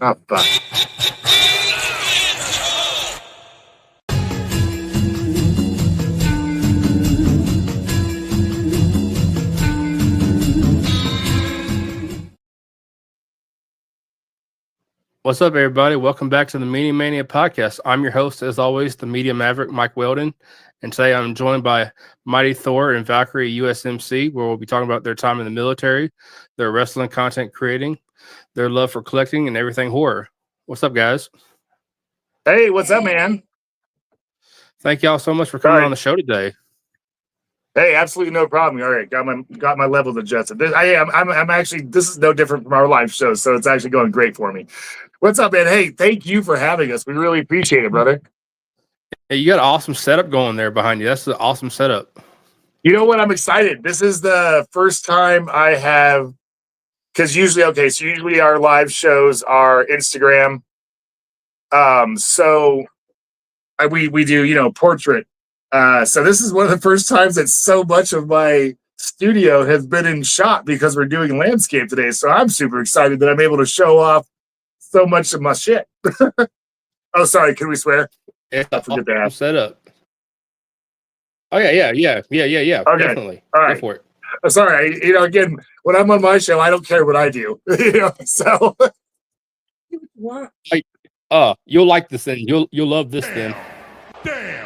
Oh, fuck. What's up, everybody? Welcome back to the Media Mania podcast. I'm your host, as always, the Media Maverick, Mike Weldon. And today I'm joined by MightThor and Valkyrie USMC, where we'll be talking about their time in the military, their wrestling content creating, their love for collecting, and everything horror. What's up, guys? Hey, what's up, man? Thank y'all so much for coming on the show today. Hey, absolutely no problem. All right, got my levels adjusted. I'm actually, this is no different from our live shows, so it's actually going great for me. What's up, man? Hey, thank you for having us. We really appreciate it, brother. Hey, you got an awesome setup going there behind you. That's an awesome setup. You know what? I'm excited. This is the first time I have, because usually our live shows are Instagram. So we do, portrait. So this is one of the first times that so much of my studio has been in shot because we're doing landscape today. So I'm super excited that I'm able to show off so much of my shit. Oh, sorry. Can we swear? Yeah, awesome setup. Oh yeah. Okay. Definitely. All right. Go for it. Sorry. Again, when I'm on my show, I don't care what I do. So. What? You'll like this then. You'll love this then. Damn.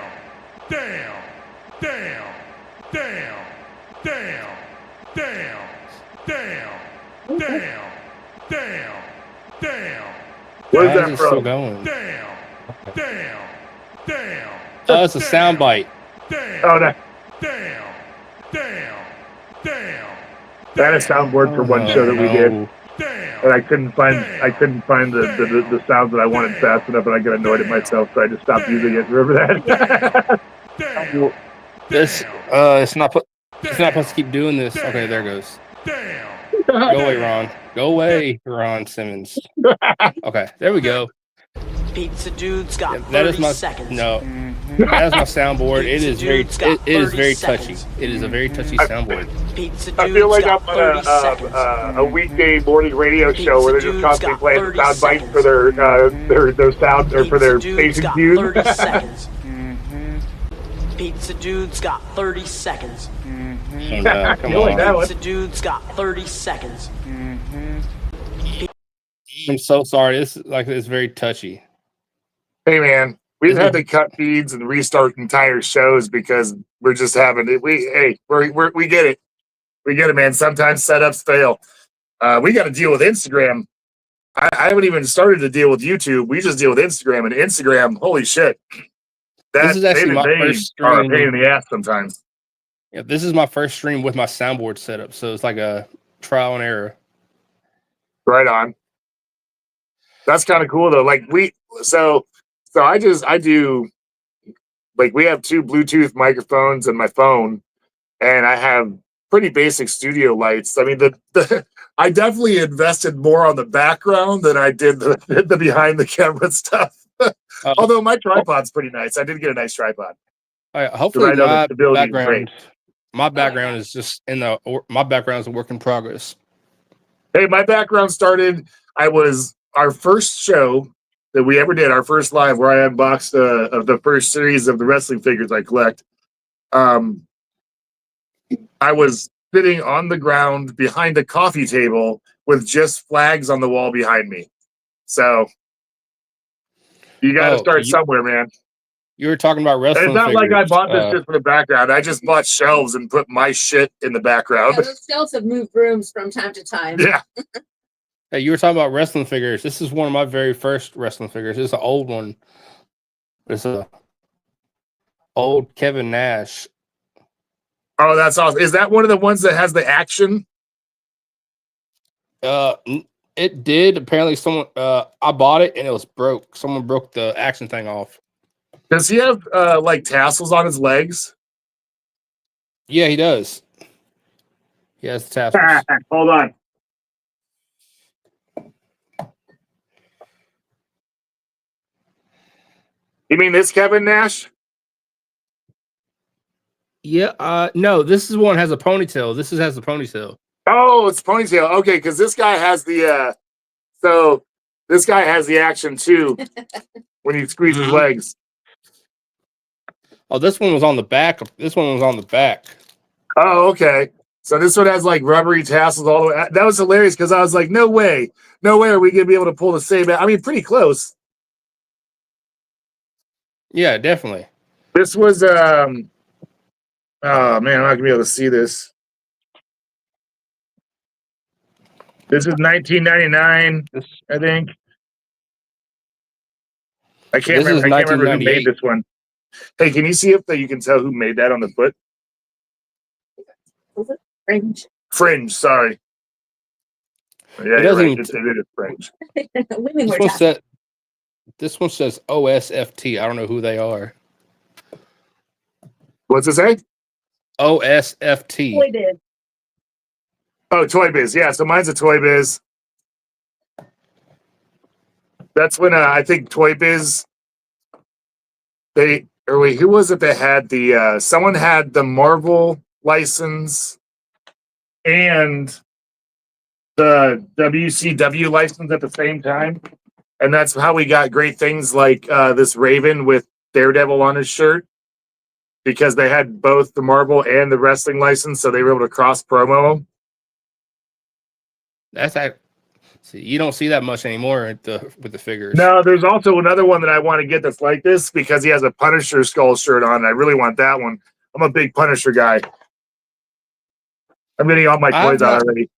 Where's that from? Still going. Damn. Oh, it's a sound bite. Oh, no. Damn. That is soundboard for one show that we did. And I couldn't find the sounds that I wanted fast enough, and I got annoyed at myself, so I just stopped using it. Remember that? It's not supposed to keep doing this. Okay, there it goes. Go away, Ron. Go away, Ron Simmons. Okay, there we go. Pizza Dude's got That 30 is my seconds. no. That is my soundboard. It is very touchy. It is a very touchy soundboard. Pizza I feel like I'm on a weekday morning radio show where they're just constantly playing sound bites for their sound or for their station cues. 30 seconds. Pizza Dude's got 30 seconds. Oh, no, come on. Pizza Dude's got 30 seconds. I'm so sorry. This is very touchy. Hey, man, we've had to cut feeds and restart entire shows because we're just having it. We get it. We get it, man. Sometimes setups fail. We got to deal with Instagram. I haven't even started to deal with YouTube. We just deal with Instagram, and Instagram, holy shit. This is actually my first stream. Are a pain in the ass sometimes. Yeah, this is my first stream with my soundboard setup, so it's like a trial and error. Right on. That's kind of cool though. Like I do, like, we have two Bluetooth microphones and my phone, and I have pretty basic studio lights. I mean, I definitely invested more on the background than I did the behind the camera stuff. Although my tripod's pretty nice. I did get a nice tripod. Hopefully my background is just my background is a work in progress. Hey, my background started, our first show that we ever did, our first live, where I unboxed of the first series of the wrestling figures I collect. I was sitting on the ground behind a coffee table with just flags on the wall behind me. So you got to start somewhere, man. You were talking about wrestling. And it's not figures. like I bought this just for the background. I just bought shelves and put my shit in the background. Yeah, those shelves have moved rooms from time to time. Yeah. Hey, you were talking about wrestling figures. This is one of my very first wrestling figures. It's an old one. It's a old Kevin Nash. Oh, that's awesome. Is that one of the ones that has the action? It did. Apparently, someone I bought it and it was broke. Someone broke the action thing off. Does he have like tassels on his legs? Yeah, he does. He has the tassels. Hold on. You mean this Kevin Nash? Yeah. No, this is one that has a ponytail. This has a ponytail. Oh, it's ponytail. Okay, because this guy has the so This guy has the action too when he squeezes Mhm. legs. Oh, this one was on the back. This one was on the back. Oh, okay. So this one has like rubbery tassels all the way. That was hilarious because I was like, no way are we gonna be able to pull the same. I mean, pretty close. Yeah, definitely. This was oh man, I'm not gonna be able to see this. This is 1999, I think. I can't This is remember. I can't remember who made 1998. this one. Hey, can you see if you can tell who made that on the foot? Fringe. Fringe. Sorry. Yeah, It you're doesn't right. even. It is Fringe. Women This wear one tassels. says. This one says OSFT. I don't know who they are. What's it say? OSFT. Boy did. Oh, Toy Biz. Yeah, so mine's a Toy Biz. That's when I think Toy Biz. Who was it that had the? Someone had the Marvel license and the WCW license at the same time, and that's how we got great things like this Raven with Daredevil on his shirt because they had both the Marvel and the wrestling license, so they were able to cross promo them. That's that. See, you don't see that much anymore with the figures. No, there's also another one that I want to get that's like this because he has a Punisher skull shirt on. And I really want that one. I'm a big Punisher guy. I'm getting all my toys out already.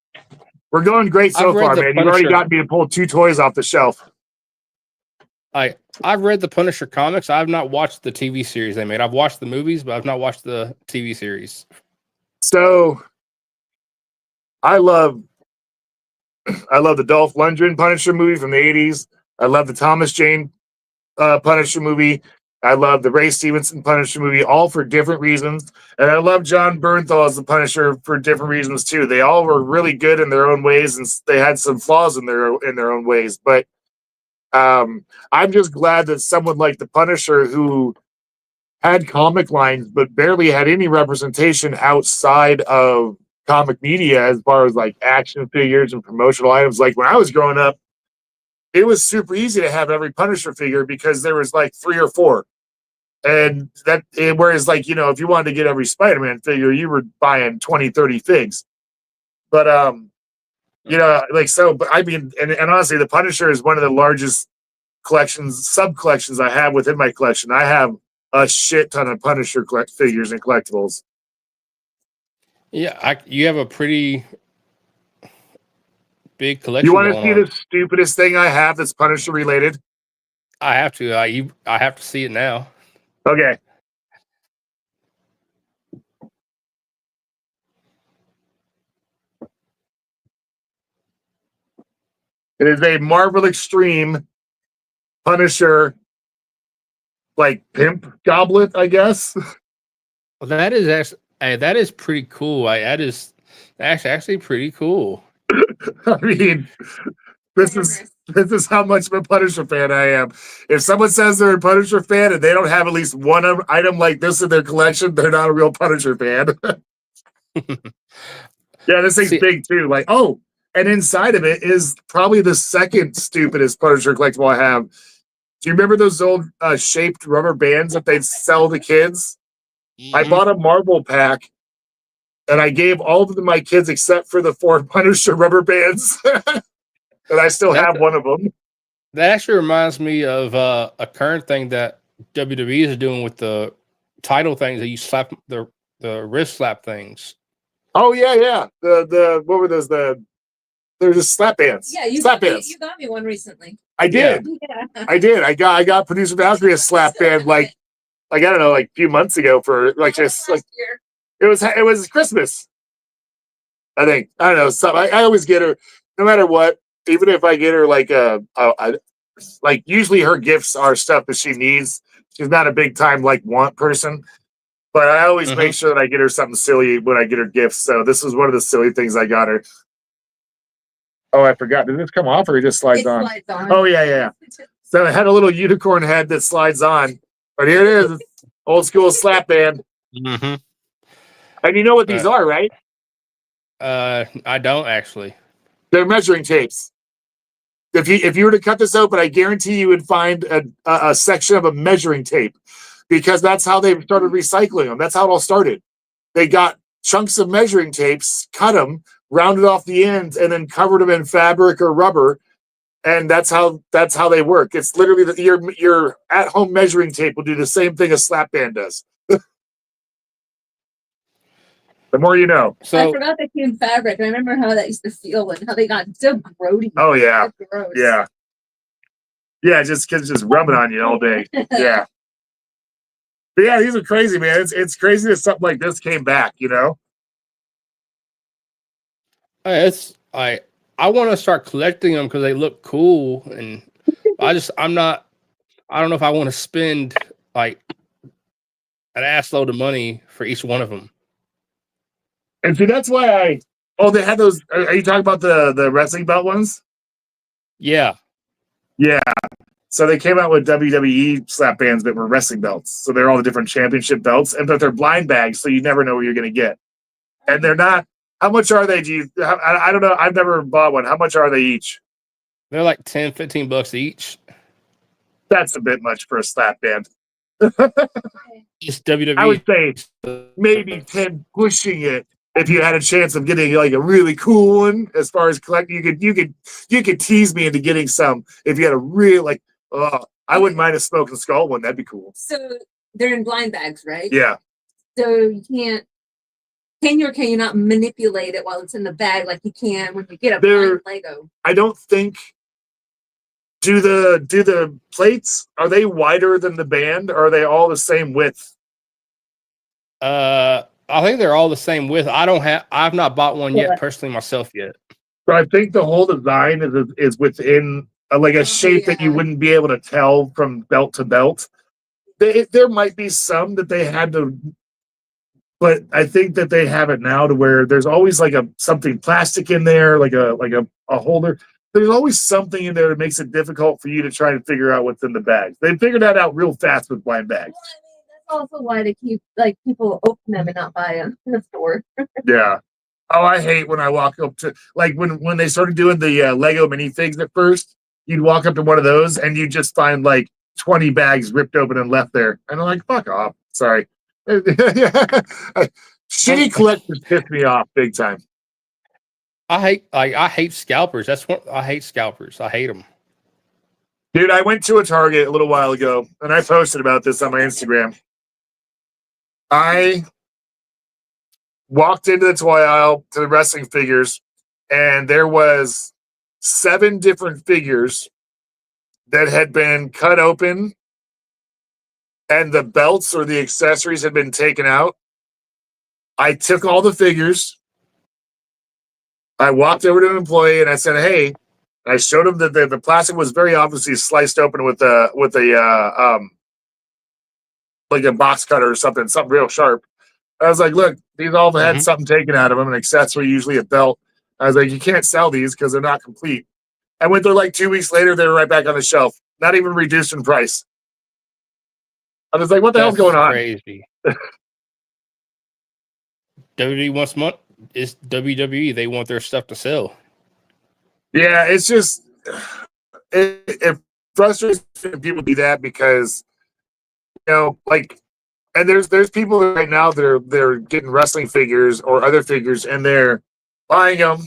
We're going great so I've read far, the man. You've already Punisher. got me to pull 2 toys off the shelf. I've read the Punisher comics. I've not watched the TV series they made. I've watched the movies, but I've not watched the TV series. So I love the Dolph Lundgren Punisher movie from the 80s. I love the Thomas Jane Punisher movie. I love the Ray Stevenson Punisher movie, all for different reasons. And I love John Bernthal as the Punisher for different reasons too. They all were really good in their own ways, and they had some flaws in their own ways. But I'm just glad that someone like the Punisher, who had comic lines but barely had any representation outside of comic media as far as like action figures and promotional items. Like when I was growing up, it was super easy to have every Punisher figure because there was like 3 or 4. And whereas like, if you wanted to get every Spider-Man figure, you were buying 20, 30 figs. But, but I mean, and honestly, the Punisher is one of the largest sub collections I have within my collection. I have a shit ton of Punisher figures and collectibles. Yeah, you have a pretty big collection. You want to going see on. the stupidest thing I have that's Punisher related? I have to. I have to see it now. Okay. It is a Marvel Extreme Punisher, like pimp goblet, I guess. Well, that is pretty cool. That is actually pretty cool. I mean, this is how much of a Punisher fan I am. If someone says they're a Punisher fan and they don't have at least one item like this in their collection, they're not a real Punisher fan. Yeah, this thing's big too. Like, oh, and inside of it is probably the second stupidest Punisher collectible I have. Do you remember those old shaped rubber bands that they'd sell to kids? Mm-hmm. I bought a Marvel pack and I gave all of them to my kids except for the 4 Punisher rubber bands. And I still have one of them. That actually reminds me of a current thing that WWE is doing with the title things that you slap the wrist slap things. Oh yeah. The what were those? They're just slap bands. Yeah, you slap got bands. You got me one recently. I did. Yeah. I did. I got producer Valkyrie a slap band like I don't know, like a few months ago for like just like year. it was Christmas. I think. I don't know. So I always get her no matter what, even if I get her like like usually her gifts are stuff that she needs. She's not a big time like want person. But I always make sure that I get her something silly when I get her gifts. So this was one of the silly things I got her. Oh, I forgot. Did this come off or it just slides on? Slides on? Oh, yeah. So it had a little unicorn head that slides on. But here it is. Old school slap band. Mm-hmm. And you know what these are, right? I don't actually. They're measuring tapes. If you were to cut this open, I guarantee you would find a section of a measuring tape, because that's how they started recycling them. That's how it all started. They got chunks of measuring tapes, cut them, rounded off the ends, and then covered them in fabric or rubber. And that's how they work. It's literally your at-home measuring tape will do the same thing a slap band does. The more you know. I So forgot they came fabric. I remember how that used to feel and how they got so grody. Oh yeah, That's gross. yeah. Just kids just rubbing on you all day. Yeah, but yeah, these are crazy, man. It's crazy that something like this came back. You know. I want to start collecting them because they look cool, and I don't know if I want to spend like an ass load of money for each one of them. And see, that's why they had those. Are you talking about the wrestling belt ones? Yeah. Yeah. So they came out with WWE slap bands that were wrestling belts. So they're all the different championship belts, but they're blind bags, so you never know what you're going to get. And they're not. How much are they? I don't know. I've never bought one. How much are they each? They're like $10-15 each. That's a bit much for a slap band. It's WWE. I would say maybe 10, pushing it. If you had a chance of getting like a really cool one, as far as collecting, you could tease me into getting some. If you had a real I wouldn't mind a Smoke and Skull one. That'd be cool. So they're in blind bags, right? Yeah. So you can't. Can you not manipulate it while it's in the bag like you can when you get a blind Lego? I don't think. Do the plates, are they wider than the band, or are they all the same width? I think they're all the same width. I've not bought one yet personally myself yet. So I think the whole design is within a shape that you wouldn't be able to tell from belt to belt. There might be some that they had to. But I think that they have it now to where there's always like something plastic in there, like a holder. There's always something in there that makes it difficult for you to try to figure out what's in the bag. They figured that out real fast with blind bags. Well, I mean, that's also why they keep people open them and not buy them in the store. Yeah. Oh, I hate when I walk up to when they started doing the Lego minifigs at first. You'd walk up to one of those and you just find like 20 bags ripped open and left there, and I'm like, fuck off. Sorry. Shitty collectors piss me off big time. I hate scalpers. I hate scalpers. I hate them. Dude, I went to a Target a little while ago and I posted about this on my Instagram. I walked into the toy aisle to the wrestling figures, and there was 7 different figures that had been cut open, and the belts or the accessories had been taken out. I took all the figures. I walked over to an employee and I said, "Hey," I showed him that the plastic was very obviously sliced open with a like a box cutter or something real sharp. I was like, "Look, these all had something taken out of them, an accessory, usually a belt." I was like, "You can't sell these because they're not complete." I went there like 2 weeks later. They were right back on the shelf, not even reduced in price. I was like, "What the hell's going on?" Crazy. WWE wants money. It's WWE. They want their stuff to sell. Yeah, it's just it frustrates when people do that because and there's people right now they're getting wrestling figures or other figures and they're buying them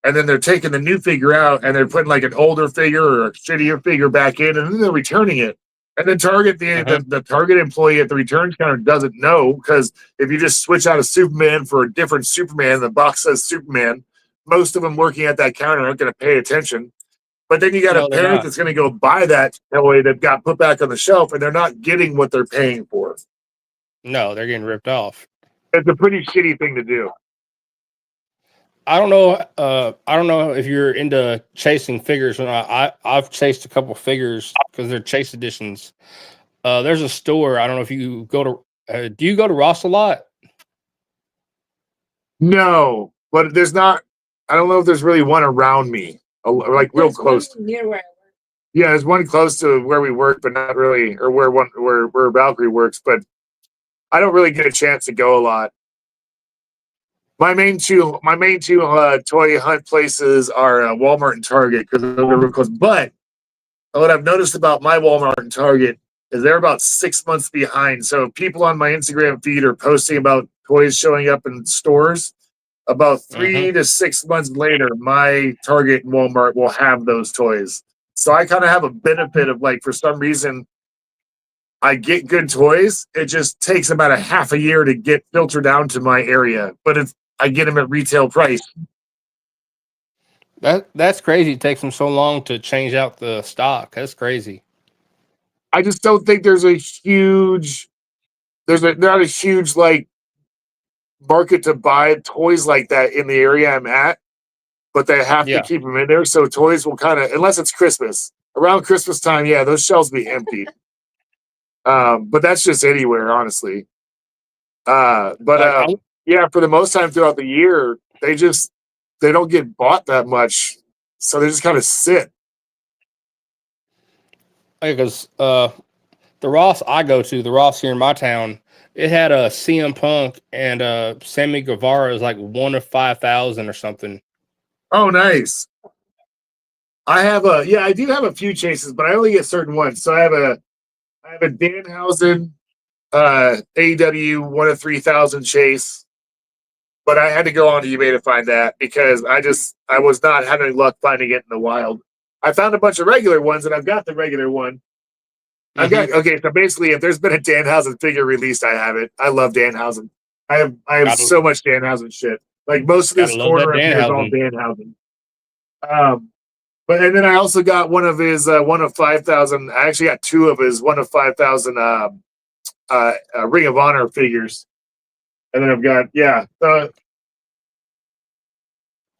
and then they're taking the new figure out and they're putting like an older figure or a shittier figure back in and then they're returning it. And then the Target employee at the return counter doesn't know, because if you just switch out a Superman for a different Superman, the box says Superman, most of them working at that counter aren't going to pay attention. But then you got a parent that's going to go buy that toy that got put back on the shelf, and they're not getting what they're paying for. No, they're getting ripped off. It's a pretty shitty thing to do. I don't know if you're into chasing figures or not. I've chased a couple figures because they're chase editions. There's a store. I don't know if you go to. Do you go to Ross a lot? No, but there's not. I don't know if there's really one around me, like real close. Near where I work. Yeah, there's one close to where we work, but not really, or where Valkyrie works. But I don't really get a chance to go a lot. My main two toy hunt places are Walmart and Target because those are real close. But what I've noticed about my Walmart and Target is they're about 6 months behind. So people on my Instagram feed are posting about toys showing up in stores. About 3 to 6 months later, my Target and Walmart will have those toys. So I kind of have a benefit of like, for some reason, I get good toys. It just takes about a half a year to get filtered down to my area, but I get them at retail price. That's crazy. It takes them so long to change out the stock. That's crazy. I just don't think there's not a huge like market to buy toys like that in the area I'm at, but they have to keep them in there. So toys will kind of, unless it's Christmas, around Christmas time, yeah, those shelves be empty. But that's just anywhere, honestly. Yeah, for the most time throughout the year, they don't get bought that much, so they just kind of sit. Because the Ross I go to, the Ross here in my town, it had a CM Punk and Sammy Guevara is like 1 of 5,000 or something. Oh, nice. I do have a few chases, but I only get certain ones. So I have a Danhausen AEW 1 of 3,000 chase, but I had to go on to eBay to find that because I was not having luck finding it in the wild. I found a bunch of regular ones, and I've got the regular one. So basically, if there's been a Danhausen figure released, I have it. I love Danhausen. I have so much Danhausen shit. Like most of this corner up here is all Danhausen. And then I also got one of his 1 of 5,000. I actually got 2 of his 1 of 5,000 Ring of Honor figures. And then I've got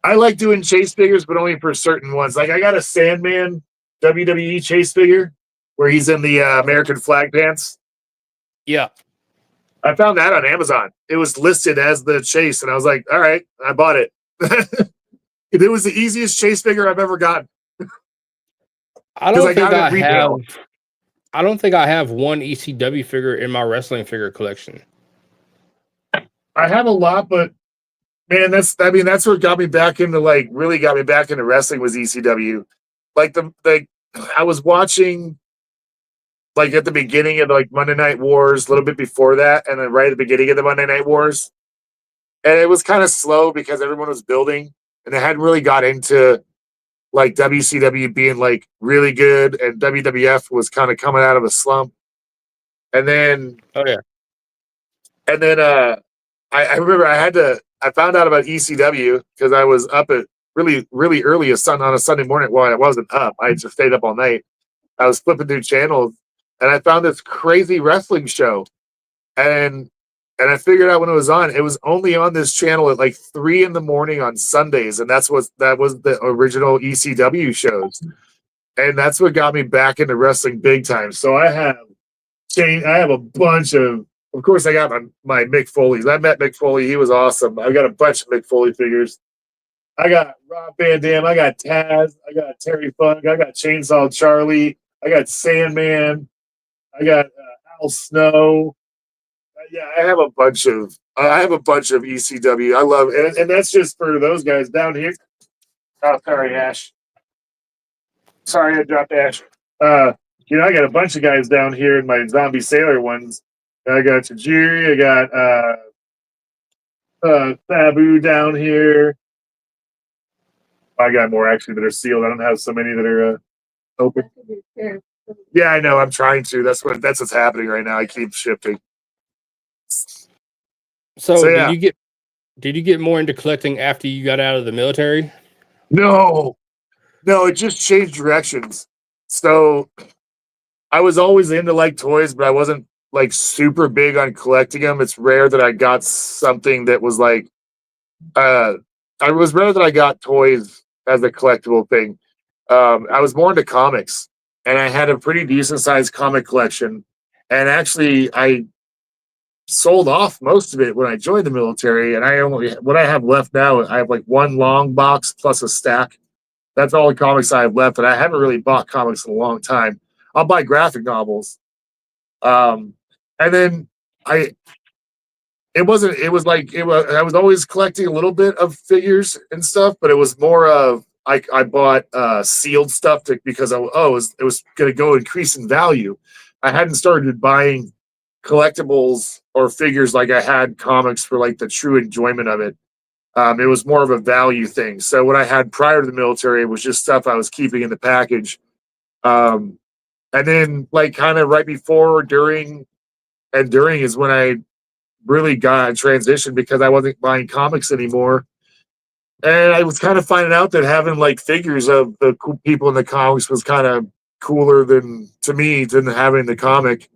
I like doing chase figures, but only for certain ones. Like I got a Sandman WWE chase figure where he's in the American flag pants. Yeah. I found that on Amazon. It was listed as the chase, and I was like, all right, I bought it. It was the easiest chase figure I've ever gotten. I don't think I have one ECW figure in my wrestling figure collection. I have a lot, but man, that's what got me back into really got me back into wrestling was ECW. I was watching like at the beginning of like Monday Night Wars, a little bit before that, and then right at the beginning of the Monday Night Wars. And it was kind of slow because everyone was building and they hadn't really got into like WCW being like really good, and WWF was kind of coming out of a slump. And then I remember I found out about ECW because I was up at really, really early on a Sunday morning. Well, I wasn't up. I just stayed up all night. I was flipping through channels and I found this crazy wrestling show. And I figured out when it was on. It was only on this channel at like 3 a.m. on Sundays, and that was the original ECW shows, and that's what got me back into wrestling big time. So I have a bunch of course, I got my Mick Foley's. I met Mick Foley; he was awesome. I got a bunch of Mick Foley figures. I got Rob Van Dam. I got Taz. I got Terry Funk. I got Chainsaw Charlie. I got Sandman. I got Al Snow. I have a bunch of ECW. I love it, and that's just for those guys down here. Oh, sorry, Ash. Sorry, I dropped Ash. I got a bunch of guys down here in my Zombie Sailor ones. I got Tajiri. I got Sabu down here. I got more actually that are sealed. I don't have so many that are open. Yeah, I know. I'm trying to. That's what's happening right now. I keep shifting. So yeah. Did you get more into collecting after you got out of the military? No, it just changed directions. So I was always into like toys, but I wasn't like super big on collecting them. It's rare that I got something that was like, I was rare that I got toys as a collectible thing. I was more into comics, and I had a pretty decent sized comic collection. And actually, I sold off most of it when I joined the military, and what I have left now, I have like one long box plus a stack. That's all the comics I have left, and I haven't really bought comics in a long time. I'll buy graphic novels. And then it wasn't. It was like it was. I was always collecting a little bit of figures and stuff, but it was more of I bought sealed stuff because it was going to go increase in value. I hadn't started buying collectibles or figures like I had comics for like the true enjoyment of it. It was more of a value thing. So what I had prior to the military was just stuff I was keeping in the package. And then like kind of right before, during is when I really got a transition because I wasn't buying comics anymore. And I was kind of finding out that having like figures of the cool people in the comics was kind of cooler than having the comic.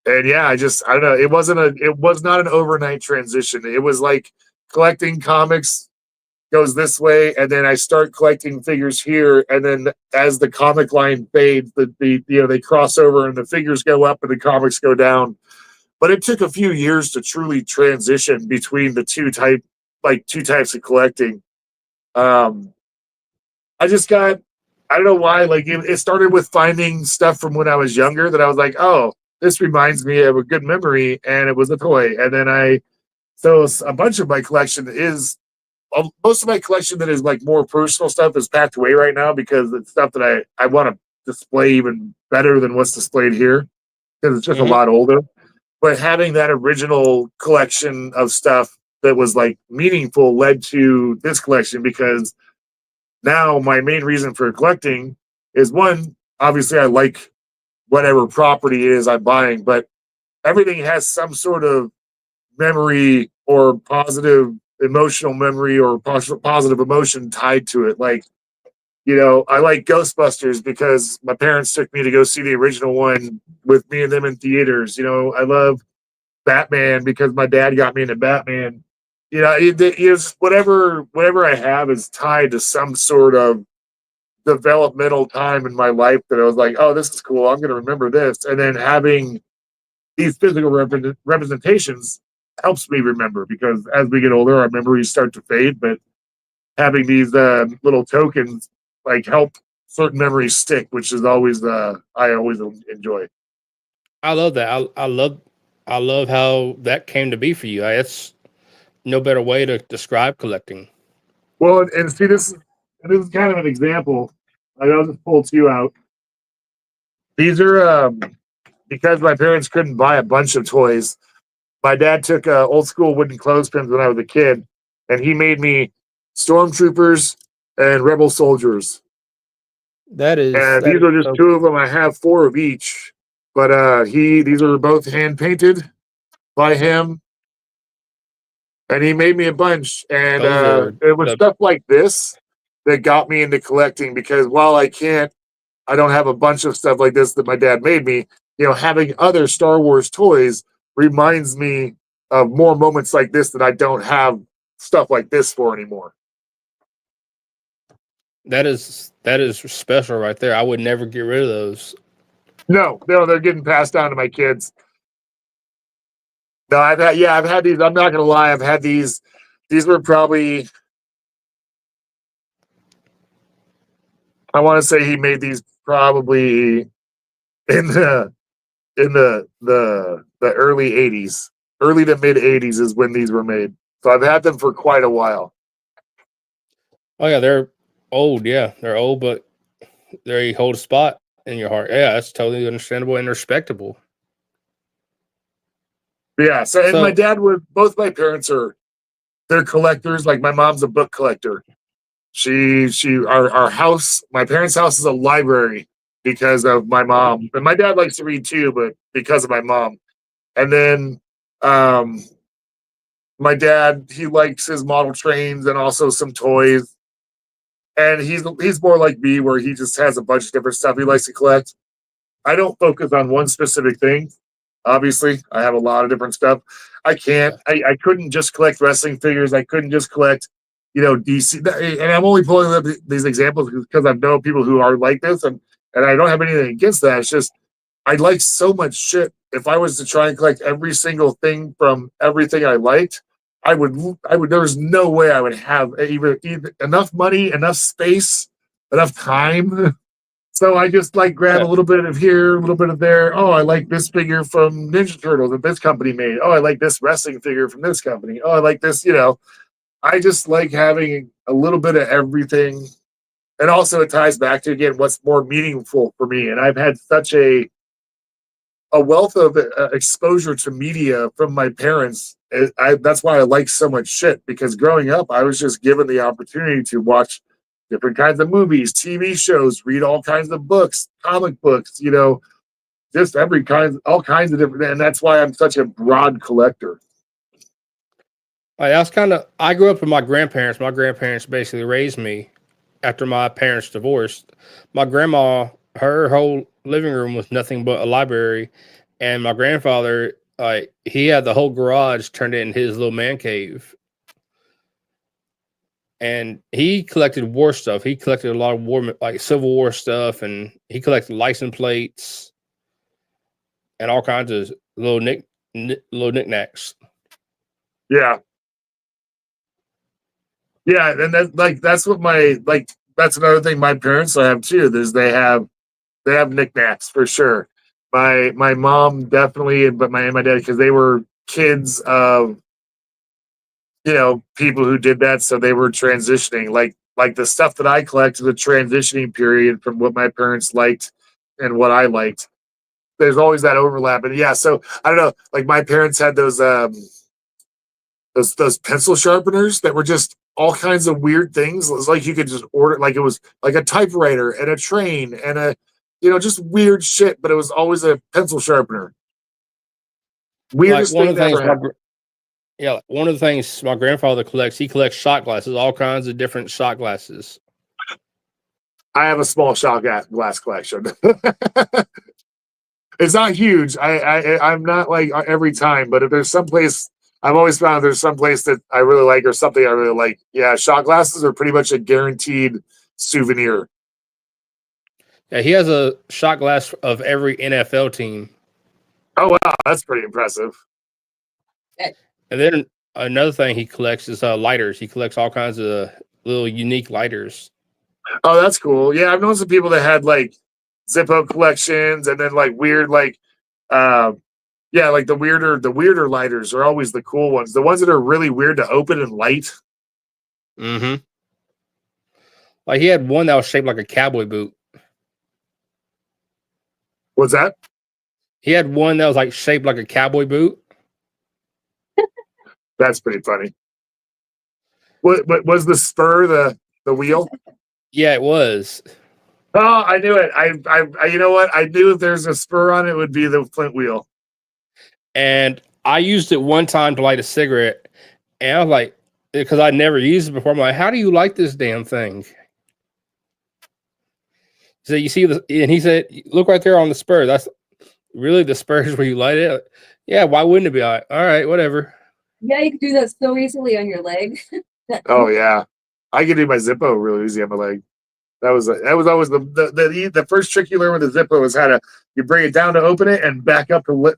And yeah, I don't know. It was not an overnight transition. It was like collecting comics goes this way, and then I start collecting figures here, and then as the comic line fades, they cross over and the figures go up and the comics go down. But it took a few years to truly transition between the two types of collecting. I don't know why, like it started with finding stuff from when I was younger that I was like, oh, this reminds me of a good memory, and it was a toy. And then so a bunch of my collection is, most of my collection that is like more personal stuff is packed away right now because it's stuff that I want to display even better than what's displayed here because it's just a lot older. But having that original collection of stuff that was like meaningful led to this collection because now my main reason for collecting is one, obviously I like whatever property it is I'm buying, but everything has some sort of memory or positive emotional memory or positive emotion tied to it. Like, I like Ghostbusters because my parents took me to go see the original one with me and them in theaters. I love Batman because my dad got me into Batman. It's whatever I have is tied to some sort of developmental time in my life that I was like, oh, this is cool. I'm going to remember this. And then having these physical representations helps me remember because as we get older, our memories start to fade. But having these little tokens like help certain memories stick, which is always I always enjoy. I love that. I love how that came to be for you. It's no better way to describe collecting. Well, and see, this is kind of an example. I'll just pull two out. These are because my parents couldn't buy a bunch of toys. My dad took old school wooden clothespins when I was a kid, and he made me stormtroopers and rebel soldiers. These are just two of them. I have four of each, but these are both hand painted by him, and he made me a bunch. And it was stuff like this that got me into collecting because while I don't have a bunch of stuff like this that my dad made me. Having other Star Wars toys reminds me of more moments like this that I don't have stuff like this for anymore. That is special right there. I would never get rid of those. No, they're getting passed down to my kids. No, I've had these. I'm not gonna lie, I've had these. These were probably, I want to say he made these probably in the early 80s. Early to mid 80s is when these were made. So I've had them for quite a while. Oh yeah, they're old. Yeah, they're old, but they hold a spot in your heart. Yeah, that's totally understandable and respectable. Yeah. So my dad both my parents they're collectors. Like my mom's a book collector. Our house, my parents' house is a library because of my mom. And my dad likes to read too, but because of my mom. And then my dad, he likes his model trains and also some toys. And he's more like me where he just has a bunch of different stuff he likes to collect. I don't focus on one specific thing. Obviously, I have a lot of different stuff. I couldn't just collect wrestling figures. I couldn't just collect, DC. And I'm only pulling up these examples because I know people who are like this, and I don't have anything against that. It's just I like so much shit. If I was to try and collect every single thing from everything I liked, I would. There's no way I would have either enough money, enough space, enough time So I just like grab a little bit of here, a little bit of there. Oh, I like this figure from Ninja Turtles that this company made. Oh, I like this wrestling figure from this company. Oh, I like this, I just like having a little bit of everything. And also it ties back to, again, what's more meaningful for me. And I've had such a wealth of exposure to media from my parents. That's why I like so much shit, because growing up, I was just given the opportunity to watch different kinds of movies, TV shows, read all kinds of books, comic books, just all kinds of different. And that's why I'm such a broad collector. I grew up with my grandparents. My grandparents basically raised me after my parents divorced. My grandma, her whole living room was nothing but a library. And my grandfather, he had the whole garage turned into his little man cave. And he collected war stuff. He collected a lot of war, like Civil War stuff, and he collected license plates and all kinds of little knickknacks. Yeah. Yeah, and that's what that's another thing my parents have too. They have knickknacks for sure. My mom definitely, but my dad, because they were kids of people who did that, so they were transitioning. Like the stuff that I collect is a transitioning period from what my parents liked and what I liked. There's always that overlap, and yeah. So I don't know. Like my parents had those pencil sharpeners that were just all kinds of weird things. It was like you could just order, like it was like a typewriter and a train and a just weird shit, but it was always a pencil sharpener. Weirdest thing ever happened. One of the things my grandfather collects, he collects shot glasses, all kinds of different shot glasses. I have a small shot glass collection. It's not huge. I'm not like every time, but if there's someplace, I've always found there's someplace that I really like or something I really like. Yeah, shot glasses are pretty much a guaranteed souvenir. Yeah, he has a shot glass of every NFL team. Oh, wow. That's pretty impressive. And then another thing he collects is lighters. He collects all kinds of little unique lighters. Oh, that's cool. Yeah, I've known some people that had like Zippo collections and then like weird, like the weirder lighters are always the cool ones. The ones that are really weird to open and light. Mm-hmm. Like he had one that was shaped like a cowboy boot. What's that? He had one that was like shaped like a cowboy boot. That's pretty funny. What was the spur the wheel? Yeah, it was. Oh, I knew it. I you know what? I knew if there's a spur on it, it would be the flint wheel. And I used it one time to light a cigarette, and I was like, because I never used it before. I'm like, how do you light this damn thing? So you see and he said, look right there on the spur. That's really the spurs where you light it. Yeah, why wouldn't it be? All right, whatever. Yeah, you could do that so easily on your leg. Oh yeah, I could do my Zippo really easy on my leg. That was always the first trick you learn with the Zippo is how to you bring it down to open it and back up to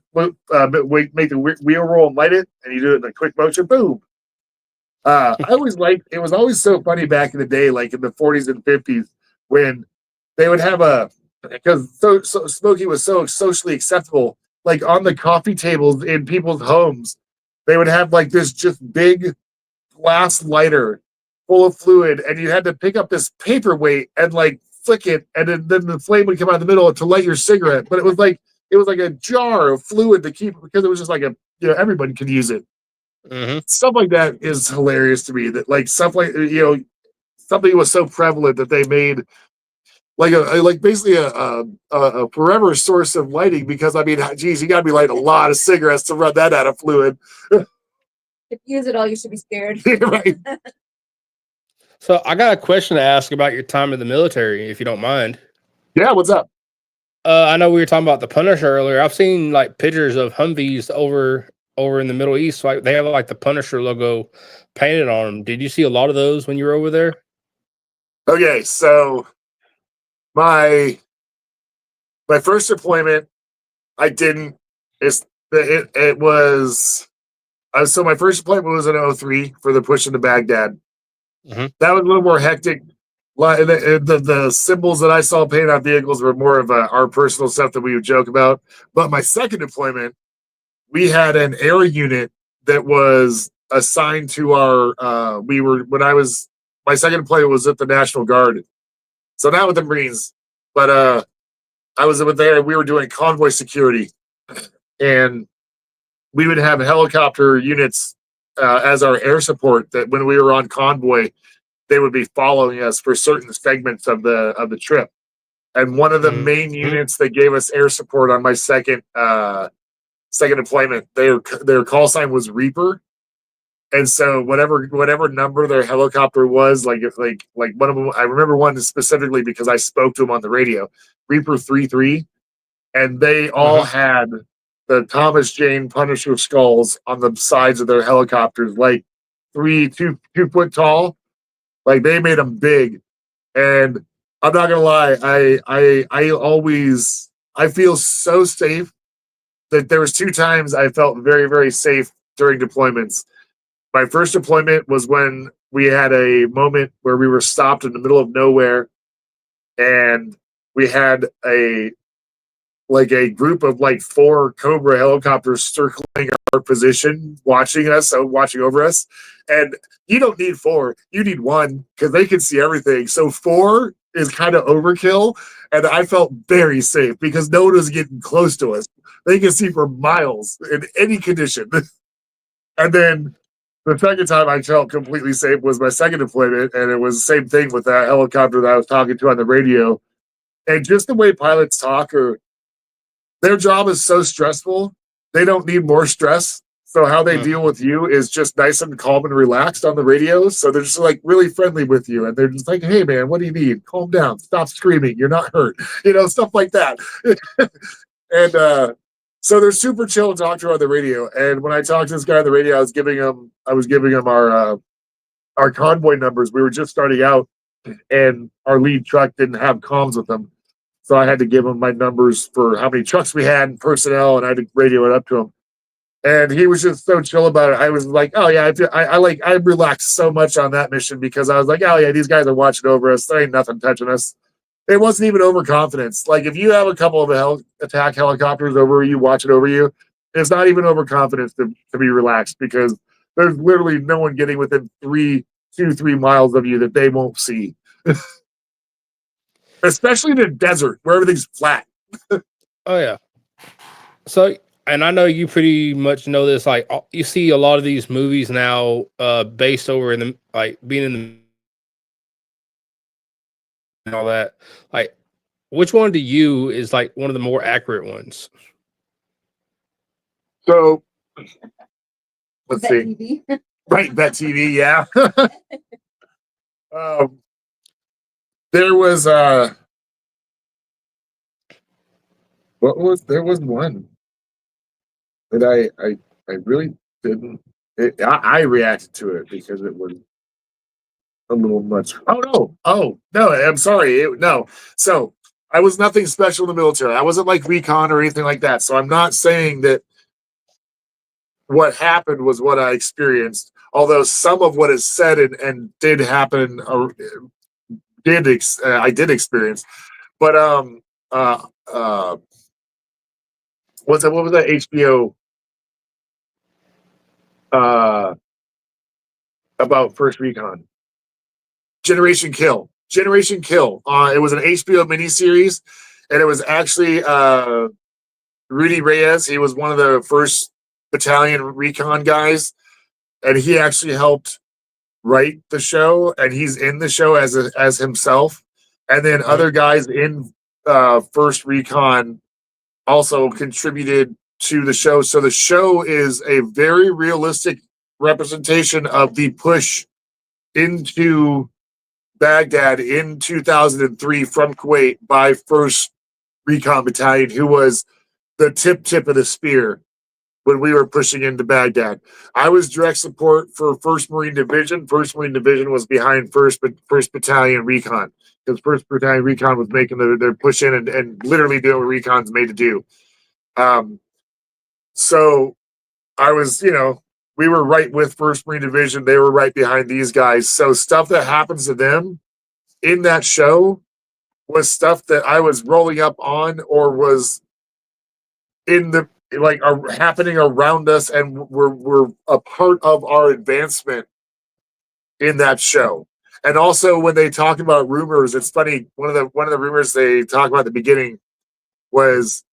make the wheel roll and light it, and you do it in a quick motion. Boom. I always liked it. Was always so funny back in the day, like in the 40s and 50s, when they would have because so smoking was so socially acceptable. Like on the coffee tables in people's homes, they would have like this just big glass lighter full of fluid, and you had to pick up this paperweight and like flick it, and then the flame would come out of the middle to light your cigarette. But it was like a jar of fluid to keep, because it was just like everybody could use it. Mm-hmm. Stuff like that is hilarious to me. That like stuff like something was so prevalent that they made basically a forever source of lighting, because I mean, geez, you got to be lighting a lot of cigarettes to run that out of fluid. If you use it all, you should be scared. Right. So I got a question to ask about your time in the military, if you don't mind. Yeah, what's up? I know we were talking about the Punisher earlier. I've seen like pictures of Humvees over in the Middle East. Like they have like the Punisher logo painted on them. Did you see a lot of those when you were over there? Okay, so my first deployment, I didn't. It was. So my first deployment was in 2003 for the push into Baghdad. Mm-hmm. That was a little more hectic. the symbols that I saw painted on vehicles were more of our personal stuff that we would joke about. But my second deployment, we had an air unit that was assigned to our. My second deployment was at the National Guard, so not with the Marines, but I was with there. We were doing convoy security, and we would have helicopter units as our air support. That when we were on convoy, they would be following us for certain segments of the trip. And one of the main units that gave us air support on my second deployment, their call sign was Reaper. And so whatever number their helicopter was, like one of them, I remember one specifically because I spoke to them on the radio, Reaper 33, and they all had the Thomas Jane Punisher skulls on the sides of their helicopters, like 2 foot tall. Like they made them big. And I'm not gonna lie, I feel so safe that there was 2 times I felt very, very safe during deployments. My first deployment was when we had a moment where we were stopped in the middle of nowhere, and we had a group of 4 Cobra helicopters circling our position, watching over us. And you don't need 4, you need 1 because they can see everything. So 4 is kind of overkill, and I felt very safe because no one was getting close to us. They can see for miles in any condition. And then the second time I felt completely safe was my second deployment, and it was the same thing with that helicopter that I was talking to on the radio. And just the way pilots talk, or their job is so stressful, they don't need more stress. So how they deal with you is just nice and calm and relaxed on the radio. So they're just really friendly with you, and they're just like, "Hey man, what do you need? Calm down, stop screaming, you're not hurt," stuff like that. And so they're super chill to talk to on the radio. And when I talked to this guy on the radio, I was giving him our convoy numbers. We were just starting out, and our lead truck didn't have comms with them. So I had to give him my numbers for how many trucks we had and personnel, and I had to radio it up to him. And he was just so chill about it. I was like, "Oh yeah, I relaxed so much on that mission because I was like, oh yeah, these guys are watching over us. There ain't nothing touching us." It wasn't even overconfidence. Like if you have a couple of attack helicopters over you, watching over you, it's not even overconfidence to be relaxed because there's literally no one getting within 3 miles of you that they won't see. Especially in the desert where everything's flat. Oh yeah. So, and I know you pretty much know this. Like you see a lot of these movies now, based over in the being in the and all that. Like, which one to you is one of the more accurate ones? So, let's Bet see. TV. Right, Bet TV, yeah. There was there was one that I really didn't. I reacted to it because it was a little much. Oh no! I'm sorry. No. So I was nothing special in the military. I wasn't like recon or anything like that. So I'm not saying that what happened was what I experienced. Although some of what is said and did happen, I did experience. But what was that HBO about First Recon? Generation Kill. It was an HBO miniseries, and it was actually Rudy Reyes. He was one of the first battalion recon guys, and he actually helped write the show, and he's in the show as himself. And then other guys in First Recon also contributed to the show. So the show is a very realistic representation of the push into Baghdad in 2003 from Kuwait by 1st Recon Battalion, who was the tip of the spear when we were pushing into Baghdad. I was direct support for 1st Marine Division. 1st Marine Division was behind 1st Battalion Recon, because 1st Battalion Recon was making their push in and literally doing what Recon's made to do. So I was, we were right with 1st Marine Division. They were right behind these guys. So stuff that happens to them in that show was stuff that I was rolling up on or was in the are happening around us, and were a part of our advancement in that show. And also when they talk about rumors, it's funny. One of the rumors they talk about at the beginning was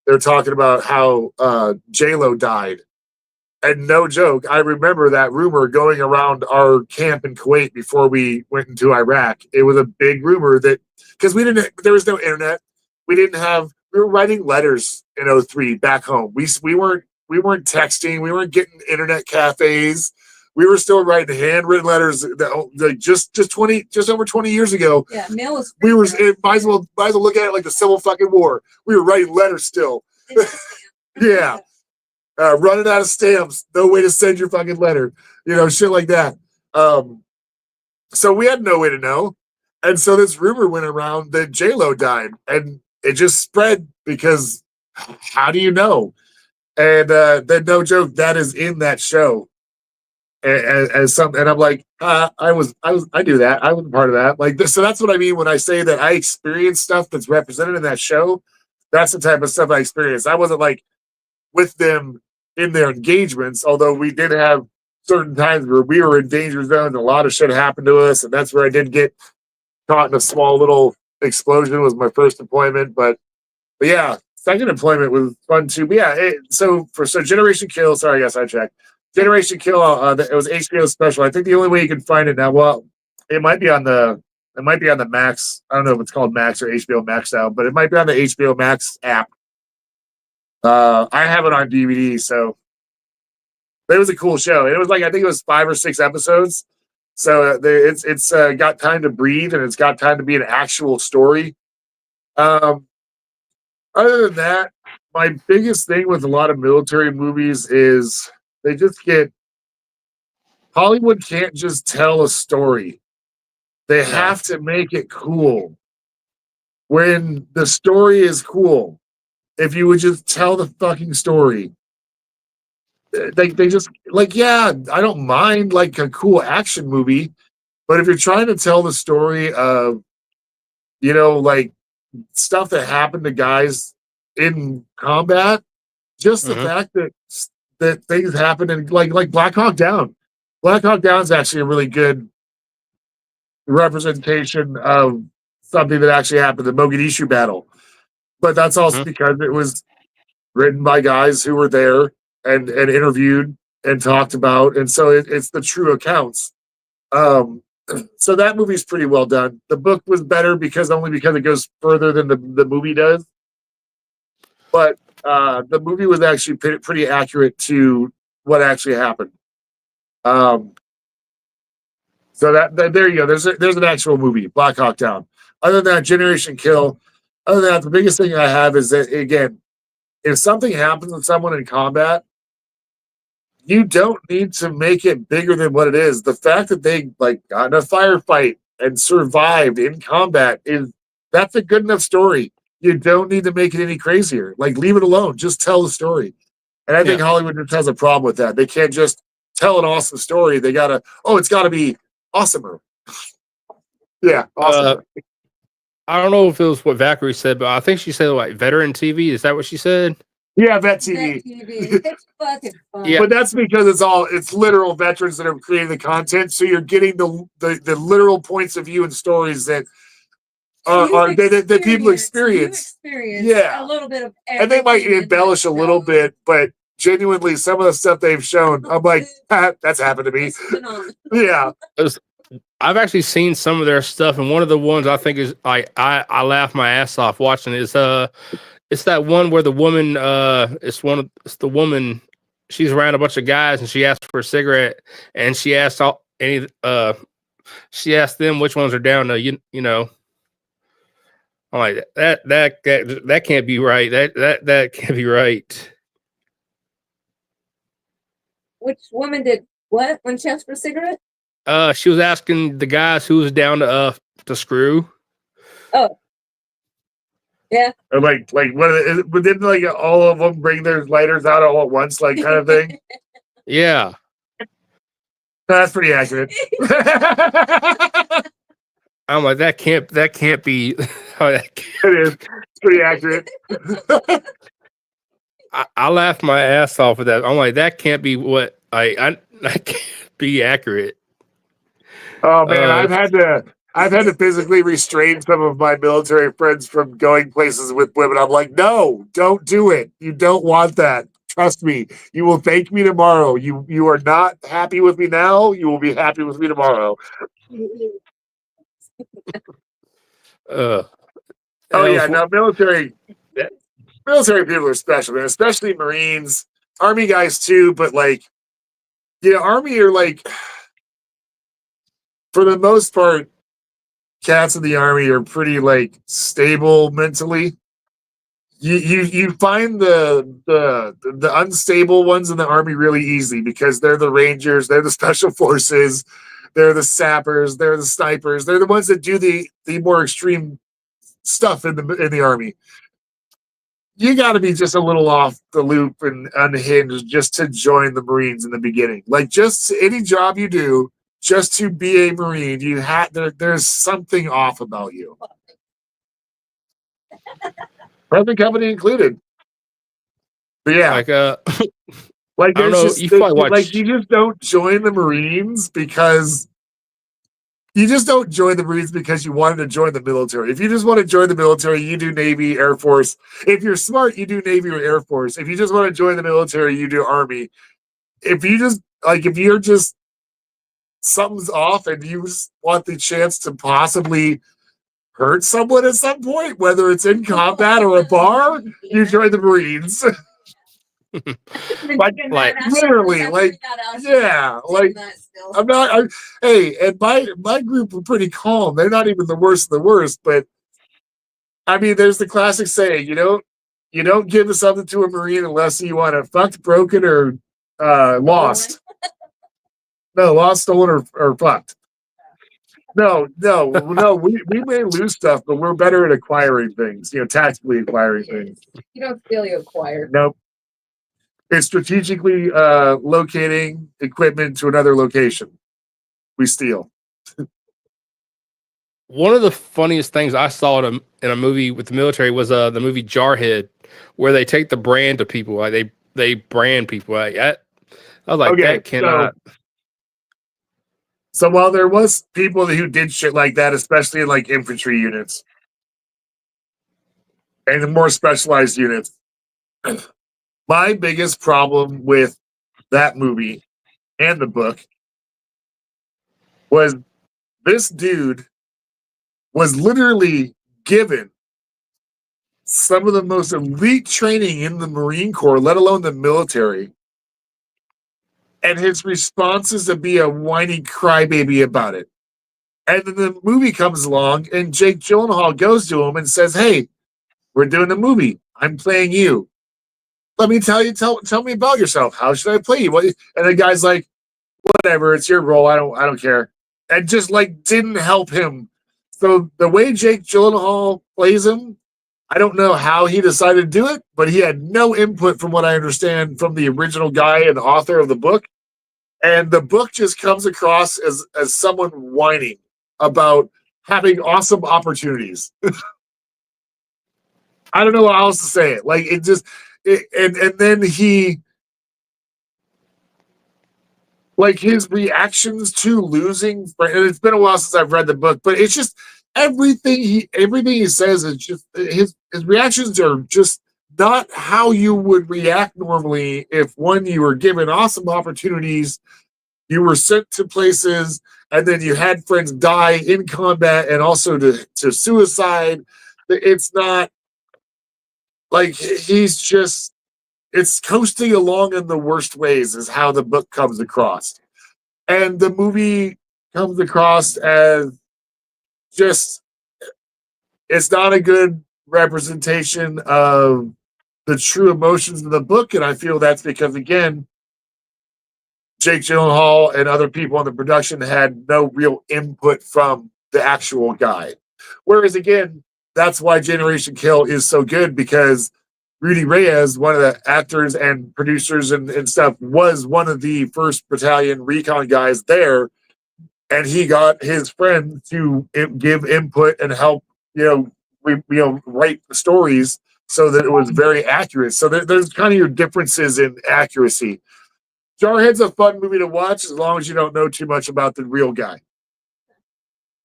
they're talking about how J-Lo died. And no joke, I remember that rumor going around our camp in Kuwait before we went into Iraq. It was a big rumor that because there was no internet. We were writing letters in 2003 back home. We weren't texting. We weren't getting internet cafes. We were still writing handwritten letters that just over 20 years ago. Yeah, mail was. We were might as well look at it like the Civil fucking War. We were writing letters still. Yeah. Running out of stamps, no way to send your fucking letter, shit like that. So we had no way to know. And so this rumor went around that J-Lo died, and it just spread because how do you know? And then no joke, that is in that show. And I'm like, I do that. I was part of that. Like this, so that's what I mean when I say that I experienced stuff that's represented in that show. That's the type of stuff I experienced. I wasn't like with them in their engagements, although we did have certain times where we were in danger zones and a lot of shit happened to us, and that's where I did get caught in a small little explosion. Was my first deployment, but yeah, second deployment was fun too. But yeah, so Generation Kill. Sorry, I guess I checked. Generation Kill. It was HBO special. I think the only way you can find it now. Well, it might be on the Max. I don't know if it's called Max or HBO Max now, but it might be on the HBO Max app. I have it on DVD, so it was a cool show. It was I think it was 5 or 6 episodes. So it's got time to breathe, and it's got time to be an actual story. Other than that, my biggest thing with a lot of military movies is they just Hollywood can't just tell a story. They have to make it cool. When the story is cool, if you would just tell the fucking story, they just yeah, I don't mind a cool action movie, but if you're trying to tell the story of stuff that happened to guys in combat, just the fact that things happen in like Black Hawk Down. Black Hawk Down is actually a really good representation of something that actually happened, the Mogadishu battle. But that's also because it was written by guys who were there and interviewed and talked about. And so it's the true accounts. So that movie's pretty well done. The book was better because it goes further than the movie does. But the movie was actually pretty accurate to what actually happened. So that there you go. There's an actual movie, Black Hawk Down. Other than that, Generation Kill. Other than that, the biggest thing I have is that, again, if something happens with someone in combat, you don't need to make it bigger than what it is. The fact that they got in a firefight and survived in combat that's a good enough story. You don't need to make it any crazier. Leave it alone. Just tell the story. And I think Hollywood just has a problem with that. They can't just tell an awesome story. They gotta, it's gotta be awesomer. Yeah, awesome. I don't know if it was what Valkyrie said, but I think she said veteran TV. Is that what she said? Yeah, Vet TV. It's fucking fun. Yeah. But that's because it's literal veterans that have created the content. So you're getting the literal points of view and stories that that people experience. Yeah, a little bit of everything. And they might embellish a little bit, but genuinely some of the stuff they've shown, I'm like, that's happened to me. Yeah. I've actually seen some of their stuff, and one of the ones I think is I laugh my ass off watching is it's that one where the woman it's the woman, she's around a bunch of guys and she asked for a cigarette, and she asked she asked them which ones are down to you know. I'm like that can't be right. That can't be right. Which woman did what when she asked for a cigarette? She was asking the guys who was down to screw. Oh, yeah. Or but didn't all of them bring their lighters out all at once, kind of thing? Yeah, that's pretty accurate. I'm like, that can't be. It is. It's pretty accurate. I laughed my ass off at that. I'm like, that can't be what I can't be accurate. Oh man, I've had to physically restrain some of my military friends from going places with women. I'm like, no, don't do it. You don't want that. Trust me. You will thank me tomorrow. You are not happy with me now. You will be happy with me tomorrow. Uh, Oh that yeah, was- no, military people are special, man, especially Marines, Army guys too, but like, Army are like, for the most part, cats in the Army are pretty like stable mentally. You find the unstable ones in the Army really easy because they're the Rangers, they're the Special Forces, they're the sappers, they're the snipers, they're the ones that do the more extreme stuff in the Army. You got to be just a little off the loop and unhinged just to join the Marines in the beginning. Like, just any job you do, just to be a Marine, there's something off about you. Present company included. But yeah, like like I don't there's know. just You probably watched. like, you just don't join the Marines because you just don't join the Marines because you wanted to join the military. If you just want to join the military, you do Navy, Air Force. If you're smart, you do Navy or Air Force. If you just want to join the military, you do Army. If you're just something's off and you just want the chance to possibly hurt someone at some point, whether it's in combat or a bar, you join the Marines. Like, literally, like, yeah, like, I'm not. Hey, and my group are pretty calm. They're not even the worst of the worst, but I mean, there's the classic saying: you don't give something to a Marine unless you want it fucked, broken, or lost. No, lost, stolen, or fucked. No. We may lose stuff, but we're better at acquiring things. Tactically acquiring things. You don't steal, you acquire. Nope. It's strategically locating equipment to another location. We steal. One of the funniest things I saw in a movie with the military was the movie Jarhead, where they take the brand to people. Like they brand people. Like, I was like, Okay, that cannot. So while there was people who did shit like that, especially in like infantry units and the more specialized units, my biggest problem with that movie and the book was this dude was literally given some of the most elite training in the Marine Corps, let alone the military. And his response is to be a whiny crybaby about it. And then the movie comes along and Jake Gyllenhaal goes to him and says, "Hey, we're doing the movie. I'm playing you. Let me tell me about yourself. How should I play you?" And the guy's like, "Whatever, it's your role. I don't care." And just like didn't help him. So the way Jake Gyllenhaal plays him, I don't know how he decided to do it, but he had no input from what I understand from the original guy and author of the book. And the book just comes across as someone whining about having awesome opportunities. I don't know how else to say it. Like, and then he, like, his reactions to losing, and it's been a while since I've read the book, but it's just everything he says is just his reactions are just not how you would react normally if you were given awesome opportunities, you were sent to places, and then you had friends die in combat and also to suicide. It's not like it's coasting along in the worst ways is how the book comes across. And the movie comes across as just, it's not a good representation of the true emotions of the book. And I feel that's because, again, Jake Gyllenhaal and other people on the production had no real input from the actual guy. Whereas, again, that's why Generation Kill is so good, because Rudy Reyes, one of the actors and producers and stuff, was one of the 1st Battalion recon guys there. and he got his friend to give input and help, write the stories so that it was very accurate. So there's kind of your differences in accuracy. Jarhead's a fun movie to watch as long as you don't know too much about the real guy.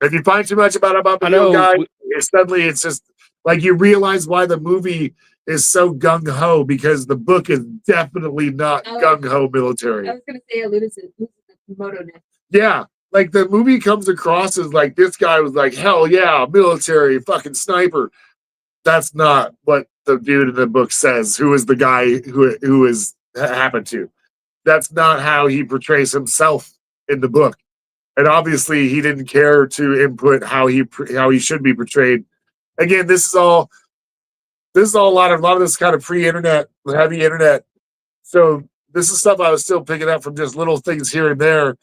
If you find too much about the real guy, suddenly it's just like you realize why the movie is so gung ho, because the book is definitely not gung ho military. I was going to say it loses the moto-ness. Yeah, like the movie comes across as like this guy was like, hell yeah, military, fucking sniper. That's not what the dude in the book says. Who is the guy who is happened to? That's not how he portrays himself in the book. And obviously, he didn't care to input how he should be portrayed. Again, this is all a lot of this kind of pre-internet, heavy internet. So this is stuff I was still picking up from just little things here and there.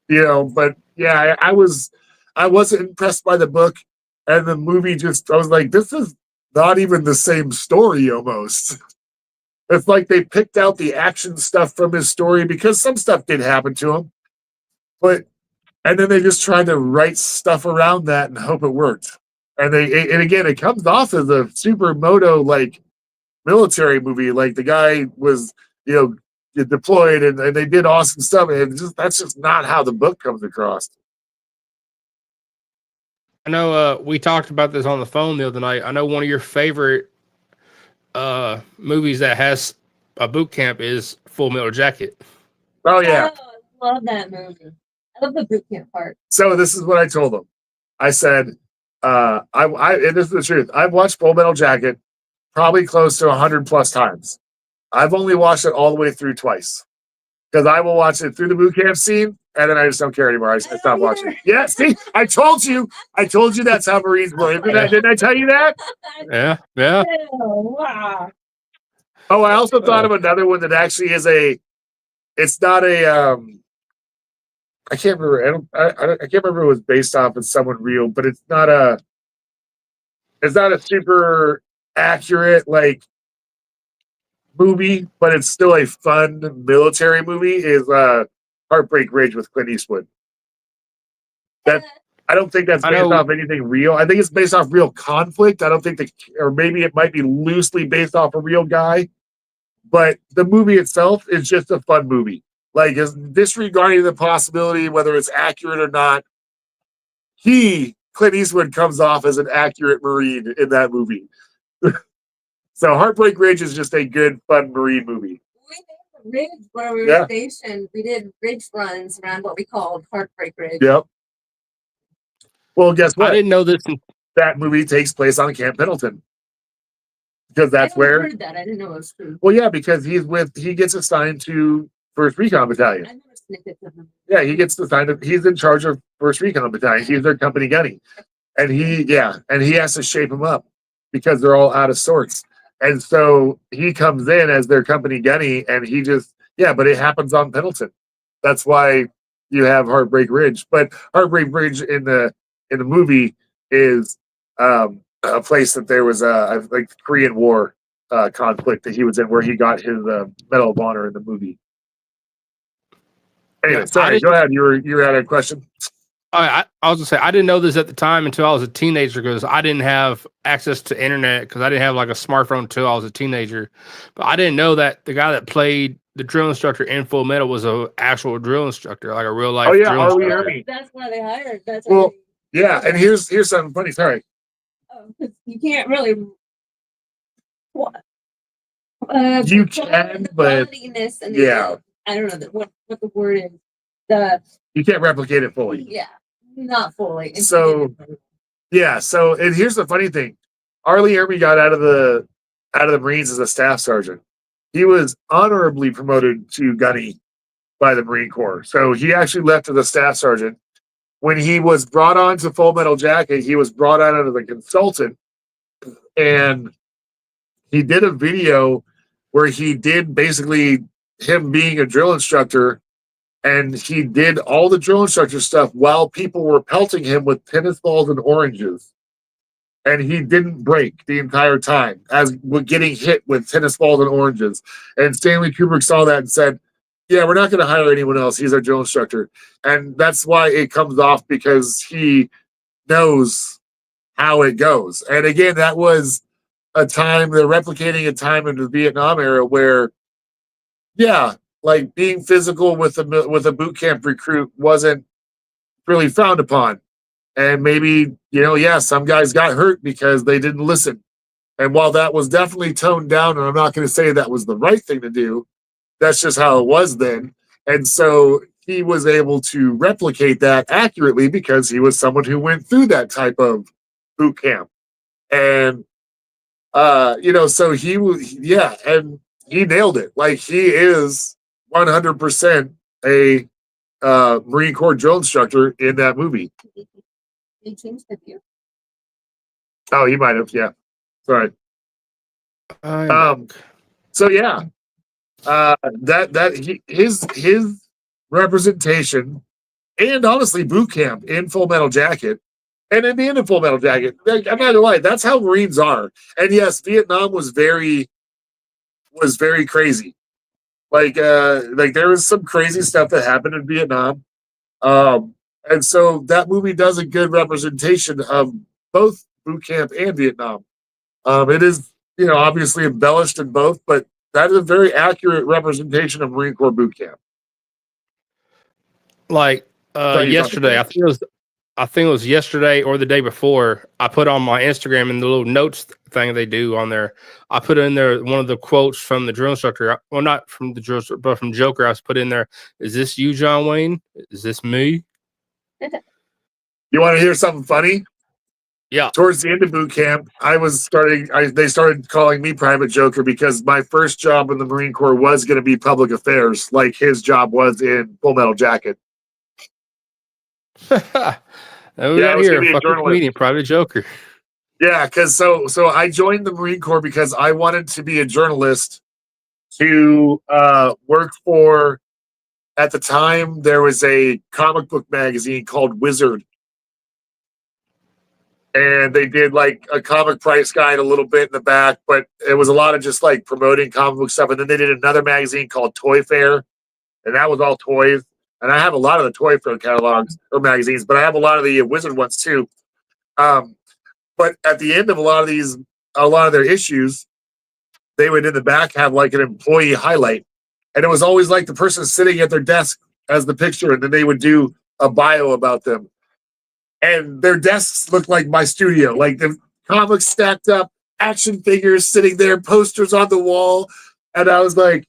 But yeah, I wasn't impressed by the book, and the movie I was like, this is not even the same story almost. It's like they picked out the action stuff from his story because some stuff did happen to him. And then they just tried to write stuff around that and hope it worked. And again, it comes off as a super moto like military movie. Like the guy was, deployed and they did awesome stuff. And that's just not how the book comes across. I know we talked about this on the phone the other night. I know one of your favorite movies that has a boot camp is Full Metal Jacket. Oh yeah, I love that movie. I love the boot camp part. So this is what I told them. I said, and this is the truth. I've watched Full Metal Jacket probably close to 100+ times. I've only watched it all the way through twice because I will watch it through the boot camp scene, and then I just don't care anymore. I stop watching it. Yeah, see, I told you that's how Marines work. Didn't I tell you that? Yeah. Oh, wow. Oh, I also thought of another one that actually is it's not a, I can't remember. I can't remember if it was based off of someone real, but it's not a super accurate like movie, but it's still a fun military movie. Is Heartbreak Ridge with Clint Eastwood. I don't think that's based off anything real. I think it's based off real conflict. I don't think or maybe it might be loosely based off a real guy, but the movie itself is just a fun movie. Like, is disregarding the possibility whether it's accurate or not, Clint Eastwood comes off as an accurate Marine in that movie. So Heartbreak Ridge is just a good, fun Marine movie. We did the ridge where we were stationed. We did ridge runs around what we called Heartbreak Ridge. Yep. Well, guess what? I didn't know this. That movie takes place on Camp Pendleton. Because that's where. I heard that. I didn't know it was true. Well, yeah, because he gets assigned to 1st Recon Battalion. I know snippets of him. Yeah, he gets assigned he's in charge of 1st Recon Battalion. He's their company gunny. And he has to shape them up because they're all out of sorts. And so he comes in as their company gunny, and he just, but it happens on Pendleton. That's why you have Heartbreak Ridge. But Heartbreak Ridge in the movie is a place that there was like the Korean War conflict that he was in, where he got his Medal of Honor in the movie. Anyway, sorry, go ahead. You had a question? I was gonna say I didn't know this at the time until I was a teenager because I didn't have access to internet because I didn't have like a smartphone until I was a teenager. But I didn't know that the guy that played the drill instructor in Full Metal was an actual drill instructor, like a real life. drill instructor. That's why they hired. That's and here's something funny. Sorry, you can't really. What? You can, but I don't know what the word is. You can't replicate it fully. Yeah, not fully. So and here's the funny thing: Arlie Ermy got out of the Marines as a staff sergeant. He was honorably promoted to gunny by the Marine Corps. So he actually left as a staff sergeant. When he was brought on to Full Metal Jacket, he was brought on as a consultant, and he did a video where he did basically him being a drill instructor. And he did all the drill instructor stuff while people were pelting him with tennis balls and oranges. And he didn't break the entire time as we're getting hit with tennis balls and oranges. And Stanley Kubrick saw that and said, yeah, we're not going to hire anyone else. He's our drill instructor. And that's why it comes off, because he knows how it goes. And again, that was a time, they're replicating a time in the Vietnam era where, yeah, like being physical with a boot camp recruit wasn't really frowned upon. And maybe, yeah, some guys got hurt because they didn't listen. And while that was definitely toned down, and I'm not going to say that was the right thing to do, that's just how it was then. And so he was able to replicate that accurately because he was someone who went through that type of boot camp. And, so he was, yeah, and he nailed it. Like, he is 100% a Marine Corps drill instructor in that movie. He changed the view. Oh, he might have, yeah. Sorry. So yeah, his representation, and honestly boot camp in Full Metal Jacket, and in the end of Full Metal Jacket, like, I'm not gonna lie, that's how Marines are. And yes, Vietnam was very crazy. Like there was some crazy stuff that happened in Vietnam. And so that movie does a good representation of both boot camp and Vietnam. It is, obviously embellished in both, but that is a very accurate representation of Marine Corps boot camp. Like yesterday, I think it was yesterday or the day before, I put on my Instagram in the little notes thing they do on there. I put in there one of the quotes from the drill instructor. Well, not from the drill instructor, but from Joker. I was put in there. Is this you, John Wayne? Is this me? You want to hear something funny? Yeah. Towards the end of boot camp, they started calling me Private Joker because my first job in the Marine Corps was going to be public affairs, like his job was in Full Metal Jacket. We got here a fucking comedian, Private Joker. Yeah, because so I joined the Marine Corps because I wanted to be a journalist to work for. At the time, there was a comic book magazine called Wizard. And they did like a comic price guide a little bit in the back, but it was a lot of just like promoting comic book stuff. And then they did another magazine called Toy Fair, and that was all toys. And I have a lot of the Toy Fair catalogs or magazines, but I have a lot of the Wizard ones too. But at the end of a lot of their issues, they would in the back have like an employee highlight. And it was always like the person sitting at their desk as the picture, and then they would do a bio about them. And their desks looked like my studio, like the comics stacked up, action figures sitting there, posters on the wall. And I was like,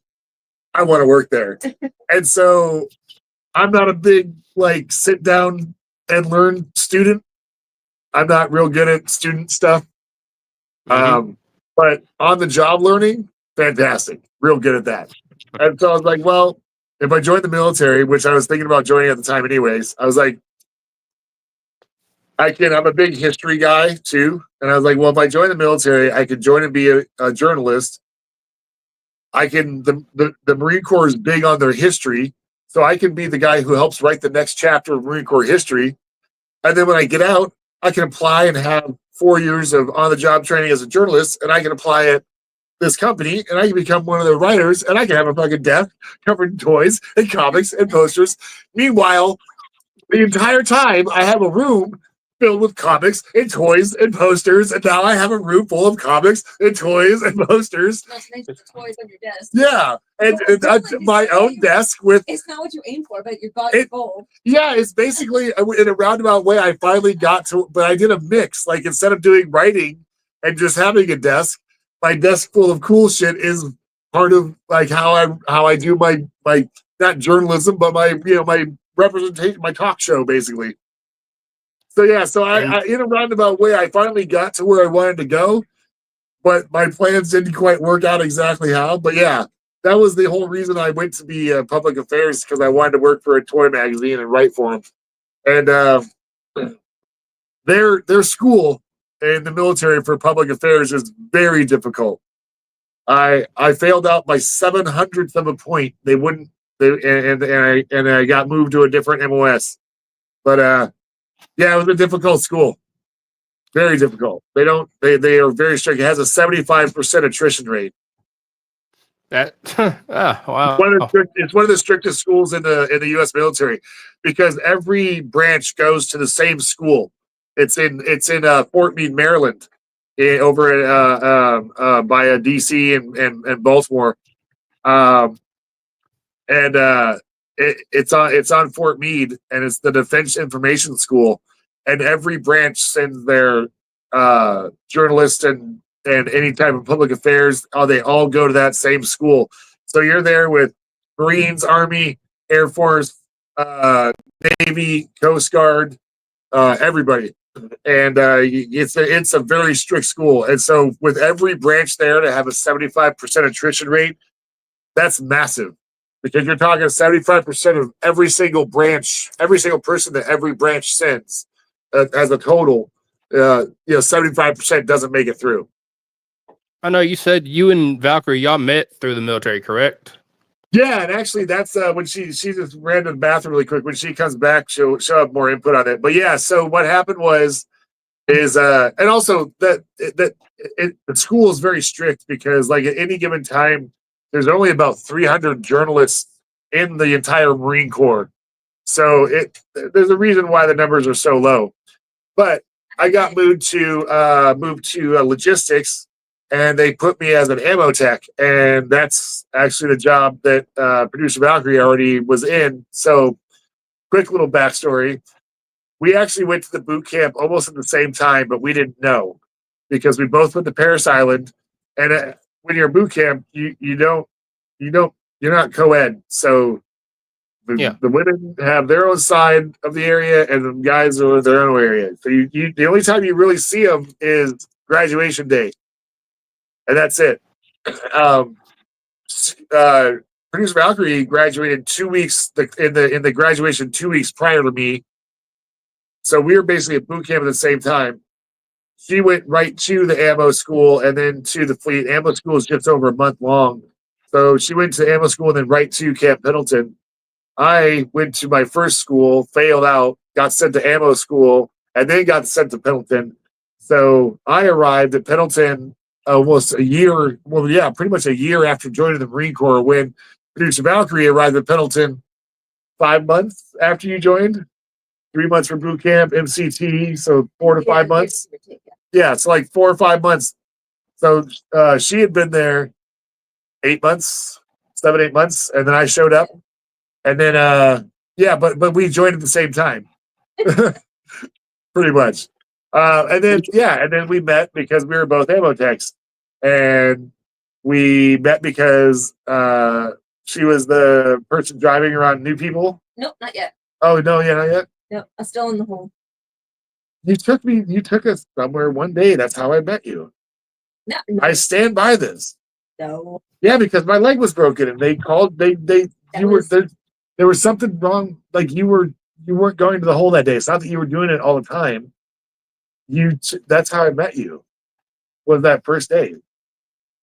I want to work there. And so I'm not a big, like, sit down and learn student. I'm not real good at student stuff. But on the job learning, fantastic. Real good at that. And so I was like, well, if I join the military, which I was thinking about joining at the time anyways, I was like, I'm a big history guy too. And I was like, well, if I join the military, I could join and be a journalist. The Marine Corps is big on their history. So I can be the guy who helps write the next chapter of Marine Corps history. And then when I get out, I can apply and have 4 years of on-the-job training as a journalist, and I can apply at this company, and I can become one of the writers, and I can have a fucking desk covered in toys and comics and posters. Meanwhile, the entire time, I have a room filled with comics and toys and posters, and now I have a room full of comics and toys and posters. Not to mention the toys on your desk. Yeah, and that's my own desk with. It's not what you aim for, but you got your goal. Yeah, it's basically in a roundabout way. I finally got to, but I did a mix. Like instead of doing writing and just having a desk, my desk full of cool shit is part of like how I do my not journalism, but my my representation, my talk show basically. So yeah, so I in a roundabout way, I finally got to where I wanted to go, but my plans didn't quite work out exactly how. But yeah, that was the whole reason I went to be public affairs, because I wanted to work for a toy magazine and write for them. And their school in the military for public affairs is very difficult. I failed out by 700th of a point. They wouldn't. And I got moved to a different MOS. But yeah, it was a difficult school. Very difficult. They are very strict. It has a 75% attrition rate. That wow. It's one of the strictest schools in the U.S. military because every branch goes to the same school. It's in Fort Meade, Maryland, over by D.C. and Baltimore, it's on Fort Meade, and it's the Defense Information School, and every branch sends their journalists and any type of public affairs. They all go to that same school. So you're there with Marines, Army, Air Force, Navy, Coast Guard, everybody, and it's a very strict school. And so with every branch there to have a 75% attrition rate, that's massive. Because you're talking 75% of every single branch, every single person that every branch sends as a total, 75% doesn't make it through. I know you said you and Valkyrie, y'all met through the military, correct? Yeah, and actually that's when she just ran to the bathroom really quick. When she comes back, she'll have more input on it. But yeah, so what happened is and also the school is very strict because like at any given time, there's only about 300 journalists in the entire Marine Corps. So there's a reason why the numbers are so low. But I got moved to logistics, and they put me as an ammo tech. And that's actually the job that producer Valkyrie already was in. So quick little backstory. We actually went to the boot camp almost at the same time, but we didn't know because we both went to Paris Island. And when you're boot camp, you're not co-ed. So the women have their own side of the area, and the guys are their own area. So the only time you really see them is graduation day, and that's it. Producer Valkyrie graduated 2 weeks in the graduation 2 weeks prior to me. So we were basically at boot camp at the same time. She went right to the ammo school and then to the fleet. Ammo school is just over a month long. So she went to ammo school and then right to Camp Pendleton. I went to my first school, failed out, got sent to ammo school, and then got sent to Pendleton. So I arrived at Pendleton almost pretty much a year after joining the Marine Corps when producer Valkyrie arrived at Pendleton 5 months after you joined. 3 months from boot camp, MCT, so 4 to 5 months. Yeah, it's like 4 or 5 months. So she had been there 8 months, 7, 8 months, and then I showed up. And then but we joined at the same time. Pretty much. And then we met because we were both ammo techs. And we met because she was the person driving around new people. Nope, not yet. Oh no, yeah, not yet. No, I'm still in the hole. You took us somewhere one day. That's how I met you. No. I stand by this. No. Yeah, because my leg was broken and they called there was something wrong. Like you weren't going to the hole that day. It's not that you were doing it all the time. That's how I met you. Was that first day.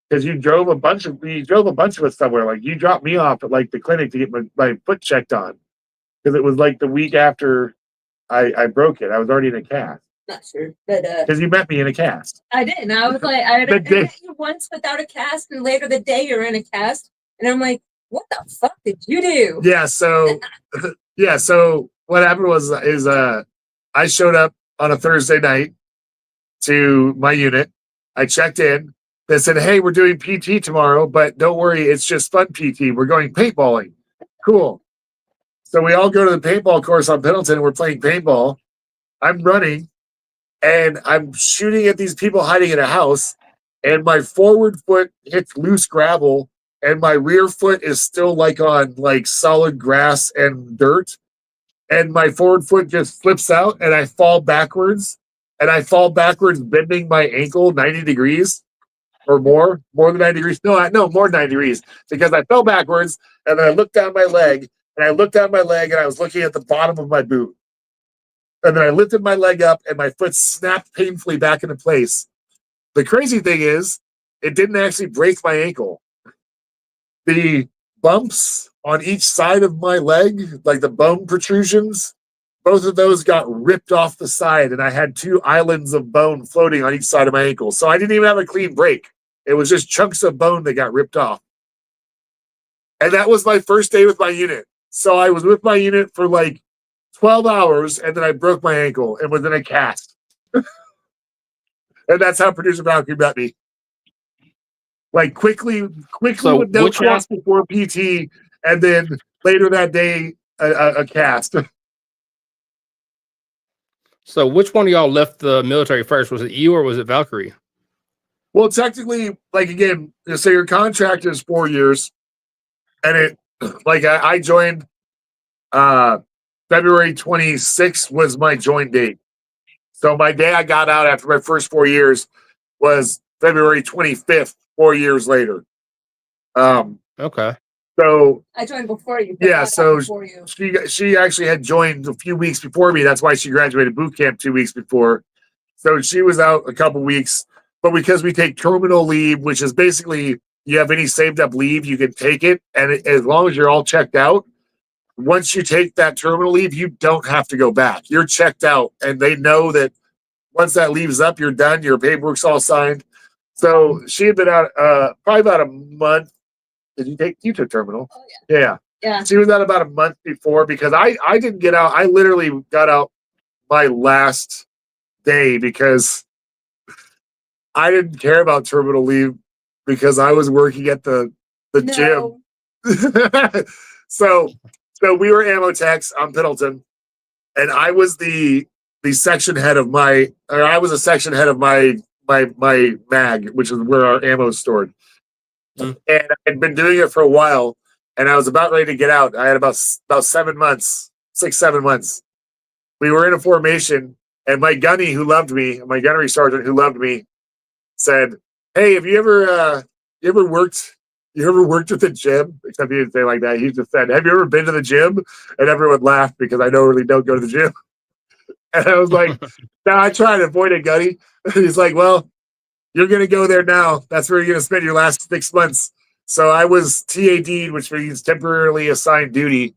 Because you drove a bunch of us somewhere. Like you dropped me off at like the clinic to get my foot checked on. Because it was like the week after I broke it. I was already in a cast. Not sure, but because you met me in a cast. I did, and I was like, I met you once without a cast, and later the day you're in a cast, and I'm like, what the fuck did you do? Yeah, so what happened is I showed up on a Thursday night to my unit. I checked in. They said, "Hey, we're doing PT tomorrow, but don't worry, it's just fun PT. We're going paintballing." Cool. So we all go to the paintball course on Pendleton, and we're playing paintball. I'm running, and I'm shooting at these people hiding in a house, and my forward foot hits loose gravel, and my rear foot is still like on like solid grass and dirt, and my forward foot just flips out, and I fall backwards, bending my ankle 90 degrees or more than 90 degrees. No, more than 90 degrees, because I fell backwards, and then I looked down my leg, and I was looking at the bottom of my boot. And then I lifted my leg up, and my foot snapped painfully back into place. The crazy thing is, it didn't actually break my ankle. The bumps on each side of my leg, like the bone protrusions, both of those got ripped off the side, and I had 2 islands of bone floating on each side of my ankle. So I didn't even have a clean break. It was just chunks of bone that got ripped off. And that was my first day with my unit. So I was with my unit for like 12 hours, and then I broke my ankle and was in a cast. And that's how producer Valkyrie met me. Like quickly So with no which cast before PT, and then later that day a cast. So which one of y'all left the military first? Was it you or was it Valkyrie? Well, technically, like again, so your contract is 4 years, and it like I joined February 26th was my join date. So my day I got out after my first 4 years was February 25th, 4 years later. Okay. So I joined before you. yeah, so before you. she actually had joined a few weeks before me. That's why she graduated boot camp 2 weeks before. So she was out a couple weeks, but because we take terminal leave, which is basically you have any saved up leave, you can take it, and as long as you're all checked out, once you take that terminal leave, you don't have to go back. You're checked out, and they know that once that leave's up, you're done. Your paperwork's all signed. So she had been out probably about a month. You took terminal? Oh, Yeah. Yeah. She was out about a month before because I didn't get out. I literally got out my last day because I didn't care about terminal leave because I was working at the gym. So we were ammo techs on Pendleton, and I was the section head of I was a section head of my mag, which is where our ammo is stored. And I'd been doing it for a while, and I was about ready to get out. I had about 7 months, 6-7 months. We were in a formation, and my gunny who loved me, my gunnery sergeant who loved me, said, "Hey, have you ever worked at the gym?" Except he didn't say it like that. He just said, "Have you ever been to the gym?" And everyone laughed because I really don't go to the gym. And I was like, "No, I try to avoid it, gunny." And he's like, "Well, you're going to go there now. That's where you're going to spend your last 6 months." So I was TAD'd, which means temporarily assigned duty,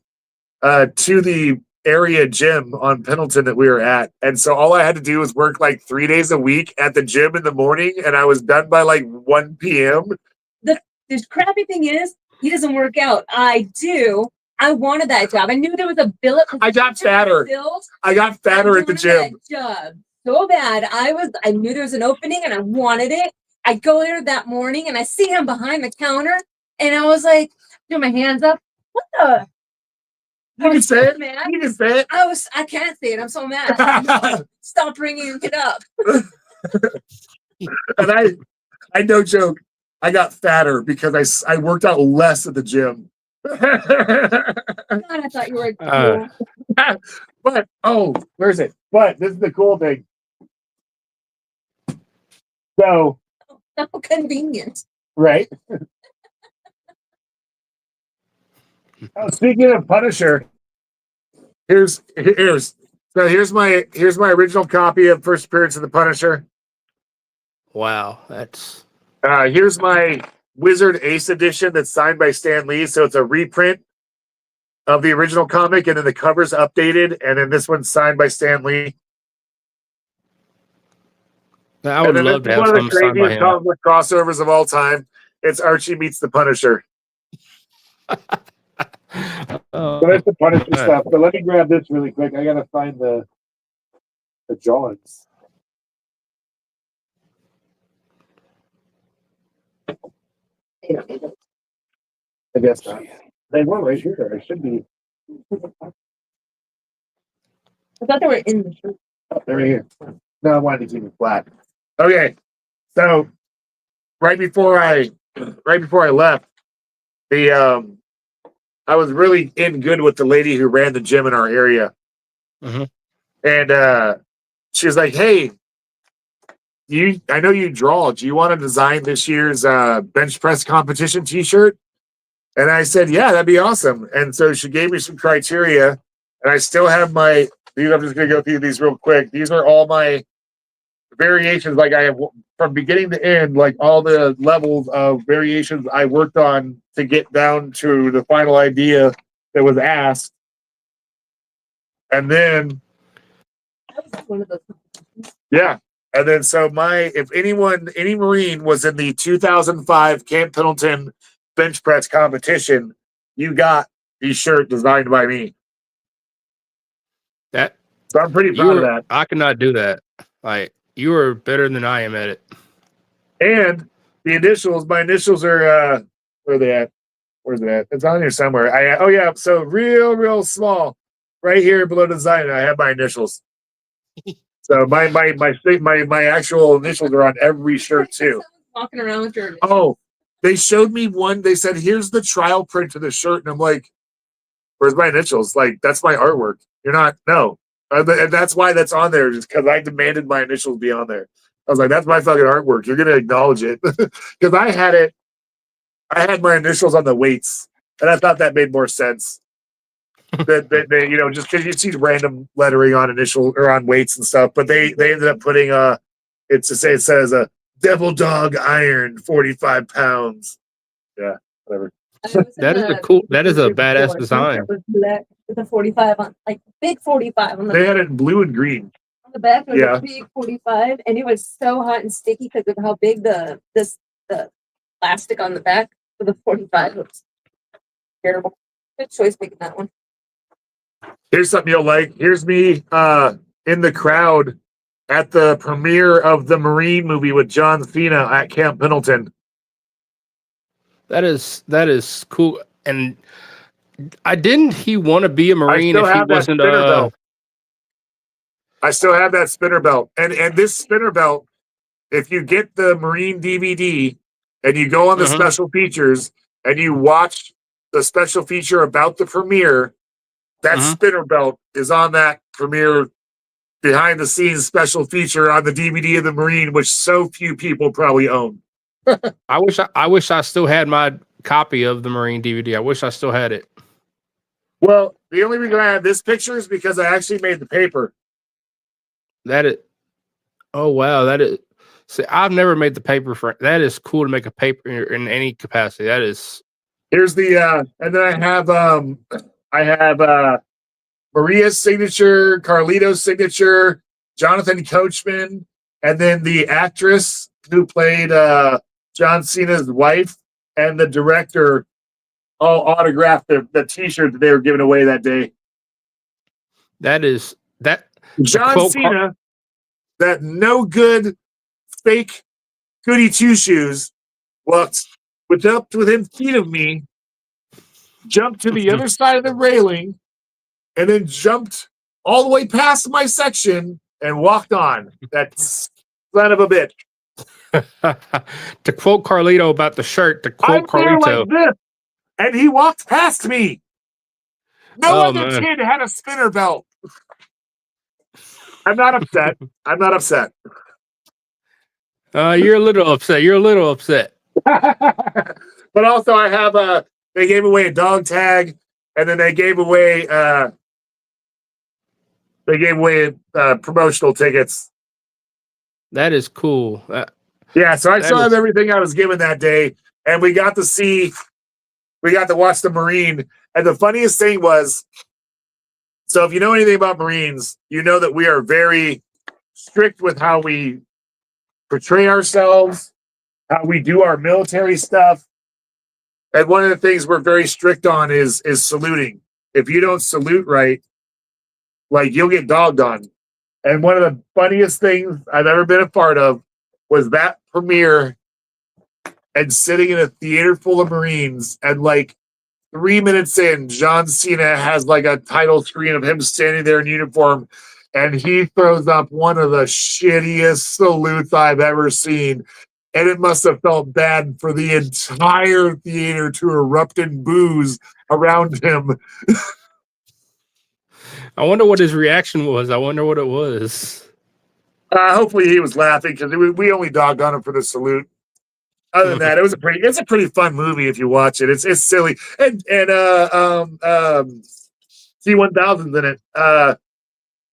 to the area gym on Pendleton that we were at. And so all I had to do was work like 3 days a week at the gym in the morning, and I was done by like 1 p.m. The crappy thing is, he doesn't work out. I do. I wanted that job. I knew there was a billet. I got fatter. I got fatter at the gym. Job so bad. I knew there was an opening and I wanted it. I go there that morning and I see him behind the counter, and I was like, threw my hands up. What the? You can say it. Mad. You can say it. I can't say it. I'm so mad. Stop ringing it up. And I no joke, I got fatter because I worked out less at the gym. God, I thought you were cool. But where is it? But this is the cool thing. So How convenient. right. Speaking of Punisher, here's my original copy of First Appearance of the Punisher. Wow, that's Here's my Wizard Ace edition that's signed by Stan Lee. So it's a reprint of the original comic, and then the cover's updated, and then this one's signed by Stan Lee. I would love to have one of the some signed by craziest him. comic crossovers of all time. It's Archie meets the Punisher. So that's the Punisher stuff. But let me grab this really quick. I gotta find the Johns. I guess not. They were right here. I should be. I thought they were in the shirt. Oh, they're right here. No, I wanted to keep it flat. Okay, so right before I left, I was really in good with the lady who ran the gym in our area, and she was like, "Hey, I know you draw. Do you want to design this year's bench press competition T-shirt?" And I said, "Yeah, that'd be awesome." And so she gave me some criteria, and I still have my. I'm just going to go through these real quick. These are all my variations. Like I have from beginning to end, like all the levels of variations I worked on to get down to the final idea that was asked. And then, One of those. yeah. And then, so if any Marine was in the 2005 Camp Pendleton bench press competition, you got the shirt designed by me. That So I'm pretty proud of that. I cannot do that. Like, you are better than I am at it. And the initials, my initials are where are they at? Where's it at? It's on here somewhere. Oh yeah, so real small. Right here below the design, I have my initials. So my actual initials are on every shirt too. Walking around with your Oh, they showed me one. They said, "Here's the trial print of the shirt," and I'm like, "Where's my initials? Like, that's my artwork. You're not. No." And that's why that's on there, just because I demanded my initials be on there. I was like, "That's my fucking artwork. You're gonna acknowledge it," because I had it. I had my initials on the weights, and I thought that made more sense. that they, you know, just because you see random lettering on initial or on weights and stuff, but they ended up putting it says a devil dog iron 45 pounds. Yeah, whatever. That is a badass design. Black with a 45 on, like big 45 on the They had it in blue and green. on the back. It was Yeah. a big 45, and it was so hot and sticky because of how big the plastic on the back for the 45 was. Terrible. Good choice picking that one. Here's something you'll like. Here's me in the crowd at the premiere of the Marine movie with John Cena at Camp Pendleton. That is cool. And didn't he want to be a Marine if he wasn't belt. I still have that spinner belt. And this spinner belt, if you get the Marine DVD and you go on the special features and you watch the special feature about the premiere, that spinner belt is on that premiere behind the scenes special feature on the DVD of the Marine, which so few people probably own. I wish I still had my copy of the Marine DVD. I wish I still had it. Well, the only reason I have this picture is because I actually made the paper. Oh wow, that is. See, I've never made the paper for that. Is cool to make a paper in any capacity. That is. Here's the and then I have Maria's signature, Carlito's signature, Jonathan Coachman, and then the actress who played John Cena's wife and the director all autographed the T-shirt that they were giving away that day. John Cena, that no good fake goody two shoes, walked within feet of me, jumped to the other side of the railing, and then jumped all the way past my section and walked on. That son of a bitch. To quote Carlito about the shirt, to quote Carlito, like this, and he walked past me. No other kid had a spinner belt. I'm not upset. I'm not upset. You're a little upset. But also, I have they gave away a dog tag, and then they gave away promotional tickets. That is cool. Yeah, so I still have everything I was given that day, and we got to watch the Marine. And the funniest thing was, so if you know anything about Marines, you know that we are very strict with how we portray ourselves, how we do our military stuff. And one of the things we're very strict on is saluting. If you don't salute right, like, you'll get dogged on. And one of the funniest things I've ever been a part of was that premiere and sitting in a theater full of Marines, and like 3 minutes in, John Cena has like a title screen of him standing there in uniform, and he throws up one of the shittiest salutes I've ever seen. And it must have felt bad for the entire theater to erupt in boos around him. I wonder what his reaction was. I wonder what it was. Hopefully he was laughing, because we only dogged on him for the salute. Other than that, it's a pretty fun movie if you watch it. It's silly, and T-1000's in it.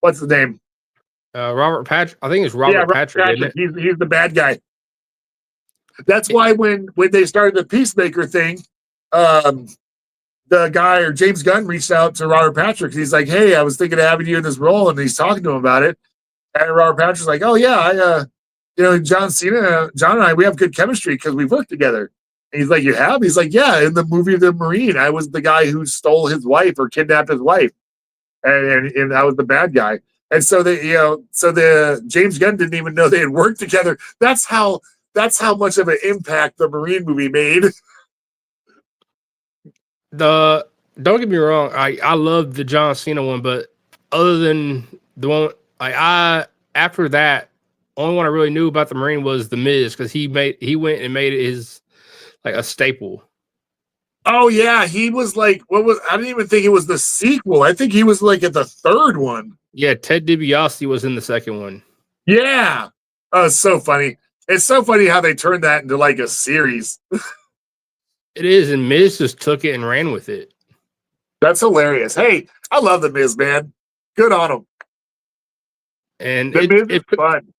What's his name? Robert Patrick. I think it's Robert Patrick. Isn't it? He's the bad guy. That's why when they started the Peacemaker thing, the guy, or James Gunn, reached out to Robert Patrick. He's like, "Hey, I was thinking of having you in this role," and he's talking to him about it. And Robert Patrick's like, "Oh yeah, John Cena, John and I, we have good chemistry because we've worked together." And he's like, you have? He's like, yeah, in the movie The Marine, I was the guy who stole his wife or kidnapped his wife. And I was the bad guy. And so the James Gunn didn't even know they had worked together. That's how much of an impact the Marine movie made. Don't get me wrong, I love the John Cena one, but other than the one after that, only one I really knew about the Marine was the Miz, because he went and made it his like a staple. Oh yeah, he was like, I didn't even think it was the sequel. I think he was like at the third one. Yeah, Ted DiBiase was in the second one. Yeah. Oh, it's so funny. It's so funny how they turned that into like a series. It is, and Miz just took it and ran with it. That's hilarious. Hey, I love the Miz, man. Good on him. And the Miz is fun.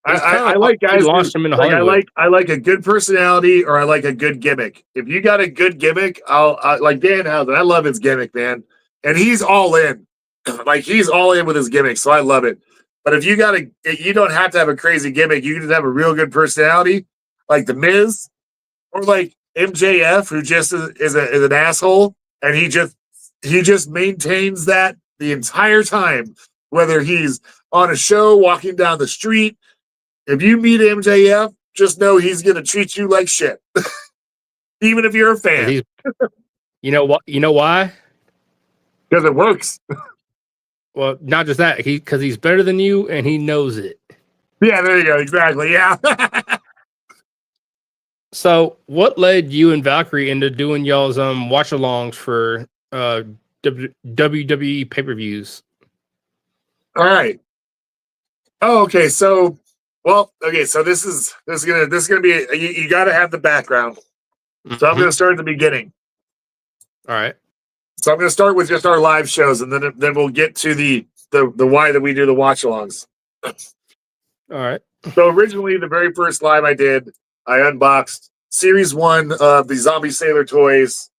I like guys who launched him into Hollywood. I like a good personality, or I like a good gimmick. If you got a good gimmick, I like Danhausen. I love his gimmick, man, and he's all in. Like he's all in with his gimmick, so I love it. But if you don't have to have a crazy gimmick. You can just have a real good personality, like the Miz, or like MJF, who just is an asshole, and he just maintains that the entire time, whether he's on a show, walking down the street. If you meet MJF, just know he's going to treat you like shit, even if you're a fan. You know what? You know why? Because it works. Well, not just that, because he's better than you, and he knows it. Yeah, there you go. Exactly. Yeah. So, what led you and Valkyrie into doing y'all's watch-alongs for WWE pay-per-views? All right. Oh, okay. So this is gonna be you got to have the background. So I'm gonna start at the beginning. All right. So I'm gonna start with just our live shows, and then we'll get to the why that we do the watch-alongs. All right. So originally, the very first live I did, I unboxed Series 1 of the Zombie Sailor Toys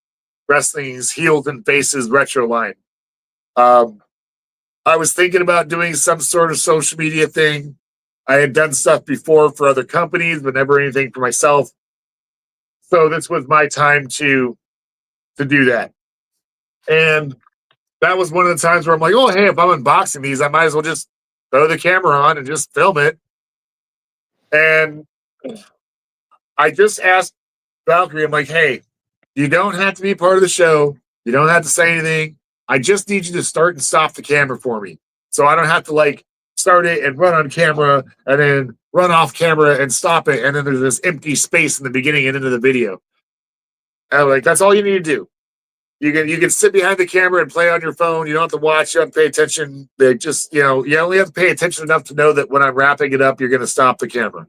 Wrestling's Heels and Faces retro line. I was thinking about doing some sort of social media thing. I had done stuff before for other companies, but never anything for myself. So this was my time to do that. And that was one of the times where I'm like, oh, hey, if I'm unboxing these, I might as well just throw the camera on and just film it. And I just asked Valkyrie, I'm like, hey, you don't have to be part of the show. You don't have to say anything. I just need you to start and stop the camera for me. So I don't have to like start it and run on camera and then run off camera and stop it. And then there's this empty space in the beginning and into the video. And I'm like, that's all you need to do. You can sit behind the camera and play on your phone. You don't have to watch. You don't have to pay attention. They just, you only have to pay attention enough to know that when I'm wrapping it up, you're going to stop the camera.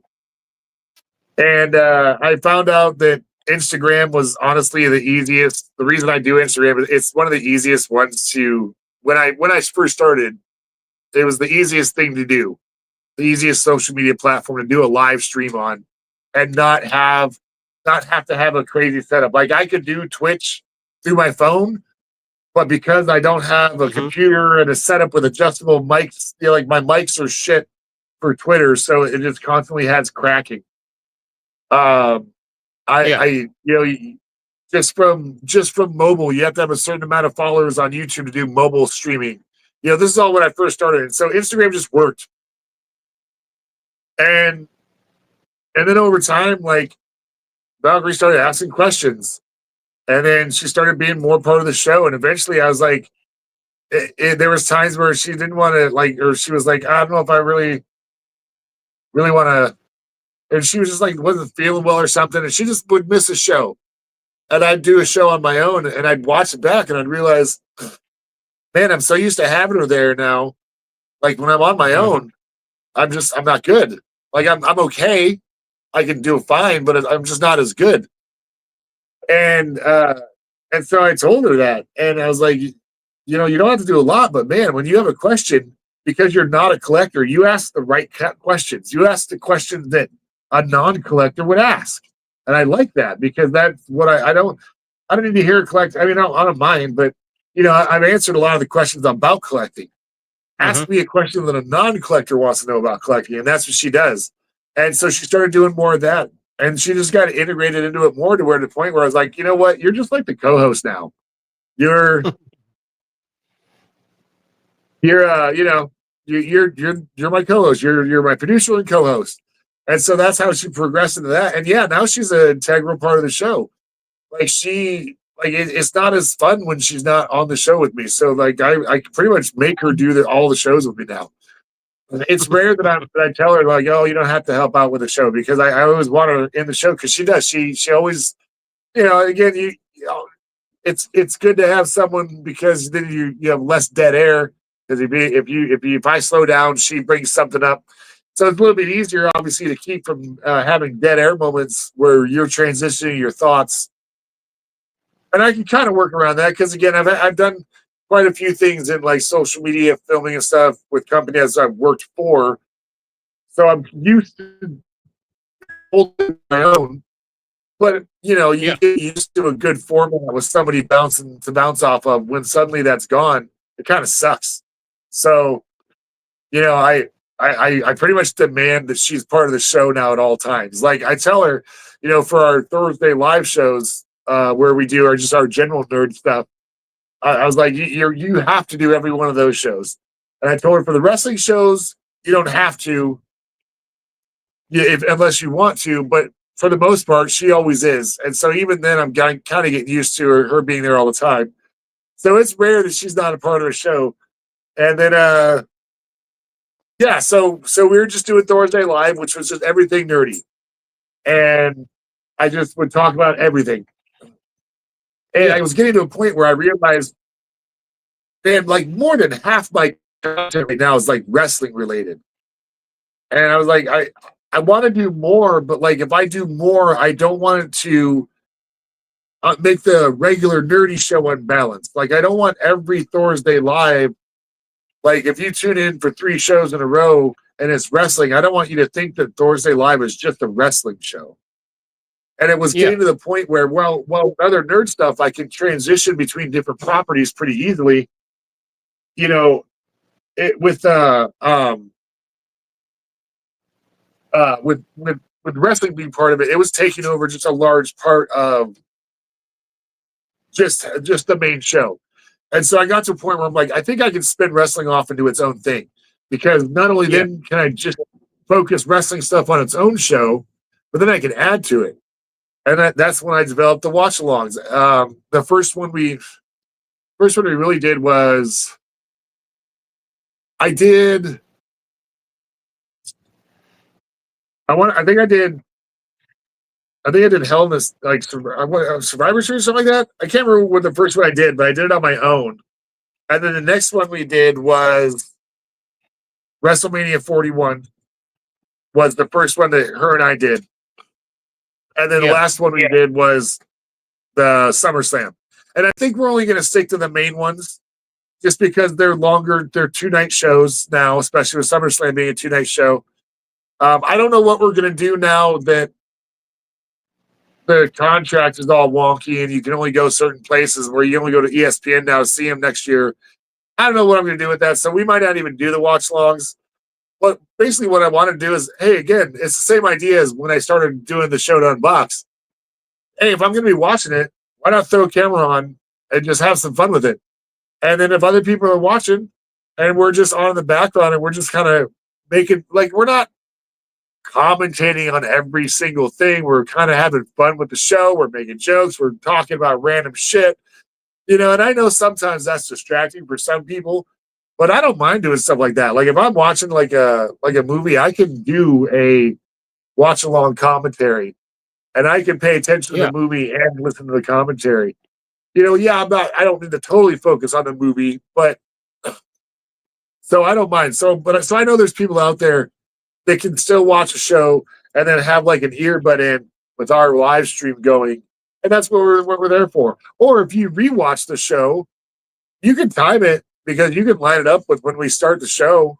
And I found out that Instagram was honestly the easiest. The reason I do Instagram, it's one of the easiest ones to, when I first started, it was the easiest thing to do. The easiest social media platform to do a live stream on and not have to have a crazy setup. Like I could do Twitch through my phone, but because I don't have a computer and a setup with adjustable mics, like my mics are shit for Twitter, so it just constantly has cracking. Just from mobile, you have to have a certain amount of followers on YouTube to do mobile streaming. This is all when I first started. And so Instagram just worked. And then over time, like Valkyrie started asking questions. And then she started being more part of the show. And eventually I was like, there was times where she didn't want to or she was like, I don't know if I really want to. And she was just like, wasn't feeling well or something. And she just would miss a show. And I'd do a show on my own and I'd watch it back and I'd realize, man, I'm so used to having her there now. Like when I'm on my own, I'm not good. Like I'm okay. I can do fine, but I'm just not as good. And so I told her that. And I was like, you don't have to do a lot, but man, when you have a question, because you're not a collector, you ask the right questions. You ask the questions that a non-collector would ask. And I like that because that's what I don't need to hear a collector. I mean, I don't mind, but I've answered a lot of the questions about collecting. Ask me a question that a non-collector wants to know about collecting, and that's what she does. And so she started doing more of that. and she just got integrated into it more to where the point where I was like, you know what, you're just like the co-host now. You're you know, you're my co-host. You're my producer and co-host. And so that's how she progressed into that. And yeah, now she's an integral part of the show. Like it's not as fun when she's not on the show with me. So like I pretty much make her do all the shows with me now. It's rare that I tell her like, oh, you don't have to help out with the show, because I always want her in the show, because she does. She always, you know, again, you know, it's good to have someone, because then you have less dead air. Because if I slow down, she brings something up. So it's a little bit easier, obviously, to keep from having dead air moments where you're transitioning your thoughts. And I can kind of work around that, because again, I've done quite a few things in like social media filming and stuff with companies I've worked for. So I'm used to holding my own. But you know, you get used to a good format with somebody bouncing to bounce off of. When suddenly that's gone, it kind of sucks. So, you know, I pretty much demand that she's part of the show now at all times. Like I tell her, you know, for our Thursday live shows, where we do our general nerd stuff, I was like, you have to do every one of those shows. And I told her, for the wrestling shows, you don't have to, unless you want to, but for the most part, she always is. And so even then, I'm kind of getting used to her being there all the time. So it's rare that she's not a part of the show. And then, yeah, so we were just doing Thursday Live, which was just everything nerdy. And I just would talk about everything. And I was getting to a point where I realized, man, like more than half my content right now is like wrestling related. And I was like, I want to do more, but like if I do more, I don't want it to make the regular nerdy show unbalanced. Like I don't want every Thursday Live, like if you tune in for 3 shows in a row and it's wrestling, I don't want you to think that Thursday Live is just a wrestling show. And it was getting to the point where, well, other nerd stuff, I can transition between different properties pretty easily. You know, with wrestling being part of it, it was taking over just a large part of just the main show. And so I got to a point where I'm like, I think I can spin wrestling off into its own thing, because not only then can I just focus wrestling stuff on its own show, but then I can add to it. And that's when I developed the watch alongs. The first one we really did was I think I did Hell in this, like Survivor Series or something like that. I can't remember what the first one I did, but I did it on my own. And then the next one we did was WrestleMania 41 was the first one that her and I did. And then the last one we did was the SummerSlam. And I think we're only going to stick to the main ones just because they're longer. They're 2-night shows now, especially with SummerSlam being a 2-night show. I don't know what we're going to do now that the contract is all wonky and you can only go certain places, where you only go to ESPN now to see them next year. I don't know what I'm going to do with that. So we might not even do the watch longs. But basically what I want to do is, hey, again, it's the same idea as when I started doing the show to unbox. Hey, if I'm going to be watching it, why not throw a camera on and just have some fun with it? And then if other people are watching and we're just on in the background and we're just kind of making, like, we're not commentating on every single thing. We're kind of having fun with the show. We're making jokes. We're talking about random shit, you know, and I know sometimes that's distracting for some people, but I don't mind doing stuff like that. Like if I'm watching like a movie, I can do a watch along commentary and I can pay attention to the movie and listen to the commentary. You know, I don't need to totally focus on the movie, but so I don't mind. So I know there's people out there that can still watch a show and then have like an earbud in with our live stream going. And that's what we're there for. Or if you rewatch the show, you can time it, because you can line it up with when we start the show,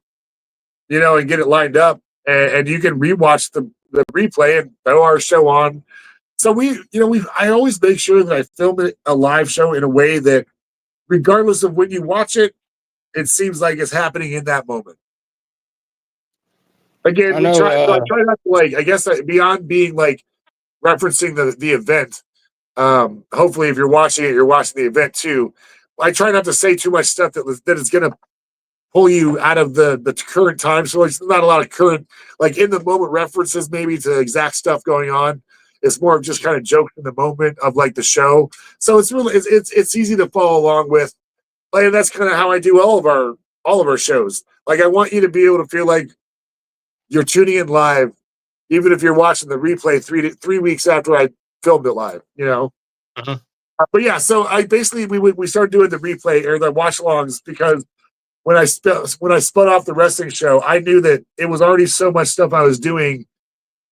you know, and get it lined up, and you can rewatch the replay and throw our show on. So I always make sure that I film a live show in a way that regardless of when you watch it, it seems like it's happening in that moment. Again, I try not to, like, I guess beyond being like referencing the event. Hopefully, if you're watching it, you're watching the event too. I try not to say too much stuff that is going to pull you out of the current time. So it's not a lot of current, like in the moment references maybe to exact stuff going on. It's more of just kind of jokes in the moment of like the show. So it's really it's easy to follow along with. Like, and that's kind of how I do all of our shows. Like I want you to be able to feel like you're tuning in live, even if you're watching the replay 3 weeks after I filmed it live. You know. Uh-huh. But yeah, so I basically we started doing the replay or the watch alongs because when I spun off the wrestling show, I knew that it was already so much stuff I was doing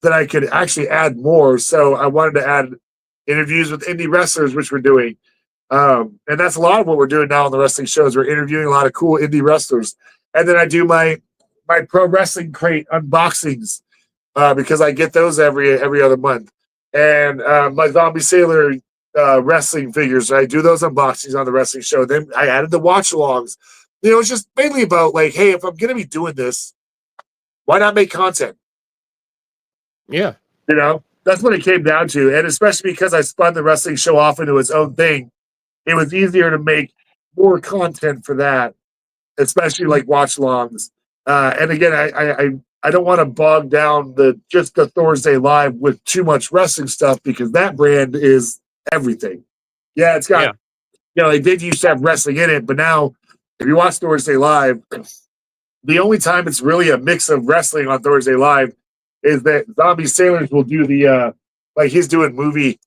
that I could actually add more. So I wanted to add interviews with indie wrestlers, which we're doing. And that's a lot of what we're doing now on the wrestling shows. We're interviewing a lot of cool indie wrestlers. And then I do my pro wrestling crate unboxings because I get those every other month. And my Zombie Sailor wrestling figures, I do those unboxings on the wrestling show. Then I added the watch alongs. You know, it's just mainly about like, hey, if I'm going to be doing this, why not make content? Yeah. You know, that's what it came down to. And especially because I spun the wrestling show off into its own thing, it was easier to make more content for that, especially like watch alongs. And again, I don't want to bog down just the Thursday Live with too much wrestling stuff because that brand is everything. Yeah, it's got, you know, they did used to have wrestling in it, but now if you watch Thursday Live, the only time it's really a mix of wrestling on Thursday Live is that Zombie Sailors will do the like he's doing movie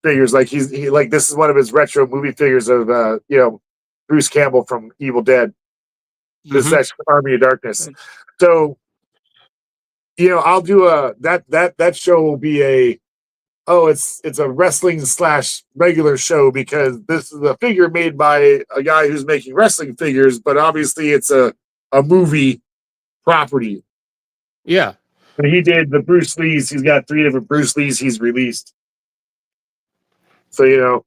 figures, like he like this is one of his retro movie figures of you know, Bruce Campbell from Evil Dead. This is actually Army of Darkness. So you know, I'll do that show will be it's a wrestling / regular show because this is a figure made by a guy who's making wrestling figures, but obviously it's a movie property. Yeah. And he did the Bruce Lee's. He's got 3 different Bruce Lee's he's released. So, you know,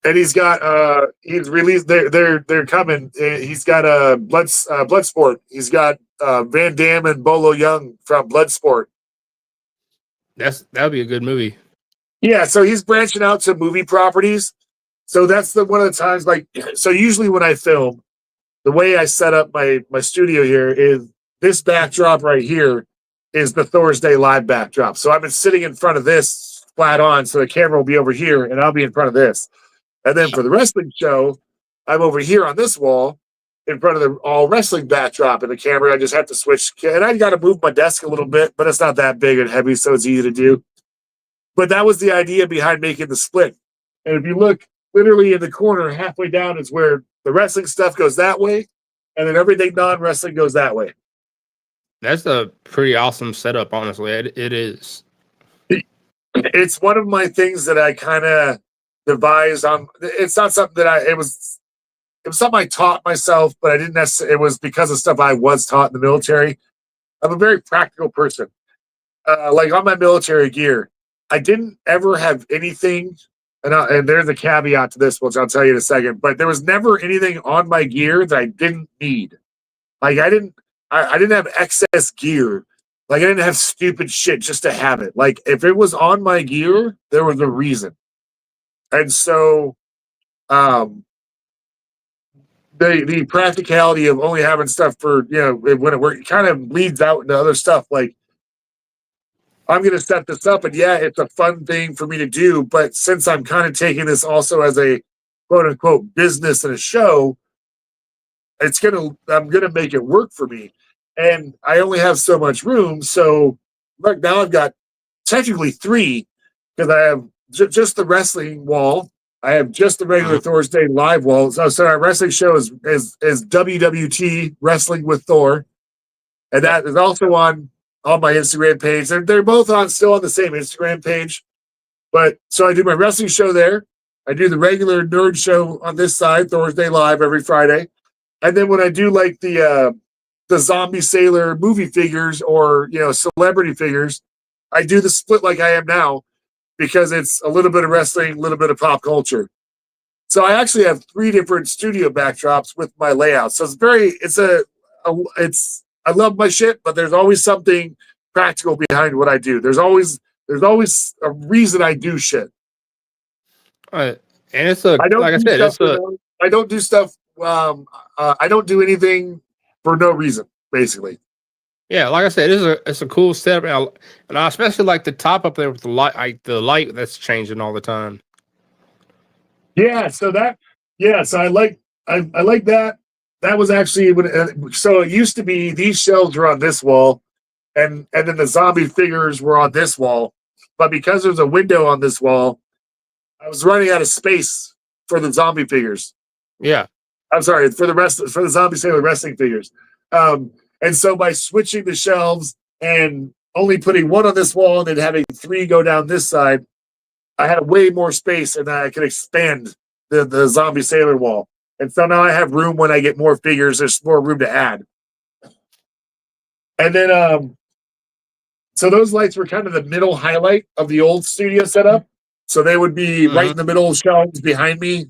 and he's got he's released they're coming. He's got Bloodsport. He's got Van Damme and Bolo Young from Bloodsport. That would be a good movie. Yeah, so he's branching out to movie properties. So that's one of the times, like, so usually when I film, the way I set up my studio here is this backdrop right here is the Thursday Live backdrop. So I've been sitting in front of this flat on, so the camera will be over here, and I'll be in front of this. And then for the wrestling show, I'm over here on this wall in front of the all wrestling backdrop, and the camera, I just have to switch. And I got to move my desk a little bit, but it's not that big and heavy, so it's easy to do. But that was the idea behind making the split. And if you look literally in the corner, halfway down is where the wrestling stuff goes that way, and then everything non-wrestling goes that way. That's a pretty awesome setup, honestly. It is. It's one of my things that I kind of devised on. It's not something that it was something I taught myself, but I didn't necessarily, it was because of stuff I was taught in the military. I'm a very practical person. Like on my military gear, I didn't ever have anything, and there's a caveat to this, which I'll tell you in a second, but there was never anything on my gear that I didn't need. Like I didn't have excess gear. Like I didn't have stupid shit just to have it. Like if it was on my gear, there was a reason. And so the practicality of only having stuff for, you know, when it works, it kind of leads out into other stuff. Like I'm going to set this up, and yeah, it's a fun thing for me to do. But since I'm kind of taking this also as a quote unquote business and a show, I'm going to make it work for me. And I only have so much room. So look, now I've got technically 3 because I have just the wrestling wall. I have just the regular Thursday Live wall. So our wrestling show is WWT Wrestling with Thor. And that is also on my Instagram page. They're both still on the same Instagram page. But so I do my wrestling show there. I do the regular nerd show on this side, Thursday Live every Friday. And then when I do like the Zombie Sailor movie figures or, you know, celebrity figures, I do the split like I am now because it's a little bit of wrestling, a little bit of pop culture. So I actually have 3 different studio backdrops with my layout. So I love my shit, but there's always something practical behind what I do. There's always There's always a reason I do shit. And it's a I don't like I do said, stuff it's a I don't do stuff. I don't do anything for no reason, basically. yeah, like I said, it's a cool setup, and I especially like the top up there with the light that's changing all the time. Yeah, so I like that. That was actually so it used to be these shelves were on this wall, and then the zombie figures were on this wall, but because there's a window on this wall, I was running out of space for the zombie figures. Yeah, I'm sorry, for the zombie sailor wrestling figures. And so by switching the shelves and only putting one on this wall and then having three go down this side, I had way more space and I could expand the zombie sailor wall. And so now I have room when I get more figures, there's more room to add. And then so those lights were kind of the middle highlight of the old studio setup. So they would be right in the middle of shelves behind me.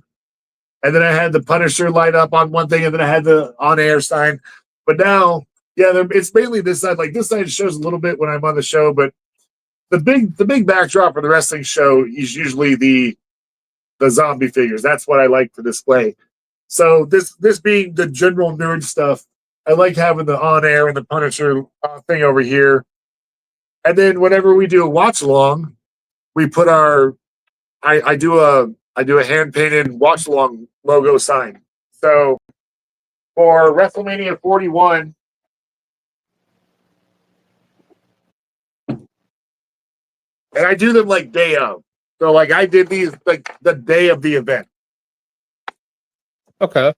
And then I had the Punisher light up on one thing, and then I had the on-air sign. But now, yeah, it's mainly this side. Like this side shows a little bit when I'm on the show, but the big backdrop for the wrestling show is usually the zombie figures. That's what I like to display. So this being the general nerd stuff, I like having the on-air and the Punisher thing over here. And then whenever we do a watch along, we put I do a hand painted watch along logo sign. So for WrestleMania 41, and I do them like day of. So like I did these like the day of the event. okay.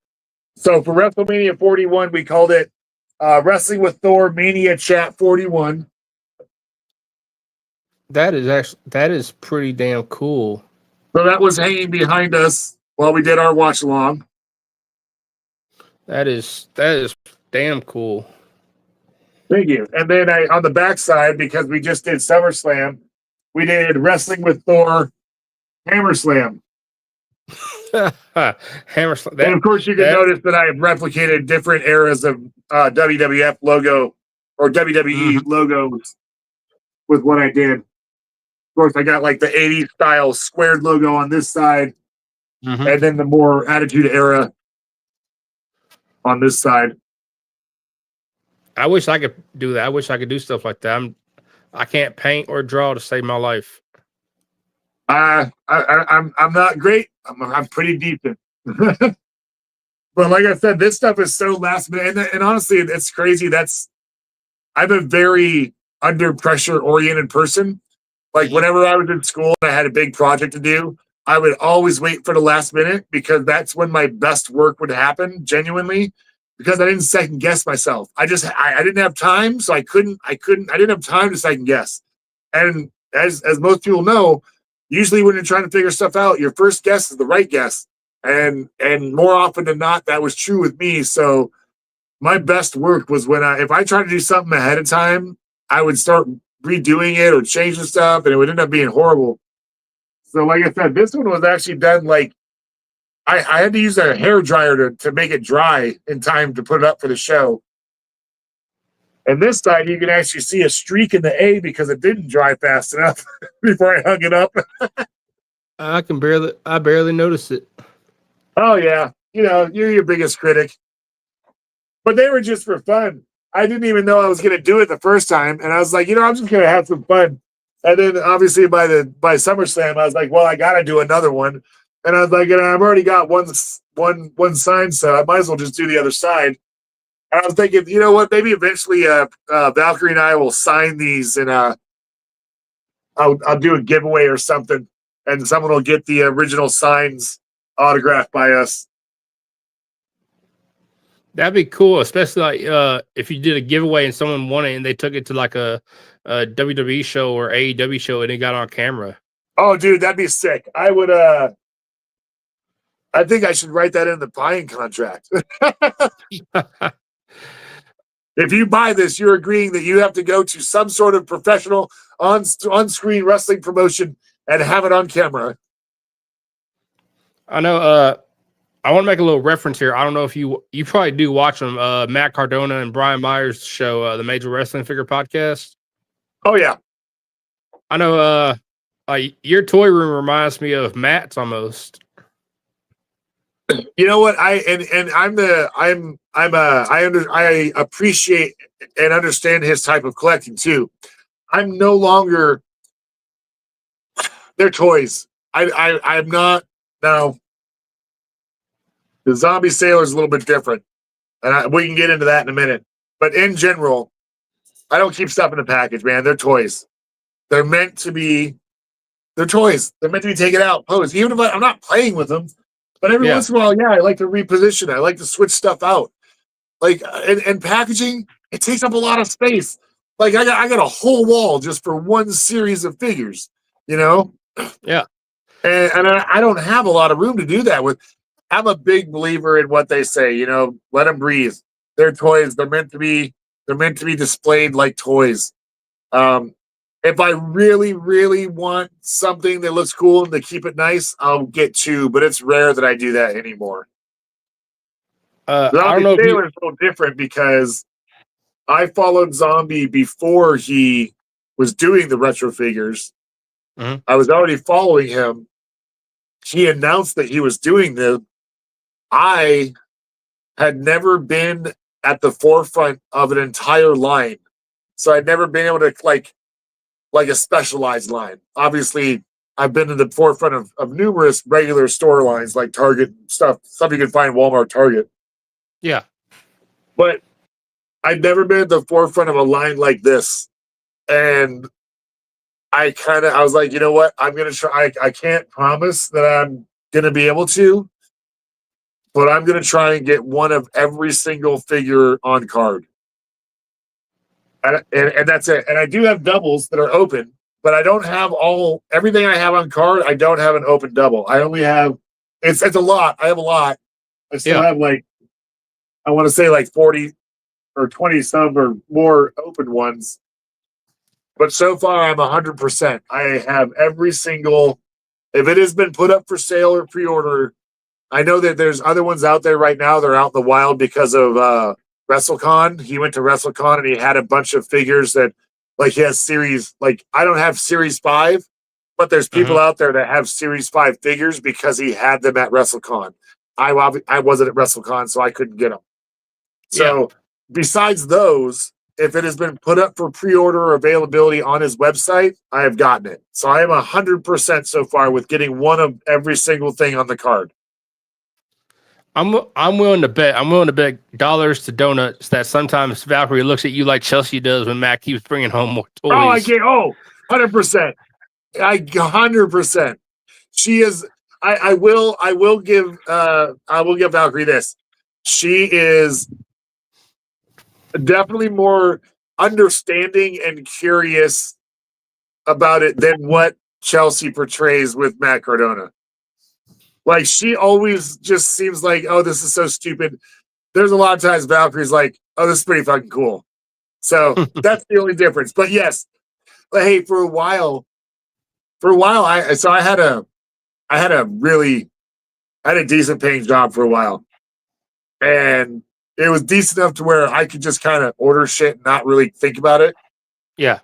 So for WrestleMania 41, we called it Wrestling with Thor Mania Chat 41. That is pretty damn cool. So that was hanging behind us while we did our watch along. That is damn cool. Thank you. And then on the backside, because we just did SummerSlam, we did Wrestling with Thor Hammer Slam. Hammer Slam. And of course, you can notice that I have replicated different eras of WWF logo or WWE logos with what I did. Of course, I got like the 80s style squared logo on this side, and then the more Attitude Era on this side. I wish I could do that. I wish I could do stuff like that. I can't paint or draw to save my life. I'm not great. I'm pretty decent. But like I said, this stuff is so last minute, and honestly, it's crazy. I'm a very under pressure oriented person. Like whenever I was in school and I had a big project to do, I would always wait for the last minute because that's when my best work would happen, genuinely, because I didn't second guess myself. I didn't have time, so I didn't have time to second guess. And as most people know, usually when you're trying to figure stuff out, your first guess is the right guess. And more often than not, that was true with me. So my best work was when if I tried to do something ahead of time, I would start redoing it or changing stuff, and it would end up being horrible. So like I said, this one was actually done like I had to use a hair dryer to make it dry in time to put it up for the show. And this side, you can actually see a streak in the A because it didn't dry fast enough before I hung it up. I barely notice it. Oh yeah, you're your biggest critic. But they were just for fun. I didn't even know I was going to do it the first time, and I was like, I'm just going to have some fun. And then obviously by SummerSlam, I was like, well, I got to do another one. And I was like, I've already got one sign, so I might as well just do the other side. And I was thinking, you know what? Maybe eventually, Valkyrie and I will sign these, and I'll do a giveaway or something, and someone will get the original signs autographed by us. That'd be cool, especially like if you did a giveaway and someone won it and they took it to like a WWE show or AEW show and it got on camera. Oh, dude, that'd be sick. I would. I think I should write that in the buying contract. If you buy this, you're agreeing that you have to go to some sort of professional on-screen wrestling promotion and have it on camera. I know. I want to make a little reference here. I don't know if you probably do watch them. Matt Cardona and Brian Myers' show, the Major Wrestling Figure Podcast. Oh yeah. I know. Your toy room reminds me of Matt's almost. You know what? I appreciate and understand his type of collecting too. I'm no longer. They're toys. I'm not now. The zombie sailor is a little bit different, and we can get into that in a minute. But in general, I don't keep stuff in a package, man. They're toys. They're meant to be. They're toys. They're meant to be taken out, posed. Even if I'm not playing with them, but every once in a while, yeah, I like to reposition. I like to switch stuff out. Like and packaging, it takes up a lot of space. Like I got a whole wall just for one series of figures. You know. Yeah. And I don't have a lot of room to do that with. I'm a big believer in what they say. You know, let them breathe. They're toys. They're meant to be displayed like toys. If I really, really want something that looks cool and to keep it nice, I'll get two. But it's rare that I do that anymore. I don't know. Sailor's a little different because I followed Zombie before he was doing the retro figures. Mm-hmm. I was already following him. He announced that he was doing them. I had never been at the forefront of an entire line. So I'd never been able to like a specialized line. Obviously, I've been in the forefront of numerous regular store lines like Target stuff you can find Walmart, Target. Yeah. But I'd never been at the forefront of a line like this. And I was like, you know what? I'm going to try. I can't promise that I'm going to be able to, but I'm going to try and get one of every single figure on card. And that's it. And I do have doubles that are open, but I don't have everything I have on card. I don't have an open double. I only have, it's a lot. I have a lot. I still have I want to say 40 or 20 some or more open ones. But so far, I'm 100%. I have every single, if it has been put up for sale or pre-order, I know that there's other ones out there right now. They're out in the wild because of WrestleCon. He went to WrestleCon and he had a bunch of figures that, he has series, I don't have Series 5, but there's people out there that have Series 5 figures because he had them at WrestleCon. I wasn't at WrestleCon, so I couldn't get them. So besides those, if it has been put up for pre-order or availability on his website, I have gotten it. So I am 100% so far with getting one of every single thing on the card. I'm willing to bet. I'm willing to bet dollars to donuts that sometimes Valkyrie looks at you like Chelsea does when Matt keeps bringing home more toys. 100%. 100%. She is. I will give Valkyrie this. She is definitely more understanding and curious about it than what Chelsea portrays with Matt Cardona. She always just seems like, oh, this is so stupid. There's a lot of times Valkyrie's like, oh, this is pretty fucking cool. So that's the only difference. But yes, hey, for a while, I had a decent paying job for a while, and it was decent enough to where I could just kind of order shit and not really think about it. Yeah.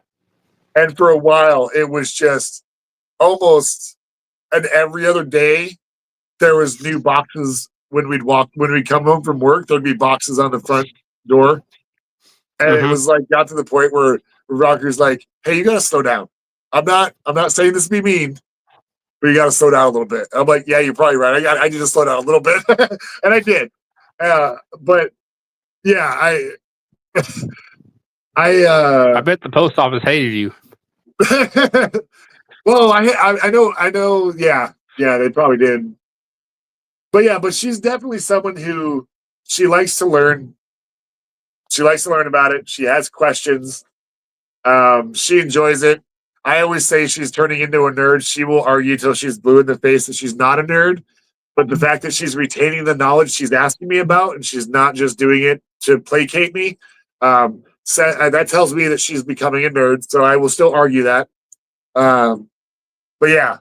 And for a while, it was just almost an every other day. There was new boxes when we'd come home from work. There'd be boxes on the front door, and it was got to the point where Rocker's like, "Hey, you gotta slow down. I'm not saying this to be mean, but you gotta slow down a little bit." I'm like, "Yeah, you're probably right. I need to slow down a little bit," and I did. But yeah, I bet the post office hated you. Well, I know. Yeah, they probably did. But she's definitely someone who she likes to learn. She likes to learn about it. She has questions. She enjoys it. I always say she's turning into a nerd. She will argue till she's blue in the face that she's not a nerd. But the fact that she's retaining the knowledge she's asking me about and she's not just doing it to placate me, that tells me that she's becoming a nerd. So I will still argue that. But yeah,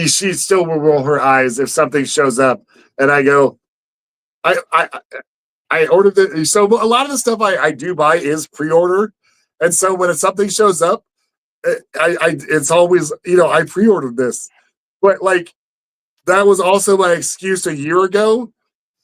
she still will roll her eyes if something shows up, and I go, I ordered it. So a lot of the stuff I do buy is pre-order, and so when something shows up, it's always, I pre-ordered this, but like that was also my excuse a year ago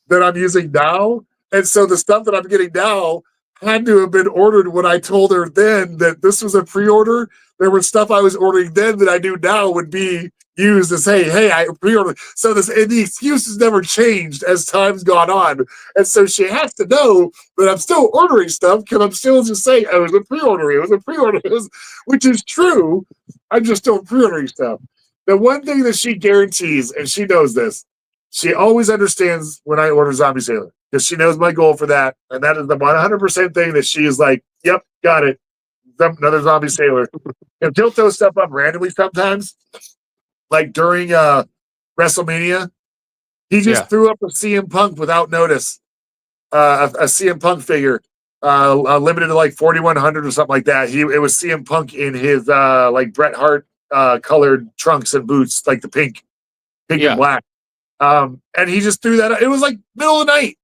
that I'm using now. And so the stuff that I'm getting now had to have been ordered when I told her then that this was a pre-order. There was stuff I was ordering then that I knew now would be used as, hey, I pre-ordered. So and the excuses never changed as time's gone on. And so she has to know that I'm still ordering stuff because I'm still just saying, it was a pre-order. It was a pre-order, which is true. I'm just still pre-ordering stuff. The one thing that she guarantees, and she knows this, she always understands when I order Zombie Sailor because she knows my goal for that. And that is the 100% thing that she is like, yep, got it. Another Zombie Sailor. And she'll throw stuff up randomly sometimes. Like during WrestleMania, he just threw up a CM Punk without notice. A CM Punk figure, limited to like 4,100 or something like that. It was CM Punk in his like Bret Hart colored trunks and boots, like the pink and black. And he just threw that up. It was like middle of the night.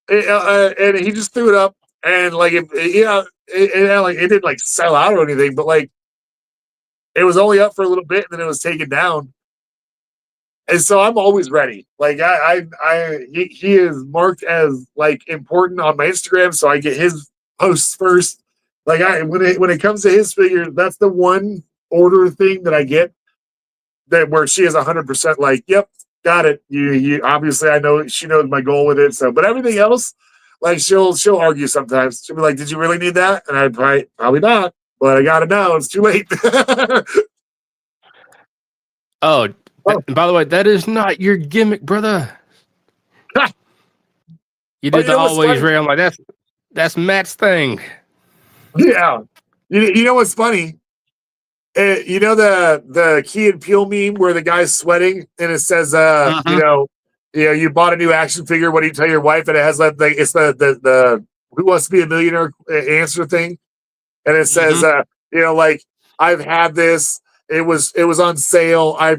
And he just threw it up, and like it didn't like sell out or anything, but like it was only up for a little bit, and then it was taken down. And so I'm always ready. Like he is marked as like important on my Instagram, so I get his posts first. Like when it comes to his figures, that's the one order thing that I get that where she is 100% like, yep, got it. You obviously, I know she knows my goal with it. So, but everything else, like she'll argue sometimes. She'll be like, "Did you really need that?" And I'd probably not, but I got it now. It's too late. Oh, by the way, that is not your gimmick, brother. You did the always ray. I'm like, that's Matt's thing. Yeah, you know what's funny? You know the Key and Peele meme where the guy's sweating and it says, you bought a new action figure. What do you tell your wife? And it has like it's the Who Wants to Be a Millionaire answer thing, and it says, like I've had this. It was on sale. I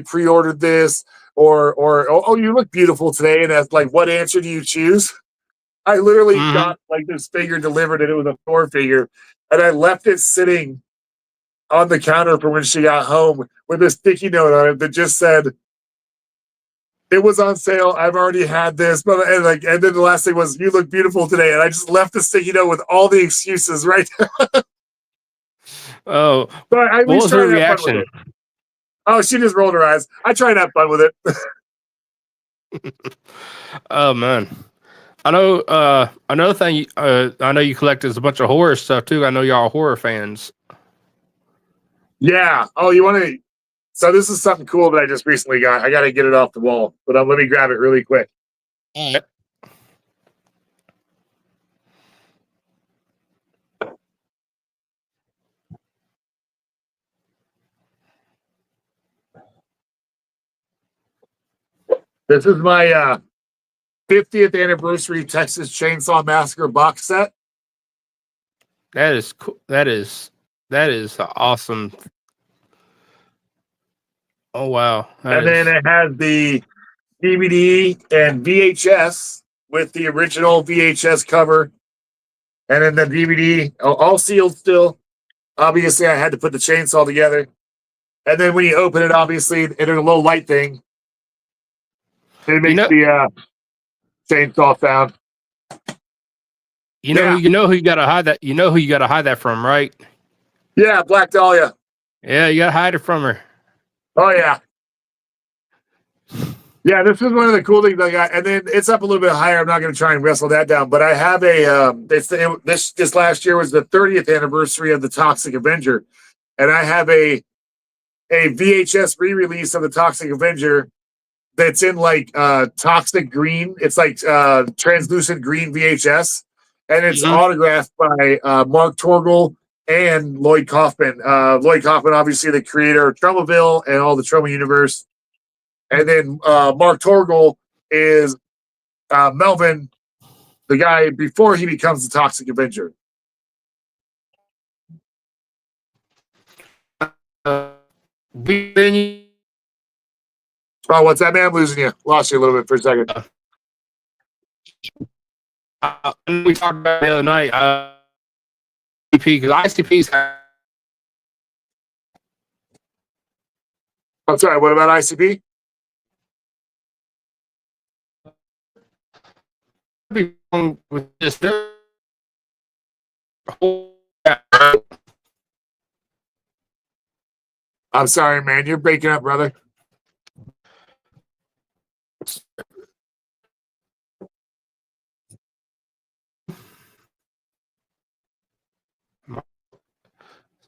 pre-ordered this, or oh, you look beautiful today. And that's like, what answer do you choose? I literally got like this figure delivered, and it was a Thor figure, and I left it sitting on the counter for when she got home with a sticky note on it that just said, "It was on sale. I've already had this." But and then the last thing was, "You look beautiful today." And I just left the sticky note with all the excuses right there. Oh, so I what was her reaction? Oh, she just rolled her eyes. I try to have fun with it. Oh man, I know. Another thing, I know you collect is a bunch of horror stuff too. I know y'all are horror fans. Yeah. Oh, you want to? So this is something cool that I just recently got. I got to get it off the wall, but let me grab it really quick. Yep. This is my 50th anniversary Texas Chainsaw Massacre box set. That is cool. That is awesome. Oh wow! And then it has the DVD and VHS with the original VHS cover, and then the DVD all sealed still. Obviously, I had to put the chainsaw together, and then when you open it, obviously, it is a little light thing. It makes the chainsaw sound. You know who you gotta hide that. You know who you gotta hide that from, right? Yeah, Black Dahlia. Yeah, you gotta hide it from her. Oh yeah. Yeah, this is one of the cool things I got, and then it's up a little bit higher. I'm not going to try and wrestle that down, but I have a. This last year was the 30th anniversary of the Toxic Avenger, and I have a VHS re-release of the Toxic Avenger that's in like toxic green. It's like translucent green VHS, and it's autographed by Mark Torgel and Lloyd Kaufman. Lloyd Kaufman, obviously the creator of Tromaville and all the Troma universe. And then Mark Torgel is Melvin, the guy before he becomes the Toxic Avenger. Oh, what's that, man? I'm losing you. Lost you a little bit for a second. We talked about the other night. ICPs I'm sorry, what about ICP? Be wrong with this. I'm sorry, man. You're breaking up, brother.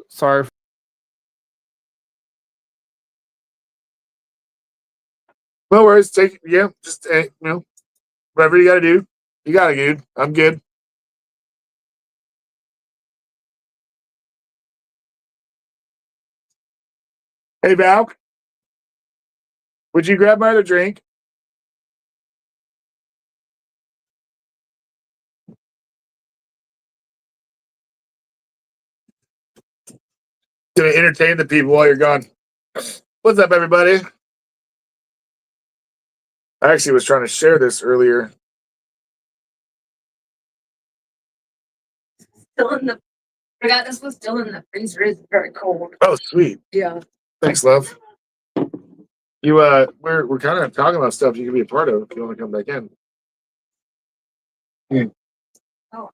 Sorry. No worries. Take just whatever you got to do. You got it, dude. I'm good. Hey, Val, would you grab my other drink? Gonna entertain the people while you're gone. What's up, everybody? I actually was trying to share this earlier. Still in the. Forgot this was still in the freezer. It's very cold. Oh, sweet. Yeah. Thanks, love. You we're kind of talking about stuff you can be a part of if you want to come back in. Oh.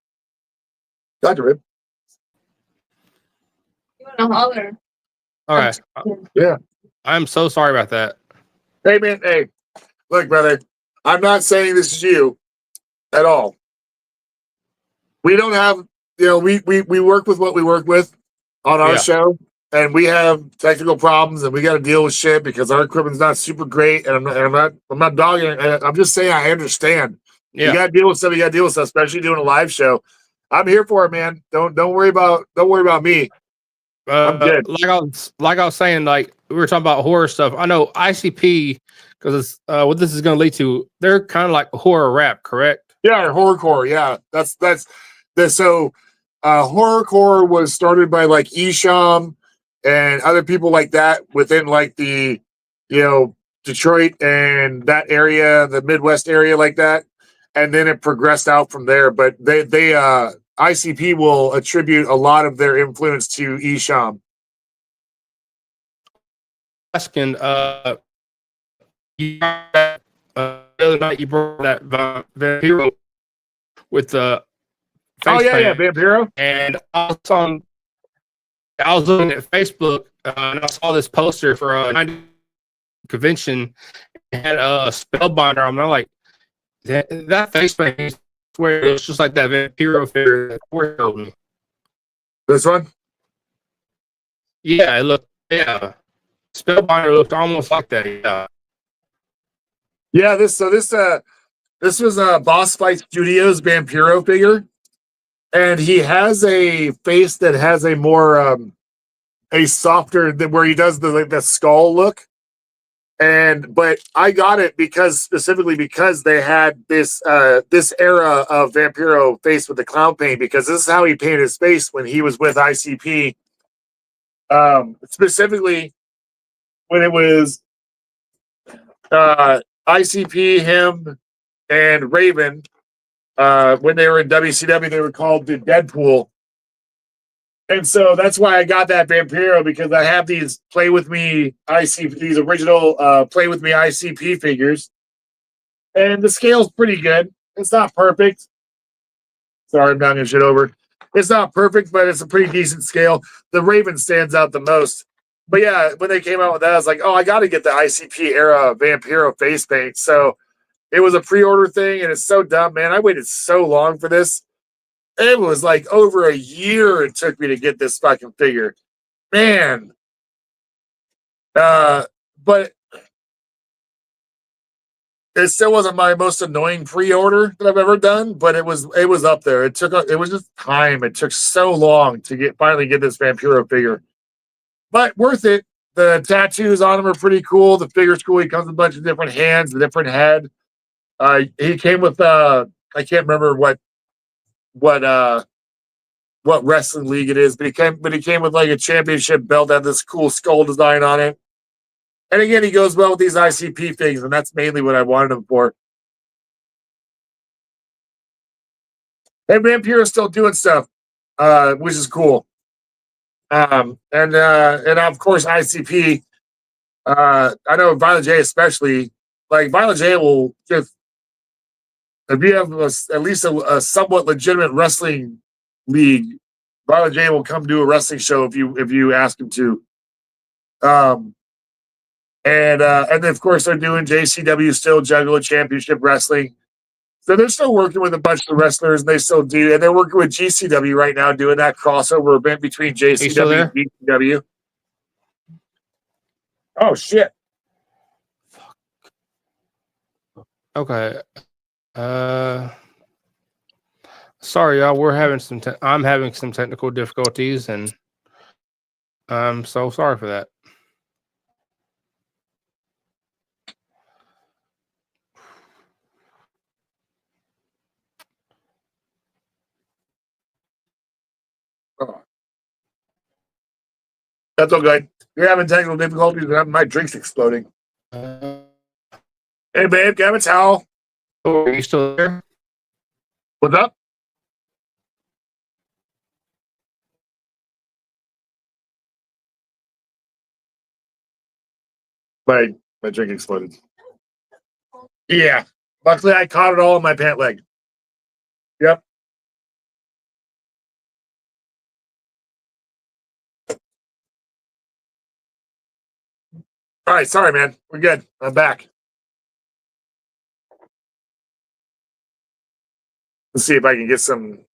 Dr. Rib. You want to holler? All right. Yeah. I'm so sorry about that. Hey, man. Hey, look, brother. I'm not saying this is you at all. We don't have, we work with what we work with on our show, and we have technical problems, and we got to deal with shit because our equipment's not super great. And I'm not dogging it. I'm just saying I understand. Yeah. You got to deal with stuff. You got to deal with stuff, especially doing a live show. I'm here for it, man. Don't worry about me. I'm good. Like I was saying, like we were talking about horror stuff. I know ICP because what this is going to lead to. They're kind of like horror rap, correct? Yeah, horrorcore. Yeah, that's so. Horrorcore was started by like Esham and other people like that within like the Detroit and that area, the Midwest area like that, and then it progressed out from there. But they ICP will attribute a lot of their influence to Esham. Asking, the other night you brought that Vampiro with the face paint, Vampiro. and I was looking at Facebook and I saw this poster for a convention. It had a spellbinder. I'm like, that face paint is where it's just like that Vampiro figure that Thor showed me. This one? Yeah, it looked. Yeah, spellbinder looked almost like that. Yeah. Yeah, this was Boss Fight Studios Vampiro figure, and he has a face that has a more a softer than where he does the skull look. But I got it specifically because they had this era of Vampiro face with the clown paint, because this is how he painted his face when he was with ICP. Specifically when it was ICP, him, and Raven. When they were in WCW, they were called the Deadpool. And so that's why I got that Vampiro, because I have these Play With Me ICP, these original Play With Me ICP figures. And the scale's pretty good. It's not perfect. Sorry, I'm knocking shit over. It's not perfect, but it's a pretty decent scale. The Raven stands out the most. But yeah, when they came out with that, I was like, oh, I got to get the ICP era Vampiro face paint. So it was a pre-order thing, and it's so dumb, man. I waited so long for this. It was like over a year it took me to get this fucking figure. Man. But it still wasn't my most annoying pre-order that I've ever done, but it was up there. It was just time. It took so long to finally get this Vampiro figure. But worth it. The tattoos on him are pretty cool. The figure's cool. He comes with a bunch of different hands, a different head. He came with I can't remember what wrestling league it is, but he came with like a championship belt that had this cool skull design on it. And again, he goes well with these ICP things, and that's mainly what I wanted him for. And Vampiro's still doing stuff, which is cool. And of course ICP I know Violent J especially. Like Violent J will just if you have at least a somewhat legitimate wrestling league, Violent J will come do a wrestling show if you ask him to. And then of course they're doing JCW still Juggalo Championship Wrestling. So they're still working with a bunch of wrestlers, and they still do. And they're working with GCW right now, doing that crossover event between JCW and GCW. Oh shit! Okay. Sorry, y'all. We're having I'm having some technical difficulties, and I'm so sorry for that. Oh. That's all good. You're having technical difficulties, and my drink's exploding. Hey, babe, can I have a towel? Oh, are you still there? What's up? My drink exploded. Yeah. Luckily, I caught it all in my pant leg. Yep. All right. Sorry, man. We're good. I'm back. Let's see if I can get some.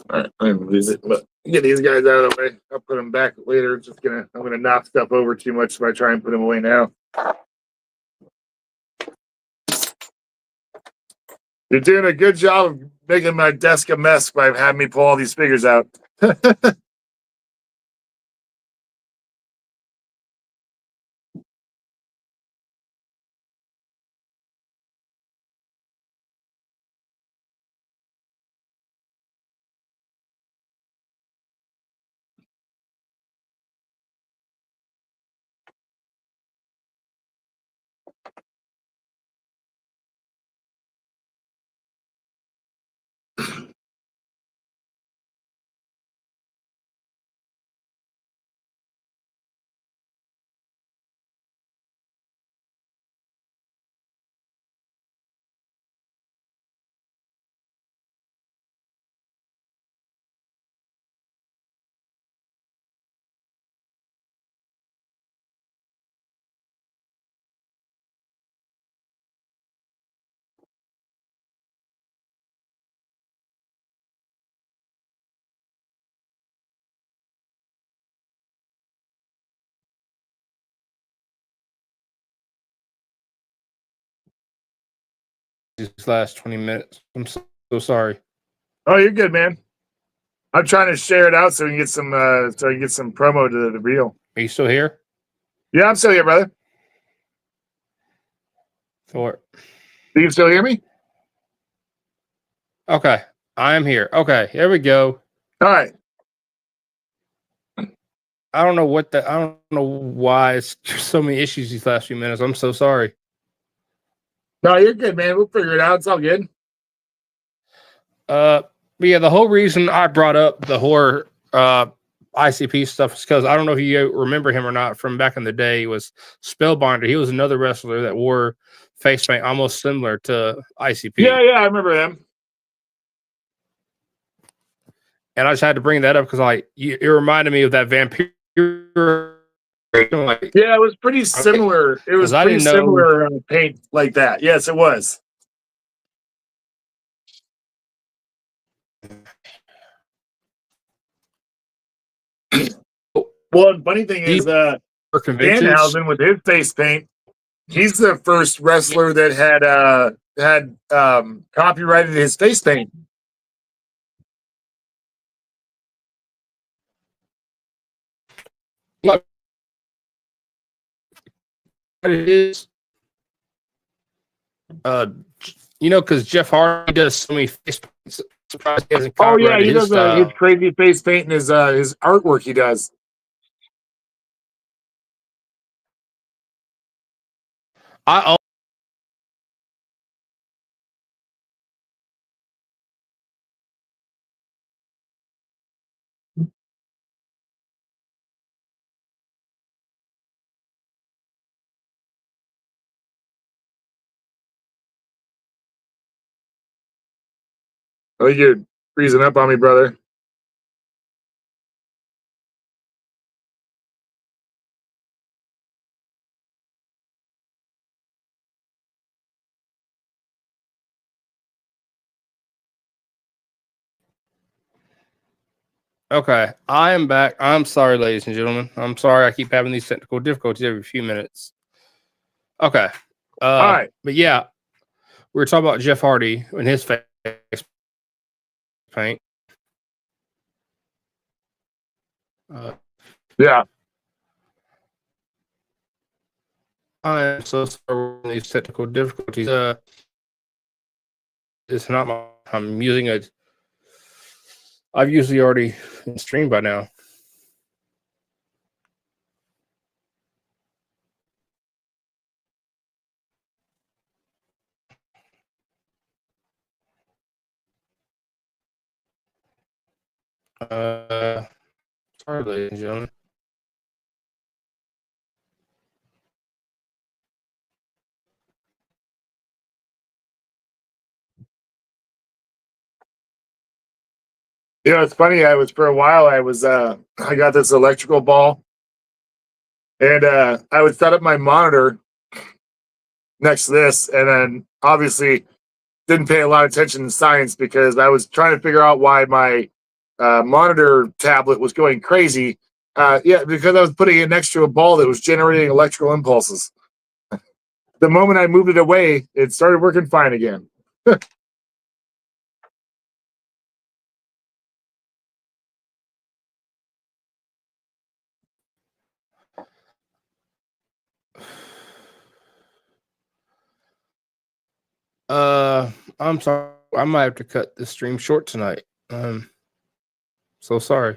All right, I'm gonna lose it, but get these guys out of the way. I'll put them back later. I'm gonna knock stuff over too much if I try and put them away now. You're doing a good job of making my desk a mess by having me pull all these figures out. These last 20 minutes. I'm so sorry. Oh, you're good, man. I'm trying to share it out so we can get some promo to the reel. Are you still here? Yeah, I'm still here, brother. Thor. Do you still hear me? Okay. I'm here. Okay. There we go. All right. I don't know why it's so many issues these last few minutes. I'm so sorry. No, you're good, man. We'll figure it out. It's all good. But yeah, the whole reason I brought up the horror ICP stuff is because I don't know if you remember him or not from back in the day. He was Spellbinder. He was another wrestler that wore face paint almost similar to ICP. Yeah, I remember him. And I just had to bring that up because it reminded me of that vampire Like, Yeah, it was pretty similar. It was 'cause I pretty didn't know- similar paint like that. Yes, it was. Well, the funny thing is, for conventions. Danhausen with his face paint, he's the first wrestler that had copyrighted his face paint. What it is, because Jeff Hardy does so many face paints. Surprised he hasn't Oh yeah, copyrighted he his does his style. crazy face paint and his artwork he does. I Oh, you're freezing up on me, brother. Okay, I am back. I'm sorry, ladies and gentlemen. I'm sorry I keep having these technical difficulties every few minutes. Okay. All right. But yeah, we were talking about Jeff Hardy and his face paint. Yeah. I am so sorry for these technical difficulties. It's not my. I'm using a. I've usually already streamed by now. Sorry, ladies and gentlemen. You know, it's funny. I was for a while. I got this electrical ball, and I would set up my monitor next to this, and then obviously didn't pay a lot of attention to science because I was trying to figure out why my monitor tablet was going crazy. Yeah, because I was putting it next to a ball that was generating electrical impulses. The moment I moved it away, it started working fine again. I'm sorry. I might have to cut this stream short tonight. So sorry.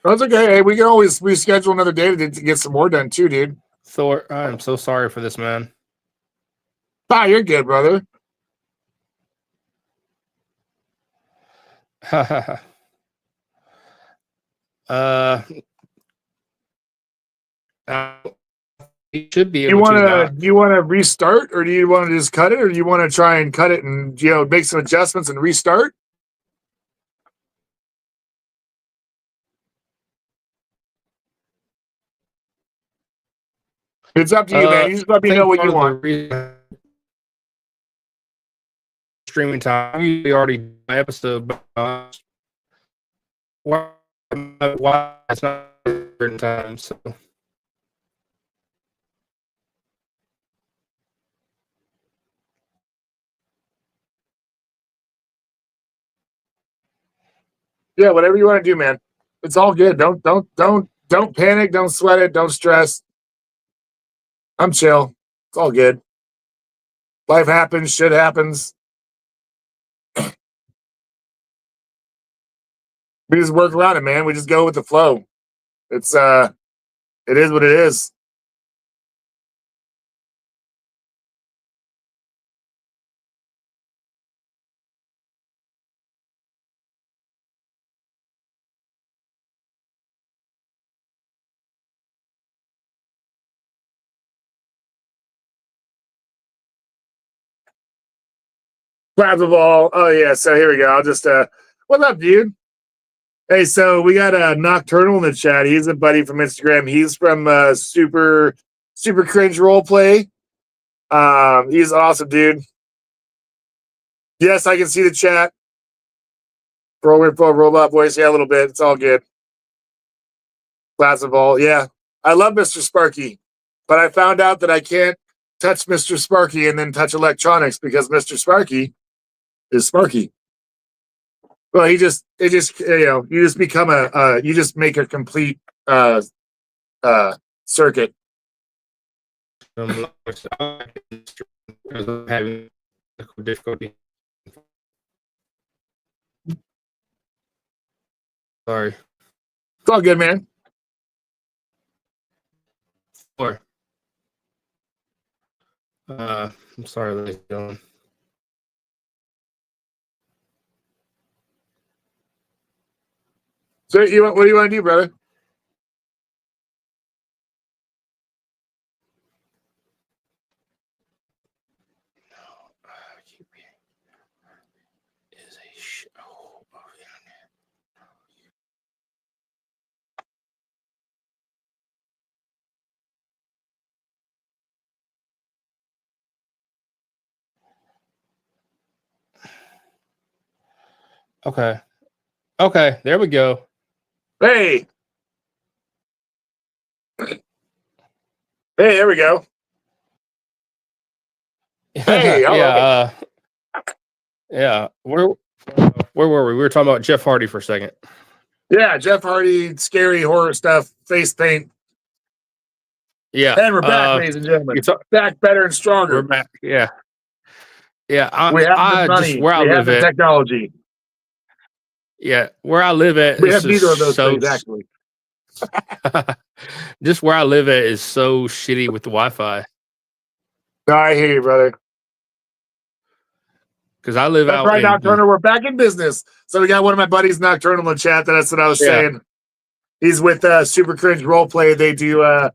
That's okay. Hey, we can always reschedule another day to get some more done too, dude. Thor, I am so sorry for this, man. Ah, you're good, brother. You should be You able want to. to? Do you want to restart, or do you want to just cut it, or do you want to try and cut it and make some adjustments and restart? It's up to you, man. You just let me know what you want. Streaming time. You already my episode, but why it's not certain time? So Yeah, whatever you want to do, man. It's all good. Don't panic. Don't sweat it. Don't stress. I'm chill. It's all good. Life happens. Shit happens. We just work around it, man. We just go with the flow. It is what it is. Clouds of all. Oh yeah. So here we go. I'll just what's up, dude? Hey, so we got a Nocturnal in the chat. He's a buddy from Instagram. He's from Super Cringe Roleplay. He's an awesome dude. Yes, I can see the chat. Robot voice. Yeah, a little bit. It's all good. Class of all. Yeah. I love Mr. Sparky, but I found out that I can't touch Mr. Sparky and then touch electronics because Mr. Sparky is Sparky. Well, you just become you just make a complete circuit. Having difficulty. Sorry. It's all good, man. Thor. I'm sorry, ladies and gentlemen. So what do you want to do, brother? Is a show. Okay. Okay, there we go. Hey. Hey, there we go. Hey, yeah, yeah. Where were we? We were talking about Jeff Hardy for a second. Yeah, Jeff Hardy, scary horror stuff, face paint. Yeah. And we're back, ladies and gentlemen. Back better and stronger. We're back. Yeah. Yeah. We have the money. Just where I we live have the at. technology. Yeah, where I live at. We have neither of those things, actually. Just where I live at is so shitty with the Wi-Fi. No, I hear you, brother. Because I live out right, in Nocturnal. We're back in business. So we got one of my buddies, Nocturnal, in the chat. That's what I was saying. He's with Super Cringe Roleplay. They do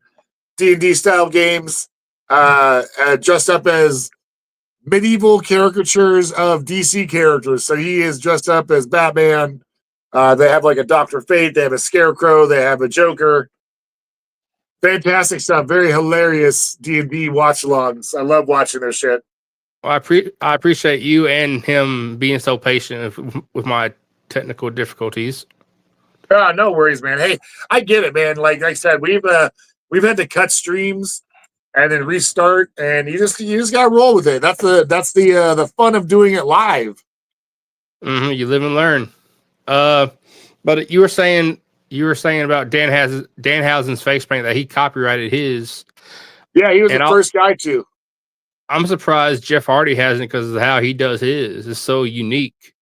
D&D style games, dressed up as medieval caricatures of DC characters. So he is dressed up as Batman. They have like a Dr. Fate. They have a Scarecrow. They have a Joker. Fantastic stuff. Very hilarious D&D watch-alongs. I love watching their shit. Well, I appreciate you and him being so patient with my technical difficulties. No worries, man. Hey, I get it, man. Like I said, we've had to cut streams and then restart, and you just gotta roll with it. That's the fun of doing it live. Mm-hmm, you live and learn. But you were saying about Danhausen's face paint that he copyrighted his. Yeah, he was the first guy to. I'm surprised Jeff Hardy hasn't because of how he does his. It's so unique.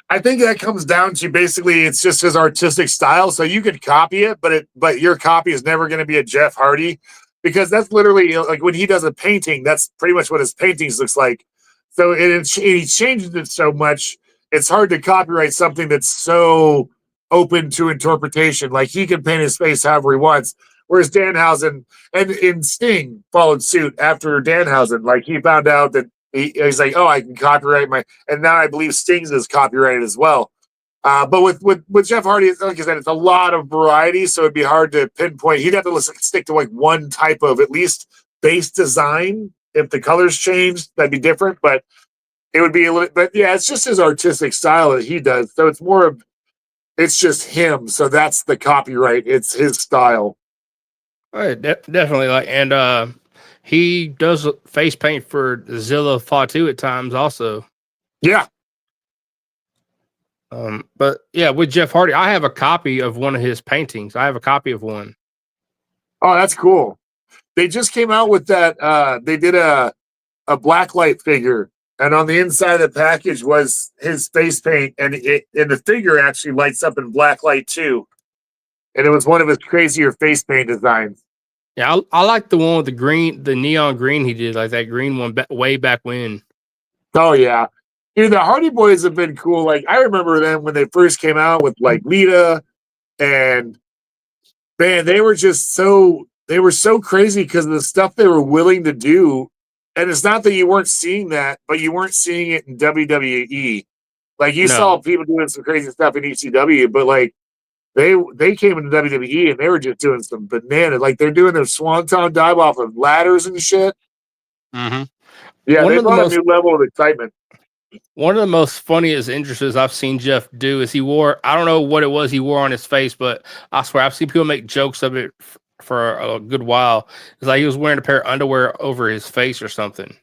I think that comes down to basically it's just his artistic style. So you could copy it, but your copy is never going to be a Jeff Hardy because that's literally like when he does a painting, that's pretty much what his paintings looks like. So he changes it so much, it's hard to copyright something that's so open to interpretation. Like he can paint his face however he wants. Whereas Danhausen and Sting followed suit after Danhausen. Like he found out that he's like, oh, I can copyright and now I believe Sting's is copyrighted as well. But with Jeff Hardy, like I said, it's a lot of variety, so it'd be hard to pinpoint. He'd have to stick to like one type of at least base design. If the colors changed, that'd be different. But it would be a little. But yeah, it's just his artistic style that he does. So it's more of it's just him. So that's the copyright. It's his style. Right, definitely. Like, and he does face paint for Zilla Fatu at times, also. Yeah. But yeah, with Jeff Hardy, I have a copy of one of his paintings. I have a copy of one. Oh, that's cool. They just came out with that. They did a blacklight figure, and on the inside of the package was his face paint, and the figure actually lights up in blacklight too. And it was one of his crazier face paint designs. Yeah, I like the one with the neon green he did, like that green one way back when. Oh yeah, dude, the Hardy Boys have been cool. Like I remember them when they first came out with like Lita, and man, they were so crazy because of the stuff they were willing to do. And it's not that you weren't seeing that, but you weren't seeing it in WWE. Like you No. saw people doing some crazy stuff in ECW, but like they came into WWE and they were just doing some banana. Like they're doing their swanton dive off of ladders and shit. Mm-hmm. Yeah, One they of the brought a most new level of excitement. One of the most funniest entrances I've seen Jeff do is he wore, I don't know what it was he wore on his face, but I swear I've seen people make jokes of it for a good while. It's like he was wearing a pair of underwear over his face or something.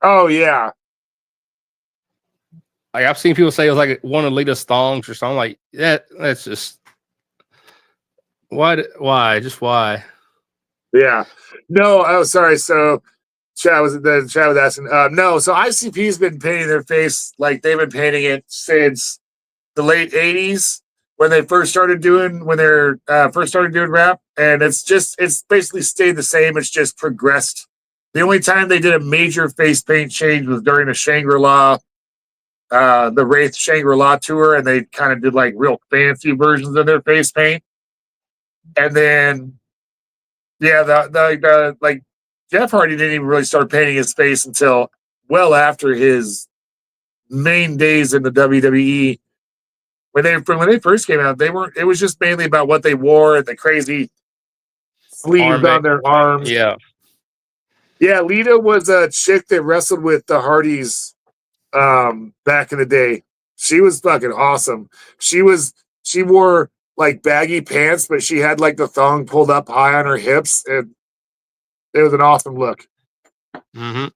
Oh yeah. Like I've seen people say it was like one of Lita's thongs or something. Like that's just why? Just why? Yeah. No, oh sorry. So Chad was asking. No, so ICP's been painting their face like they've been painting it since the late 80s when they first started doing rap, and it's basically stayed the same. It's just progressed. The only time they did a major face paint change was during the Shangri-La, the Wraith Shangri-La tour, and they kind of did like real fancy versions of their face paint. And then, yeah, the like Jeff Hardy didn't even really start painting his face until well after his main days in the WWE. When they first came out, it was just mainly about what they wore and the crazy sleeves on their arms. Yeah. Yeah, Lita was a chick that wrestled with the Hardys back in the day. She was fucking awesome. She wore like baggy pants, but she had like the thong pulled up high on her hips, and it was an awesome look. Mm-hmm.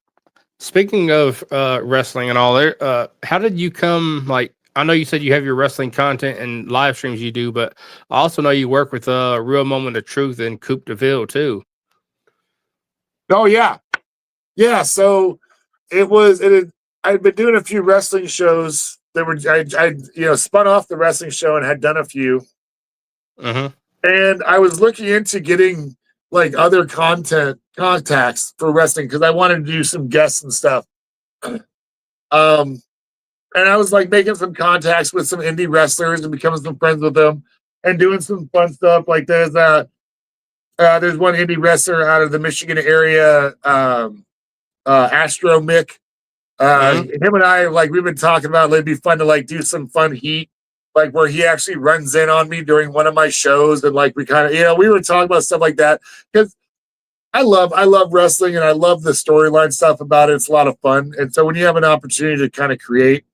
Speaking of wrestling and all there, how did you come, like, I know you said you have your wrestling content and live streams you do, but I also know you work with Real Moment of Truth and Coupe de Ville too. Oh yeah. Yeah, so I'd been doing a few wrestling shows that were I spun off the wrestling show and had done a few. Mm-hmm. And I was looking into getting like other contacts for wrestling because I wanted to do some guests and stuff. And I was like making some contacts with some indie wrestlers and becoming some friends with them and doing some fun stuff. Like there's one indie wrestler out of the Michigan area, Astro Mick. Him and I, like, we've been talking about it'd be fun to like do some fun heat, like where he actually runs in on me during one of my shows, and like we kind of, we were talking about stuff like that because I love wrestling and I love the storyline stuff about it. It's a lot of fun, and so when you have an opportunity to kind of create,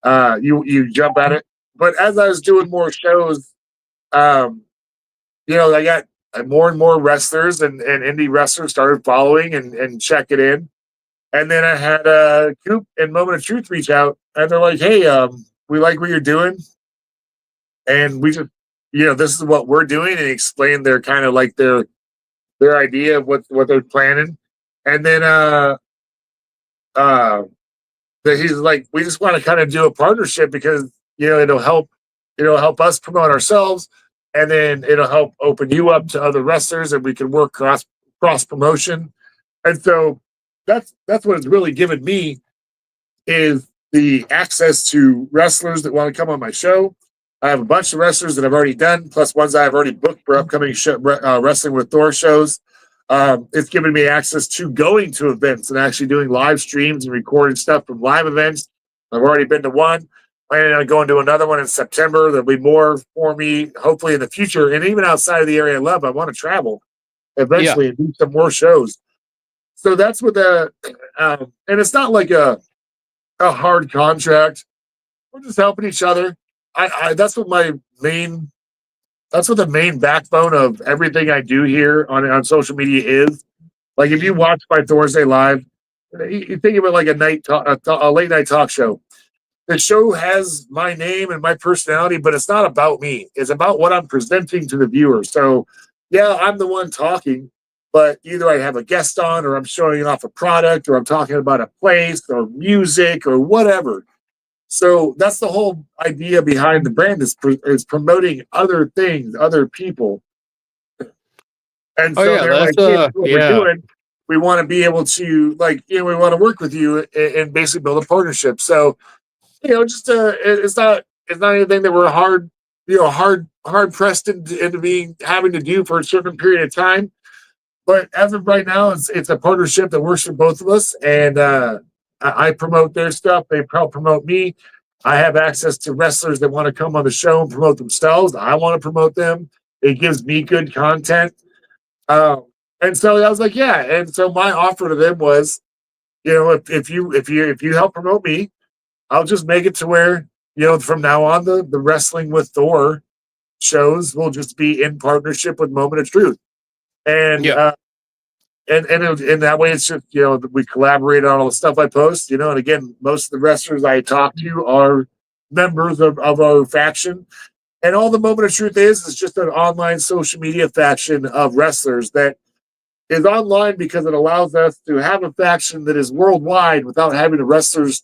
you jump at it. But as I was doing more shows, I got more and more wrestlers and indie wrestlers started following and checking in. And then I had Coop and Moment of Truth reach out, and they're like, "Hey, we like what you're doing, and we just, this is what we're doing," and explain their kind of like their idea of what they're planning. And then he's like, "We just want to kind of do a partnership because it'll help us promote ourselves, and then it'll help open you up to other wrestlers, and we can work cross promotion." And so that's what it's really given me is the access to wrestlers that want to come on my show. I have a bunch of wrestlers that I've already done, plus ones I've already booked for upcoming Wrestling with Thor shows. It's given me access to going to events and actually doing live streams and recording stuff from live events. I've already been to one. Planning on going to another one in September. There'll be more for me, hopefully, in the future. And even outside of the area I love, I want to travel eventually and do some more shows. So that's what and it's not like a hard contract. We're just helping each other. That's what the main backbone of everything I do here on social media is. Like if you watch my Thursday Live, you think of it like a late night talk show. The show has my name and my personality, but it's not about me. It's about what I'm presenting to the viewer. So yeah, I'm the one talking. But either I have a guest on, or I'm showing off a product, or I'm talking about a place, or music, or whatever. So that's the whole idea behind the brand is promoting other things, other people. And so they're like, hey, what we're doing, we want to be able to, like, we want to work with you and basically build a partnership. So, just it's not anything that we're hard pressed into having to do for a certain period of time. But as of right now, it's a partnership that works for both of us, and I promote their stuff. They help promote me. I have access to wrestlers that want to come on the show and promote themselves. I want to promote them. It gives me good content. And so I was like, yeah. And so my offer to them was, if you help promote me, I'll just make it to where, from now on, the Wrestling with Thor shows will just be in partnership with Moment of Truth. And and that way it's just, we collaborate on all the stuff I post, and again, most of the wrestlers I talk to are members of our faction. And all the Moment of Truth is just an online social media faction of wrestlers that is online because it allows us to have a faction that is worldwide without having the wrestlers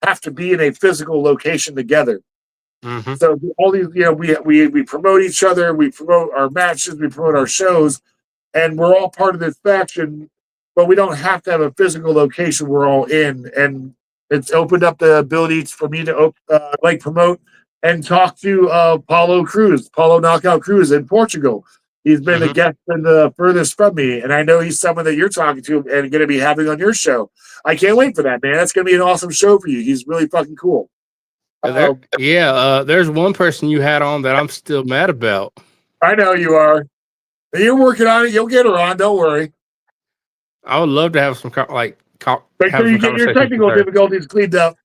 have to be in a physical location together. Mm-hmm. So all these, we promote each other, we promote our matches, we promote our shows, and we're all part of this faction, but we don't have to have a physical location we're all in. And it's opened up the ability for me to promote and talk to Paulo Knockout Cruz in Portugal. He's been a guest in the furthest from me, and I know he's someone that you're talking to and going to be having on your show. I can't wait for that, man. That's going to be an awesome show for you. He's really fucking cool. There's one person you had on that I'm still mad about. I know you are. You're working on it. You'll get her on. Don't worry. I would love to have some Make sure you get your technical difficulties cleaned up.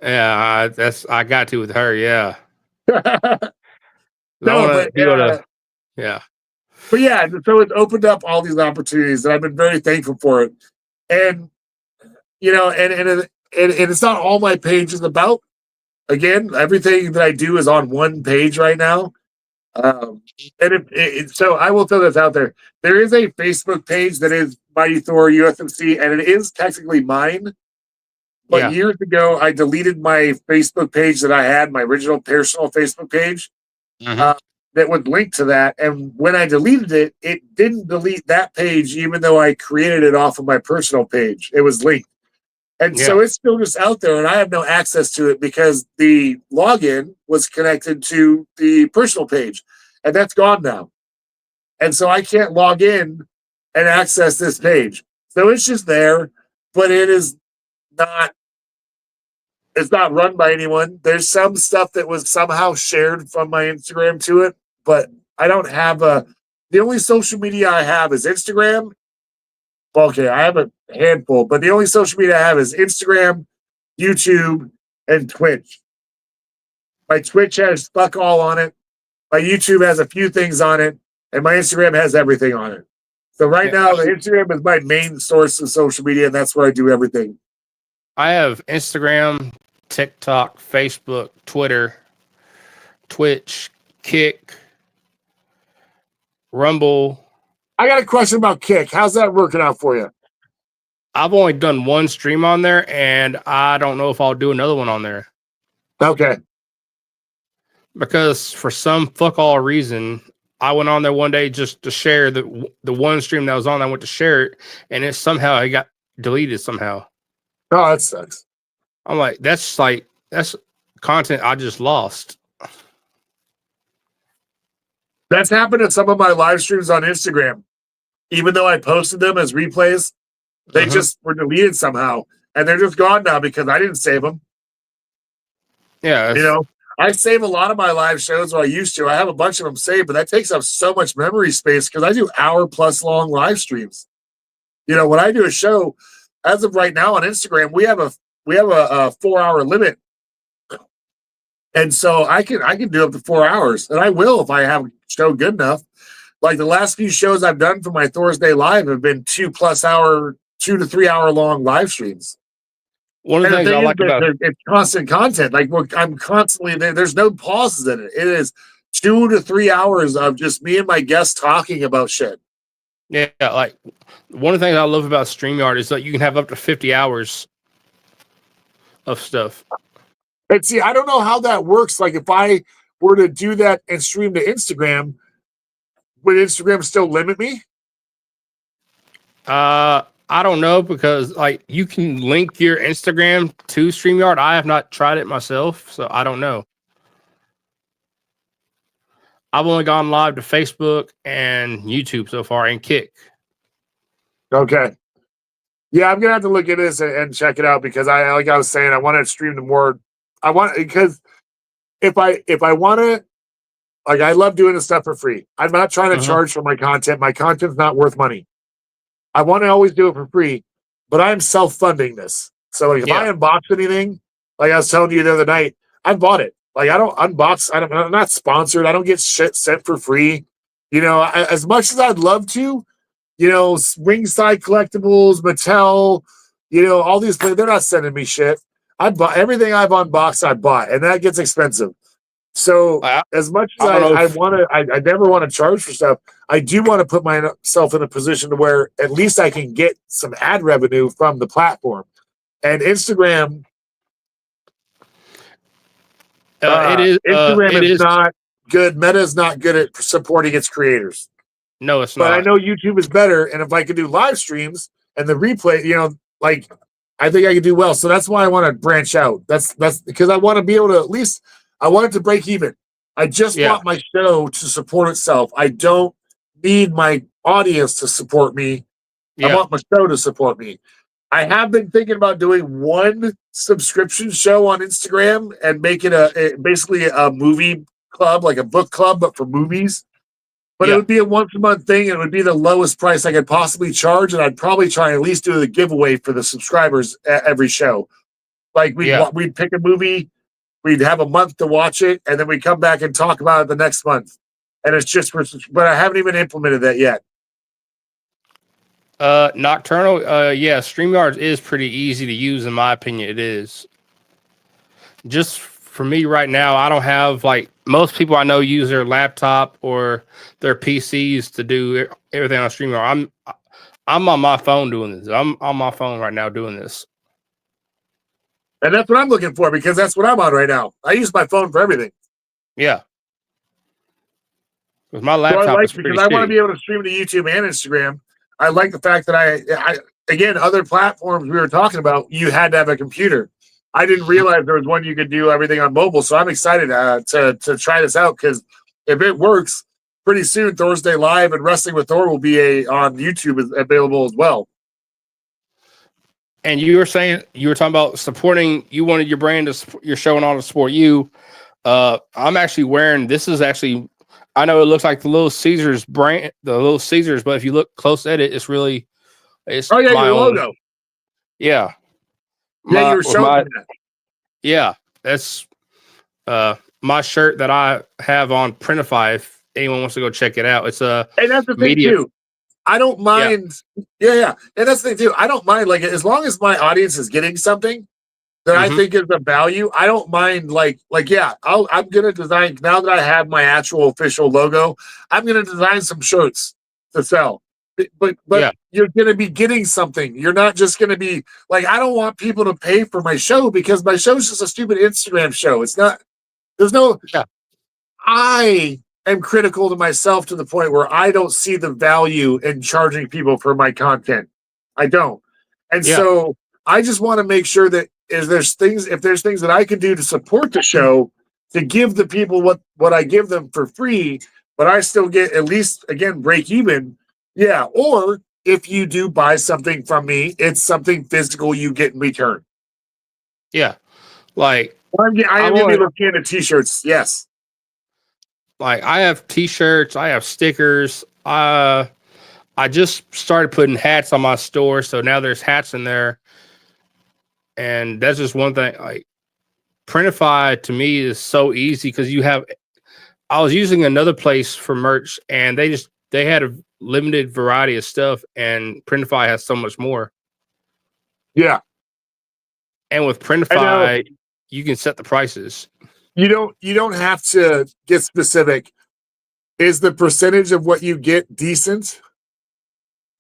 Yeah, I got to with her. Yeah. But yeah, so it's opened up all these opportunities, and I've been very thankful for it. And and it's not all my page is about. Again, everything that I do is on one page right now. So I will throw this out there. There is a Facebook page that is MightThor USMC, and it is technically mine. But years ago, I deleted my Facebook page that I had, my original personal Facebook page, that was linked to that. And when I deleted it, it didn't delete that page, even though I created it off of my personal page. It was linked. And so it's still just out there, and I have no access to it because the login was connected to the personal page, and that's gone now. And so I can't log in and access this page. So it's just there, but it's not run by anyone. There's some stuff that was somehow shared from my Instagram to it, but I don't have the only social media I have is Instagram. Okay, I have a handful, but the only social media I have is Instagram, YouTube, and Twitch. My Twitch has fuck all on it. My YouTube has a few things on it, and my Instagram has everything on it. So right now, the Instagram is my main source of social media, and that's where I do everything. I have Instagram, TikTok, Facebook, Twitter, Twitch, Kick, Rumble. I got a question about Kick. How's that working out for you? I've only done one stream on there, and I don't know if I'll do another one on there. Okay. Because for some fuck all reason, I went on there one day just to share the one stream that was on. I went to share it, and it got deleted somehow. Oh, that sucks. I'm like, that's content I just lost. That's happened to some of my live streams on Instagram. Even though I posted them as replays, they just were deleted somehow. And they're just gone now because I didn't save them. Yeah. I save a lot of my live shows, or I used to. I have a bunch of them saved, but that takes up so much memory space because I do hour-plus long live streams. When I do a show, as of right now on Instagram, we have a 4-hour limit. And so I can do up to 4 hours, and I will if I have a show good enough. Like the last few shows I've done for my Thursday Live have been 2 to 3 hour long live streams. One of the things I like about it's constant content. Like I'm constantly there. There's no pauses in it. It is 2 to 3 hours of just me and my guests talking about shit. Yeah, like one of the things I love about StreamYard is that you can have up to 50 hours of stuff. And see, I don't know how that works. Like if I were to do that and stream to Instagram, would Instagram still limit me? I don't know because like you can link your Instagram to StreamYard. I have not tried it myself, so I don't know. I've only gone live to Facebook and YouTube so far and Kick. Okay. Yeah, I'm gonna have to look at this and check it out because like I was saying, I want to stream the more. I want because if I want to, like, I love doing this stuff for free. I'm not trying to charge for my content. My content's not worth money. I want to always do it for free, but I'm self-funding this. So like, if I unbox anything, like I was telling you the other night, I bought it. Like I don't unbox. I'm not sponsored. I don't get shit sent for free. You know, as much as I'd love to, you know, Ringside Collectibles, Mattel, you know, all these they're not sending me shit. I bought everything I've unboxed, I bought, and that gets expensive. So as much as I never want to charge for stuff, I do want to put myself in a position to where at least I can get some ad revenue from the platform. And Instagram, Instagram is not good. Meta is not good at supporting its creators. No, it's but not. I know YouTube is better, and if I could do live streams and the replay, you know, like I think I could do well. So that's why I want to branch out. That's because I want to be able to at least I want it to break even. I just want my show to support itself. I don't need my audience to support me. I want my show to support me. I have been thinking about doing one subscription show on Instagram and making basically a movie club, like a book club, but for movies. But it would be a once a month thing. And it would be the lowest price I could possibly charge. And I'd probably try and at least do the giveaway for the subscribers at every show. Like we'd pick a movie, we'd have a month to watch it, and then we come back and talk about it the next month. And it's just but I haven't even implemented that yet. Nocturnal, StreamYard is pretty easy to use, in my opinion. It is. Just for me right now, I don't have, like, most people I know use their laptop or their PCs to do everything on StreamYard. I'm on my phone doing this. I'm on my phone right now doing this. And that's what I'm looking for, because that's what I'm on right now. I use my phone for everything. Yeah. With my laptop, because I want to be able to stream to YouTube and Instagram. I like the fact that I again, other platforms we were talking about, you had to have a computer. I didn't realize there was one you could do everything on mobile. So I'm excited to try this out, because if it works, pretty soon Thursday Live and Wrestling with Thor will be on YouTube available as well. And you were saying, you were talking about supporting, you wanted your brand to, you're showing on to support you. I'm actually wearing, this is actually, I know it looks like the Little Caesars brand, the Little Caesars, but if you look close at it, it's really, it's my your own logo. Yeah. Yeah, you were showing that. Yeah, that's my shirt that I have on Printify. If anyone wants to go check it out, it's a and that's the thing too. I don't mind. Yeah, and that's the thing too. I don't mind, like, as long as my audience is getting something that I think is of value. I don't mind. I'm gonna design, now that I have my actual official logo, I'm gonna design some shirts to sell. But you're going to be getting something. You're not just going to be like, I don't want people to pay for my show, because my show is just a stupid Instagram show. It's not, there's no, I am critical to myself to the point where I don't see the value in charging people for my content. I don't. And so I just want to make sure that if there's things that I can do to support the show, to give the people what I give them for free, but I still get at least, again, break even. Yeah, or if you do buy something from me, it's something physical you get in return. Yeah, like I am going to be looking at T-shirts. Yes, like I have T-shirts, I have stickers. I just started putting hats on my store, so now there's hats in there, and that's just one thing. Like Printify to me is so easy, because you have. I was using another place for merch, and they had a limited variety of stuff, and Printify has so much more. Yeah. And with Printify, you can set the prices. You don't have to get specific. Is the percentage of what you get decent?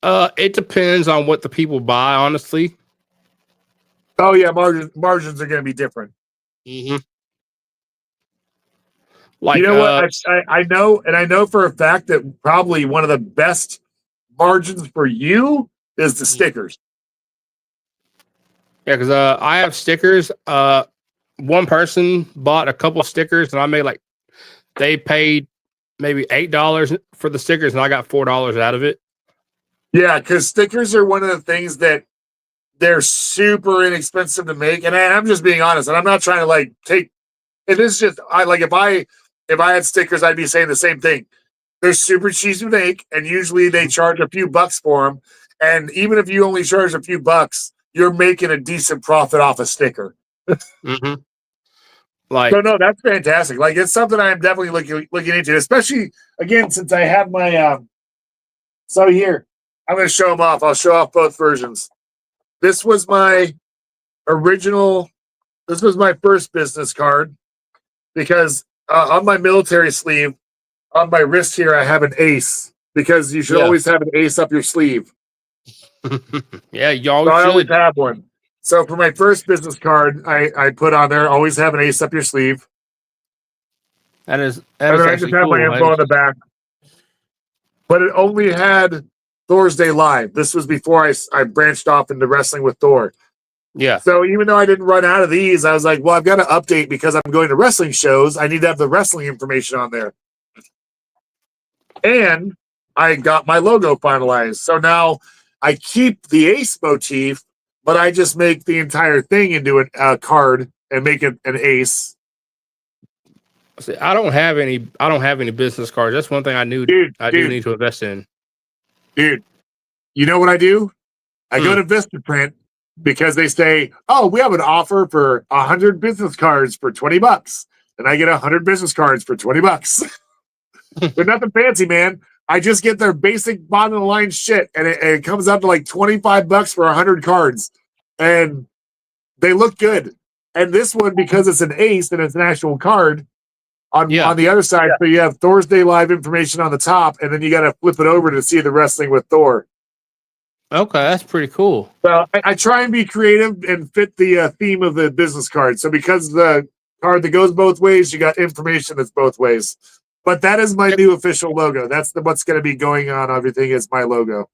It depends on what the people buy, honestly. Oh yeah, margins are going to be different. Mm-hmm. Like, you know what? I know for a fact that probably one of the best margins for you is the stickers. Yeah, because I have stickers. One person bought a couple stickers, and I made they paid maybe $8 for the stickers, and I got $4 out of it. Yeah, because stickers are one of the things that they're super inexpensive to make. And I'm just being honest, and I'm not trying to like take it is just I like if I had stickers, I'd be saying the same thing. They're super cheap to make, and usually they charge a few bucks for them. And even if you only charge a few bucks, you're making a decent profit off a sticker. Mm-hmm. Like, So no, that's fantastic. Like it's something I'm definitely looking into, especially again since I have my so here I'm going to show them off. I'll show off both versions. This was my original. This was my first business card because on my military sleeve, on my wrist here, I have an ace because you should always have an ace up your sleeve. Yeah, y'all so I always should. have one. So for my first business card, I put on there, always have an ace up your sleeve. That is And then I just actually have cool. my info on the back. But it only had Thor's Day Live. This was before I branched off into wrestling with Thor. Yeah. So even though I didn't run out of these, I was like, well, I've got to update because I'm going to wrestling shows. I need to have the wrestling information on there. And I got my logo finalized. So now I keep the ace motif, but I just make the entire thing into a card and make it an ace. See, I don't have any business cards. That's one thing I do need to invest in. Dude, you know what I do? I go to Vistaprint because they say, oh, we have an offer for 100 business cards for $20. And I get 100 business cards for $20. They're nothing fancy, man. I just get their basic bottom of the line shit, and it comes up to like $25 for 100 cards. And they look good. And this one, because it's an ace and it's an actual card, on the other side, so you have Thor's Day Live information on the top, and then you got to flip it over to see the wrestling with Thor. Okay, that's pretty cool. So I try and be creative and fit the theme of the business card. So because the card that goes both ways, you got information that's both ways. But that is my new official logo. That's what's going to be going on. Everything is my logo.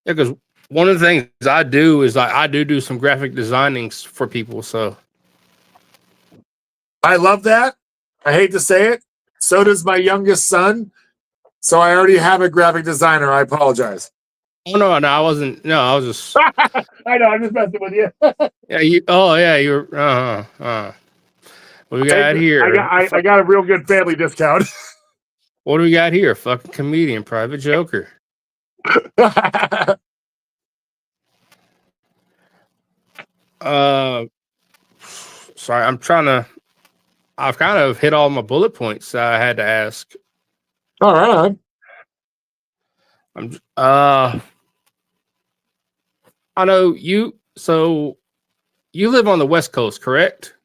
Yeah, because one of the things I do is I do some graphic designing for people. So I love that. I hate to say it. So does my youngest son. So I already have a graphic designer. I apologize. Oh no, I wasn't. No, I was just. I know. I'm just messing with you. Yeah, you're. What do we got here? I got a real good family discount. What do we got here? Fucking comedian, private joker. Sorry, I've kind of hit all my bullet points I had to ask. All right. I know you. So you live on the West Coast, correct?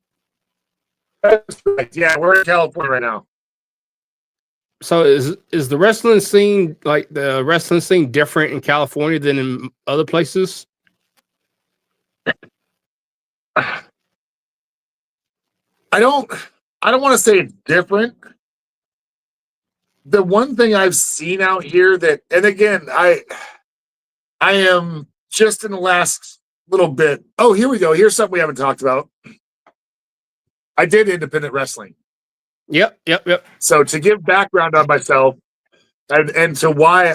That's right. Yeah, we're in California right now. So is the wrestling scene different in California than in other places? I don't want to say it's different. The one thing I've seen out here that, and again, I am just in the last little bit. Oh, here we go. Here's something we haven't talked about. I did independent wrestling. Yep. So to give background on myself and to why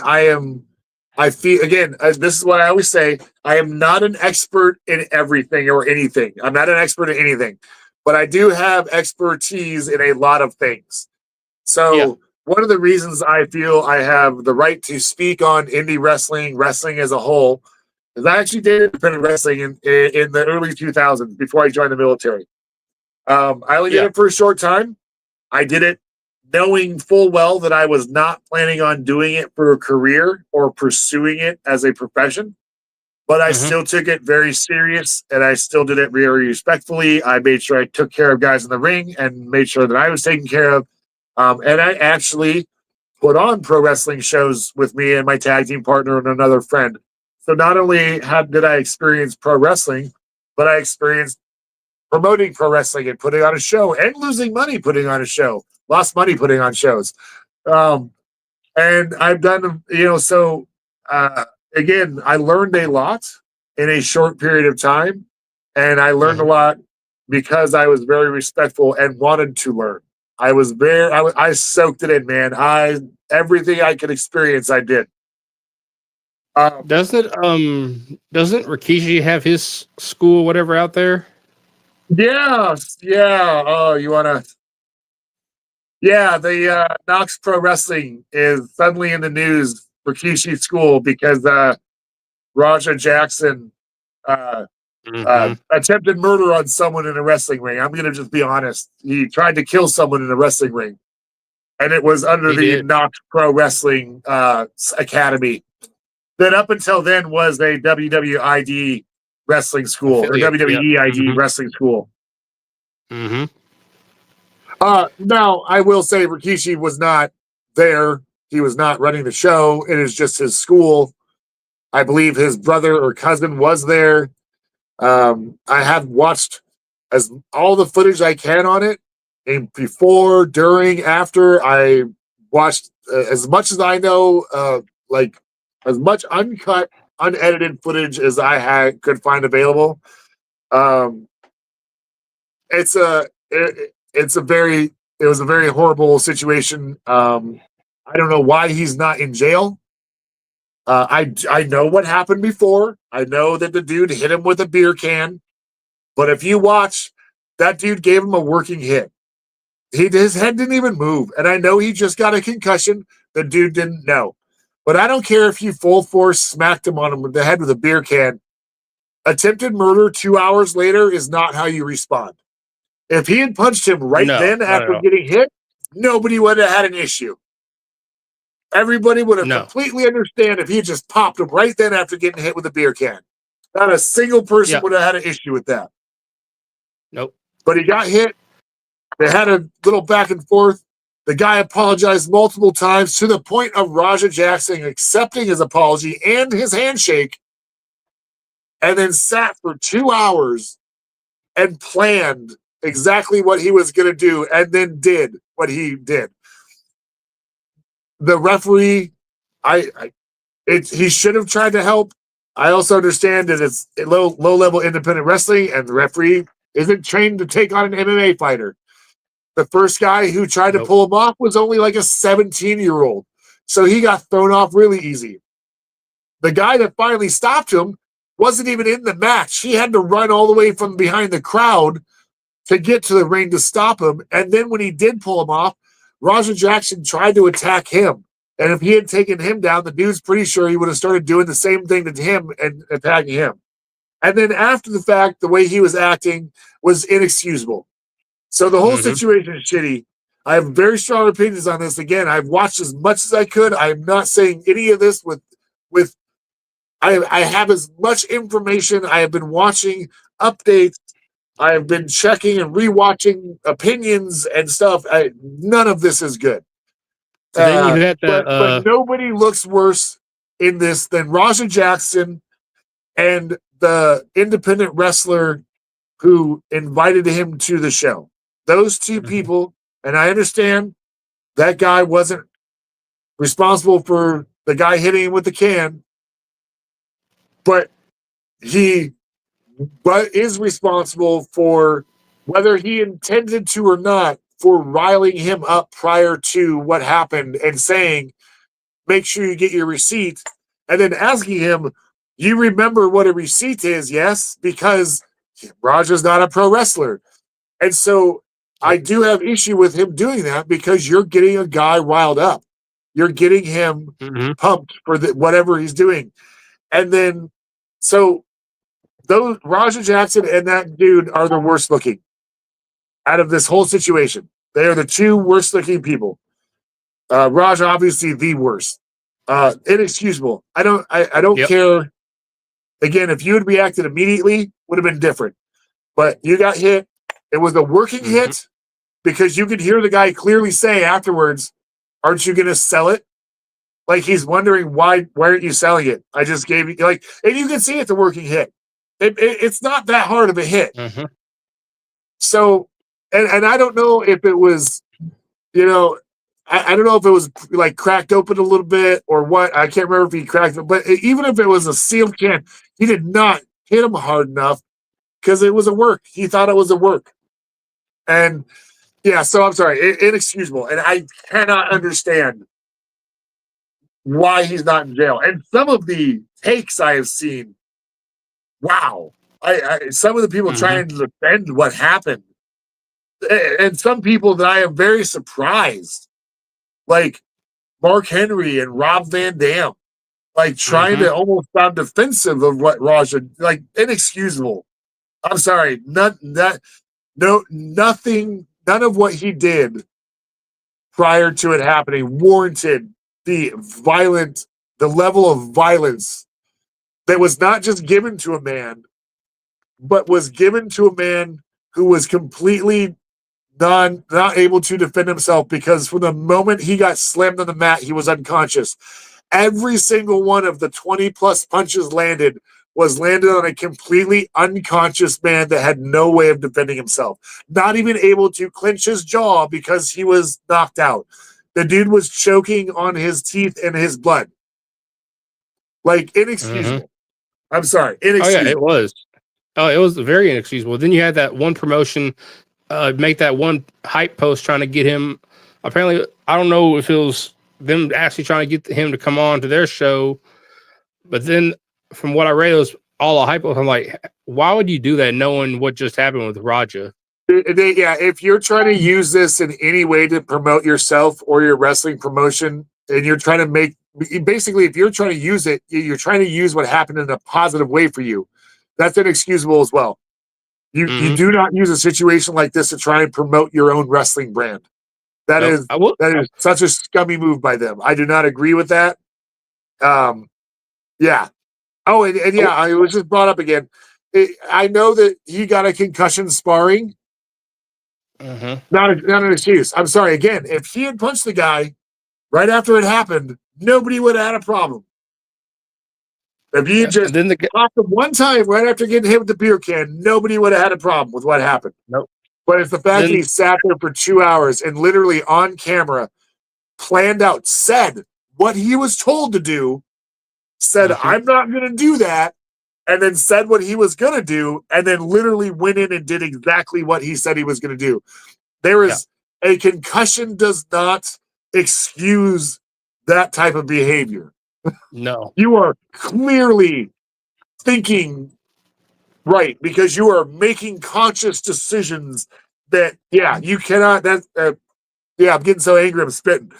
I feel, again, this is what I always say, I am not an expert in everything or anything. I'm not an expert in anything, but I do have expertise in a lot of things. So one of the reasons I feel I have the right to speak on indie wrestling as a whole, is I actually did independent wrestling in the early 2000s before I joined the military. I only did it for a short time. I did it knowing full well that I was not planning on doing it for a career or pursuing it as a profession, but I still took it very serious and I still did it very respectfully. I made sure I took care of guys in the ring and made sure that I was taken care of. And I actually put on pro wrestling shows with me and my tag team partner and another friend. So not only did I experience pro wrestling, but I experienced promoting pro wrestling and putting on a show and losing money putting on a show, lost money putting on shows. And I've done, so again, I learned a lot in a short period of time. And I learned a lot because I was very respectful and wanted to learn. I soaked it in, man. Everything I could experience, I did. Doesn't Rikishi have his school, whatever, out there? Yeah. Oh, you want to? Yeah, the Knox Pro Wrestling is suddenly in the news for Rikishi School because Raja Jackson attempted murder on someone in a wrestling ring. I'm going to just be honest. He tried to kill someone in a wrestling ring, and it was under He the did. Knox Pro Wrestling Academy. That up until then was a WWID wrestling school or Affiliate, yep. WWEID wrestling school. Mm-hmm. Now, I will say Rikishi was not there. He was not running the show. It is just his school. I believe his brother or cousin was there. I have watched all the footage I can on it. And before, during, after, I watched as much as I know, like as much uncut, unedited footage as I could find available. It was a very horrible situation. I don't know why he's not in jail. I know what happened before. I know that the dude hit him with a beer can, but if you watch, that dude gave him a working hit. His head didn't even move, and I know he just got a concussion. The dude didn't know, but I don't care if you full force smacked him on the head with a beer can. Attempted murder 2 hours later is not how you respond. If he had punched him then after getting hit, nobody would have had an issue. Everybody would have completely understand if he had just popped him right then after getting hit with a beer can. Not a single person would have had an issue with that. Nope. But he got hit. They had a little back and forth. The guy apologized multiple times to the point of Raja Jackson accepting his apology and his handshake, and then sat for 2 hours and planned exactly what he was going to do, and then did what he did. The referee, he should have tried to help. I also understand that it's low level independent wrestling, and the referee isn't trained to take on an MMA fighter. The first guy who tried to pull him off was only like a 17-year-old, so he got thrown off really easy. The guy that finally stopped him wasn't even in the match. He had to run all the way from behind the crowd to get to the ring to stop him. And then when he did pull him off, Raja Jackson tried to attack him. And if he had taken him down, the dude's pretty sure he would have started doing the same thing to him and attacking him. And then after the fact, the way he was acting was inexcusable. So the whole situation is shitty. I have very strong opinions on this. Again, I've watched as much as I could. I'm not saying any of this with I have as much information. I have been watching updates. I have been checking and rewatching opinions and stuff. None of this is good. So then you had that, but nobody looks worse in this than Raja Jackson and the independent wrestler who invited him to the show. Those two people, and I understand that guy wasn't responsible for the guy hitting him with the can, but he is responsible for whether he intended to or not for riling him up prior to what happened and saying, make sure you get your receipt, and then asking him, you remember what a receipt is, yes? Because Raja's not a pro wrestler. And so I do have issue with him doing that because you're getting a guy riled up. You're getting him pumped for whatever he's doing. And then, so those Raja Jackson and that dude are the worst looking out of this whole situation. They are the two worst looking people. Raja, obviously the worst. Inexcusable. I don't care. Again, if you had reacted immediately, would have been different. But you got hit. It was a working hit because you could hear the guy clearly say afterwards, aren't you going to sell it? Like he's wondering why aren't you selling it? I just gave you and you can see it's a working hit. It's not that hard of a hit. So, and I don't know if it was, I don't know if it was like cracked open a little bit or what. I can't remember if he cracked it, but even if it was a sealed can, he did not hit him hard enough because it was a work. He thought it was a work. And yeah, so I'm sorry, inexcusable. And I cannot understand why he's not in jail. And some of the takes I have seen, wow. Some of the people trying to defend what happened, and some people that I am very surprised, like Mark Henry and Rob Van Dam, like trying to almost sound defensive of what Raja, like inexcusable. I'm sorry, nothing, none of what he did prior to it happening warranted the level of violence that was not just given to a man, but was given to a man who was completely not able to defend himself, because from the moment he got slammed on the mat, he was unconscious. Every single one of the 20 plus punches was landed on a completely unconscious man that had no way of defending himself, not even able to clench his jaw because he was knocked out. The dude was choking on his teeth and his blood. Like, inexcusable. I'm sorry, inexcusable. Oh, yeah, it was. Oh, it was very inexcusable. Then you had that one promotion make that one hype post trying to get him. Apparently, I don't know if it was them actually trying to get him to come on to their show, but then from what I read, it was all a hype post. I'm like, why would you do that knowing what just happened with Raja? Yeah, if you're trying to use this in any way to promote yourself or your wrestling promotion, and you're trying to basically, if you're trying to use it, you're trying to use what happened in a positive way for you. That's inexcusable as well. You do not use a situation like this to try and promote your own wrestling brand. That is such a scummy move by them. I do not agree with that. Yeah. Oh, and yeah, it was just brought up again. I know that he got a concussion sparring. Not an excuse. I'm sorry. Again, if he had punched the guy right after it happened, nobody would have had a problem. If you just popped him one time right after getting hit with the beer can, nobody would have had a problem with what happened. Nope. But it's the fact that he sat there for 2 hours and literally on camera planned out, said what he was told to do, said, I'm not going to do that, and then said what he was going to do, and then literally went in and did exactly what he said he was going to do. There is a concussion does not excuse that type of behavior. No. You are clearly thinking right, because you are making conscious decisions that, you cannot. I'm getting so angry, I'm spitting.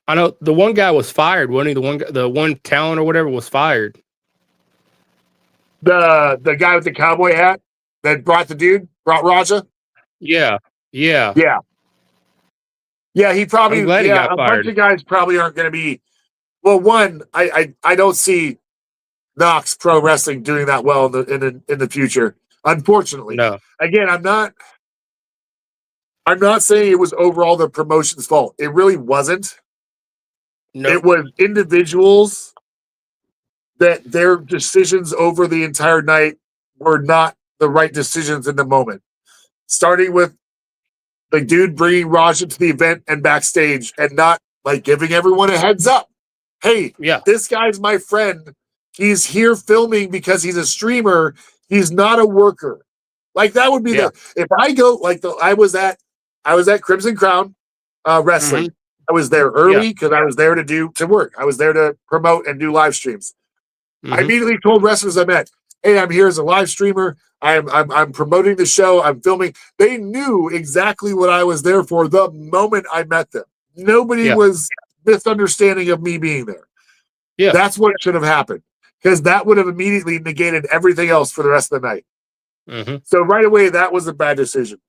I know the one guy was fired, wasn't he? The one talent or whatever was fired. The guy with the cowboy hat that brought Raja? Yeah. Yeah, he probably. I'm glad he got a fired. bunch of guys probably aren't going to be. Well, one, I don't see Knox Pro Wrestling doing that well in the future. Unfortunately, no. Again, I'm not saying it was overall the promotion's fault. It really wasn't. No. It was individuals that their decisions over the entire night were not the right decisions in the moment. Starting with the dude bringing Raja to the event and backstage and not like giving everyone a heads up. Hey, this guy's my friend. He's here filming because he's a streamer. He's not a worker. Like that would be if I go I was at Crimson Crown Wrestling. I was there early because I was there to work. I was there to promote and do live streams. I immediately told wrestlers I met, hey, I'm here as a live streamer. I'm promoting the show. I'm filming. They knew exactly what I was there for the moment I met them. Nobody was misunderstanding of me being there. Yeah, that's what should have happened, because that would have immediately negated everything else for the rest of the night. So right away, that was a bad decision.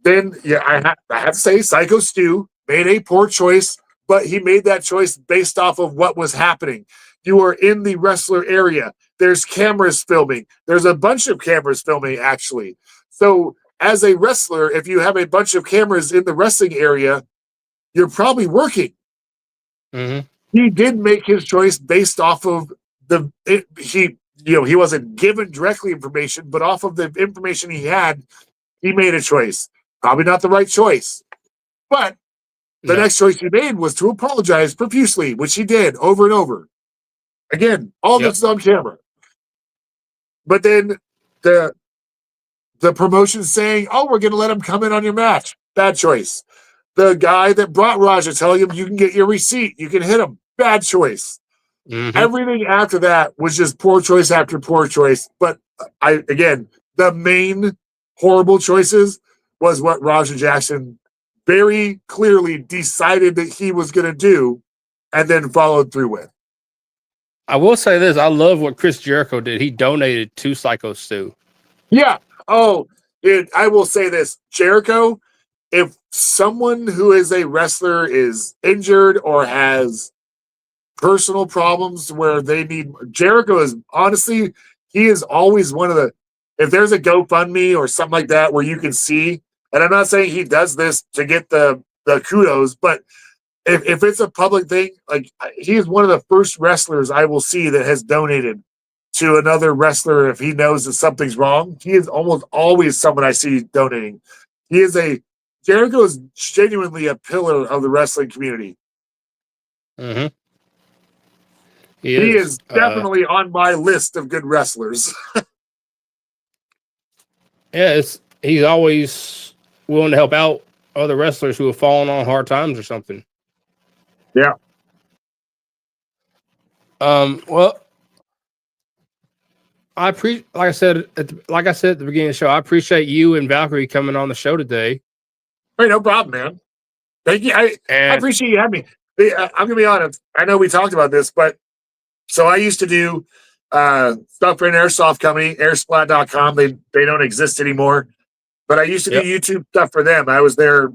Then, I have to say, Psycho Stu made a poor choice, but he made that choice based off of what was happening. You are in the wrestler area. There's cameras filming. There's a bunch of cameras filming, actually. So as a wrestler, if you have a bunch of cameras in the wrestling area, you're probably working. He did make his choice based off of he wasn't given directly information, but off of the information he had, he made a choice. Probably not the right choice. But the next choice he made was to apologize profusely, which he did over and over. Again, all this is on camera. But then the promotion saying, oh, we're going to let him come in on your match. Bad choice. the guy that brought Raja telling him you can get your receipt, you can hit him. Bad choice. Everything after that was just poor choice after poor choice. But the main horrible choices was what Raja Jackson very clearly decided that he was going to do and then followed through with. I will say this. I love what Chris Jericho did. He donated to Psycho Stu. Yeah. Oh, dude, I will say this. Jericho, if someone who is a wrestler is injured or has personal problems where they need, Jericho is honestly, he is always one of the, if there's a GoFundMe or something like that where you can see, and I'm not saying he does this to get the kudos, but if it's a public thing, like he is one of the first wrestlers I will see that has donated to another wrestler if he knows that something's wrong. He is almost always someone I see donating. Jericho is genuinely a pillar of the wrestling community. He is definitely on my list of good wrestlers. Yeah, he's always willing to help out other wrestlers who have fallen on hard times or something. Yeah. Well, like I said at the beginning of the show, I appreciate you and Valkyrie coming on the show today. Hey, no problem, man. Thank you. I appreciate you having me. I'm gonna be honest. I know we talked about this, but so I used to do stuff for an airsoft company, airsplat.com. They don't exist anymore. But I used to do YouTube stuff for them. I was their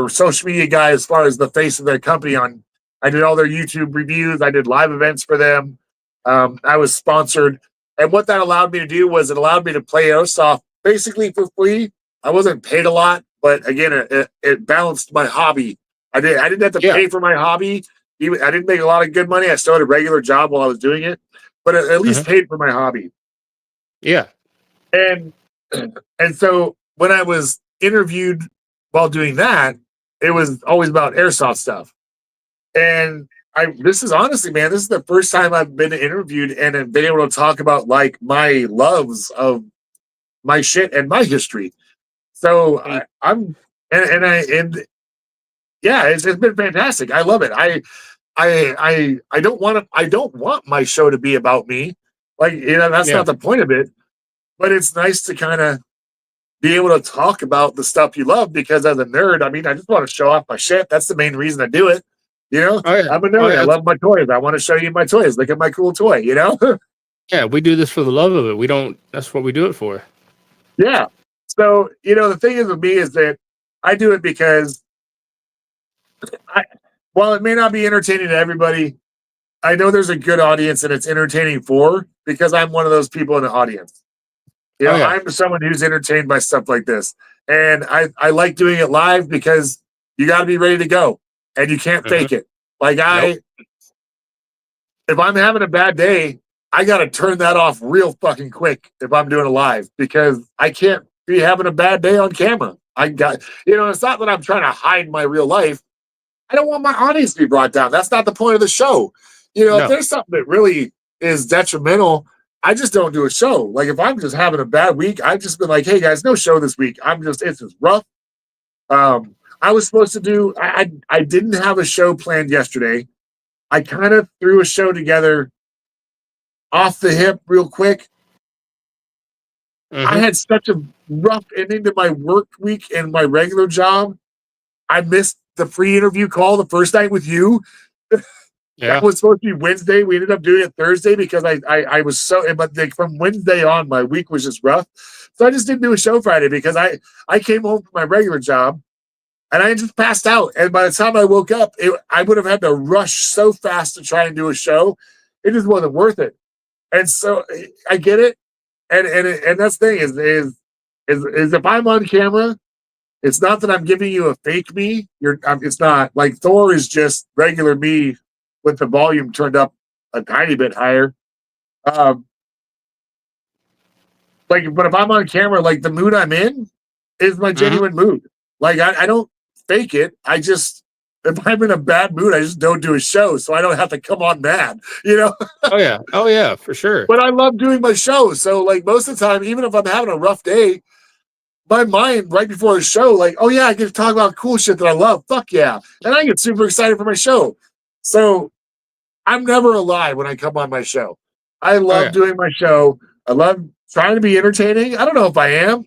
social media guy as far as the face of their company. I did all their YouTube reviews. I did live events for them. I was sponsored. And what that allowed me to do was it allowed me to play airsoft basically for free. I wasn't paid a lot, but again, it balanced my hobby. I didn't have to pay for my hobby. I didn't make a lot of good money. I still had a regular job while I was doing it, but at least paid for my hobby. Yeah. And so when I was interviewed while doing that, it was always about airsoft stuff. And this is honestly, man, this is the first time I've been interviewed and have been able to talk about like my loves of my shit and my history. So it's been fantastic. I love it. I don't want my show to be about me. Like, that's not the point of it. But it's nice to kind of be able to talk about the stuff you love because as a nerd, I mean, I just want to show off my shit. That's the main reason I do it. I'm a nerd. I love my toys. I want to show you my toys. Look at my cool toy, Yeah, we do this for the love of it. That's what we do it for. Yeah. So, the thing is with me is that I do it because while it may not be entertaining to everybody, I know there's a good audience and it's entertaining for because I'm one of those people in the audience. I'm someone who's entertained by stuff like this. And I like doing it live because you got to be ready to go and you can't fake it. Like if I'm having a bad day, I got to turn that off real fucking quick if I'm doing it live because I can't be having a bad day on camera. It's not that I'm trying to hide my real life. I don't want my audience to be brought down. That's not the point of the show. If there's something that really is detrimental, I just don't do a show. Like if I'm just having a bad week, I've just been like, hey guys, no show this week. It's just rough. I was supposed to do, I didn't have a show planned yesterday. I kind of threw a show together off the hip real quick. I had such a rough ending to my work week and my regular job. I missed the pre-interview call the first night with you. That was supposed to be Wednesday. We ended up doing it Thursday because I was but from Wednesday on, my week was just rough. So I just didn't do a show Friday because I came home from my regular job and I just passed out. And by the time I woke up, I would have had to rush so fast to try and do a show. It just wasn't worth it. And so I get it. And that's the thing is if I'm on camera, it's not that I'm giving you a fake me. It's not like Thor is just regular me with the volume turned up a tiny bit higher. But if I'm on camera, like the mood I'm in is my genuine mood. Like I don't fake it. If I'm in a bad mood, I just don't do a show, so I don't have to come on mad, Oh yeah, for sure. But I love doing my show. So like most of the time, even if I'm having a rough day, my mind right before the show, like, oh yeah, I get to talk about cool shit that I love. Fuck yeah. And I get super excited for my show. So I'm never a lie when I come on my show. I love doing my show. I love trying to be entertaining. I don't know if I am.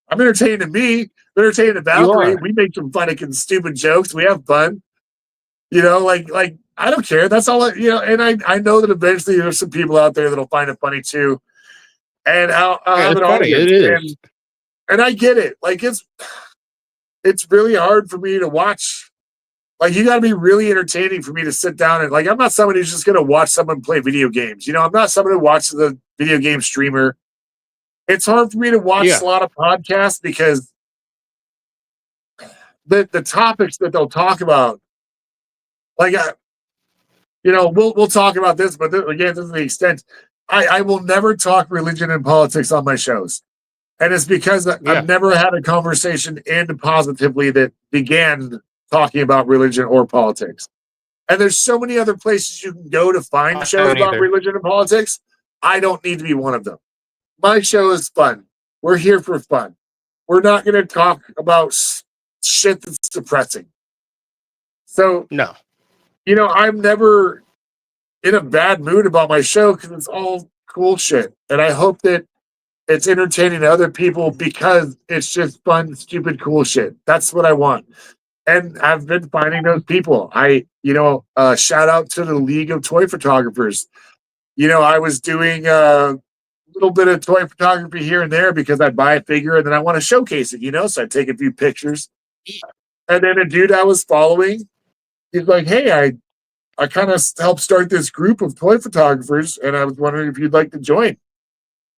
I'm entertaining to me. I'm entertaining to Valkyrie. We make some funny and stupid jokes. We have fun. Like I don't care. That's all. And I know that eventually there's some people out there that'll find it funny too. And I'll have an audience. It is. And I get it. Like it's really hard for me to watch. Like you got to be really entertaining for me to sit down and like I'm not somebody who's just going to watch someone play video games. I'm not someone who watches the video game streamer. It's hard for me to watch a lot of podcasts because the topics that they'll talk about, like we'll talk about this, but again, this is the extent. I will never talk religion and politics on my shows. And it's because I've never had a conversation end positively that began talking about religion or politics. And there's so many other places you can go to find shows about religion and politics. I don't need to be one of them. My show is fun. We're here for fun. We're not going to talk about shit that's depressing. So, no. I'm never in a bad mood about my show because it's all cool shit. And I hope that it's entertaining to other people because it's just fun, stupid, cool shit. That's what I want. And I've been finding those people. Shout out to the League of Toy Photographers. I was doing a little bit of toy photography here and there because I'd buy a figure and then I want to showcase it, so I'd take a few pictures. And then a dude I was following, he's like, hey, I kind of helped start this group of toy photographers and I was wondering if you'd like to join.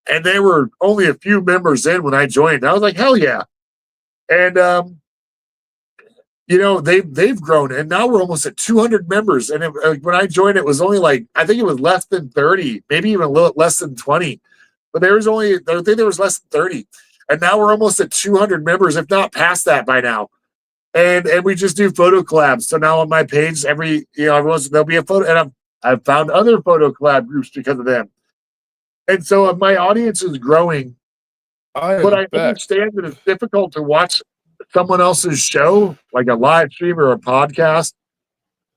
And they were only a few members in when I joined. I was like, hell yeah. And, they've grown and now we're almost at 200 members. And when I joined, it was only I think it was less than 30, maybe even a little less than 20, but I think there was less than 30. And now we're almost at 200 members, if not past that by now. And we just do photo collabs. So now on my page, there'll be a photo, and I've found other photo collab groups because of them. And so my audience is growing, but I understand that it's difficult to watch someone else's show, like a live stream or a podcast.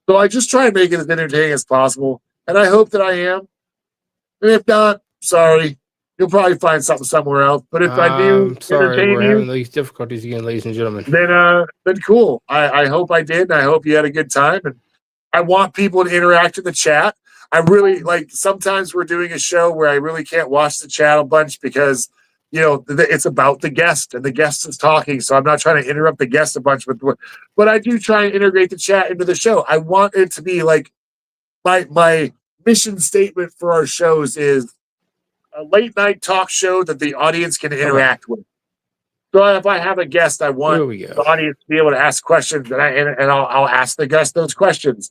So I just try and make it as entertaining as possible. And I hope that I am. And if not, sorry. You'll probably find something somewhere else. But if I do entertain we're you, having these difficulties again, ladies and gentlemen. Then cool. I hope I did, and I hope you had a good time. And I want people to interact in the chat. I really sometimes we're doing a show where I really can't watch the chat a bunch because it's about the guest and the guest is talking. So I'm not trying to interrupt the guest a bunch, but I do try and integrate the chat into the show. I want it to be like my mission statement for our shows is a late night talk show that the audience can interact with. So if I have a guest, I want the audience to be able to ask questions, and I'll ask the guest those questions.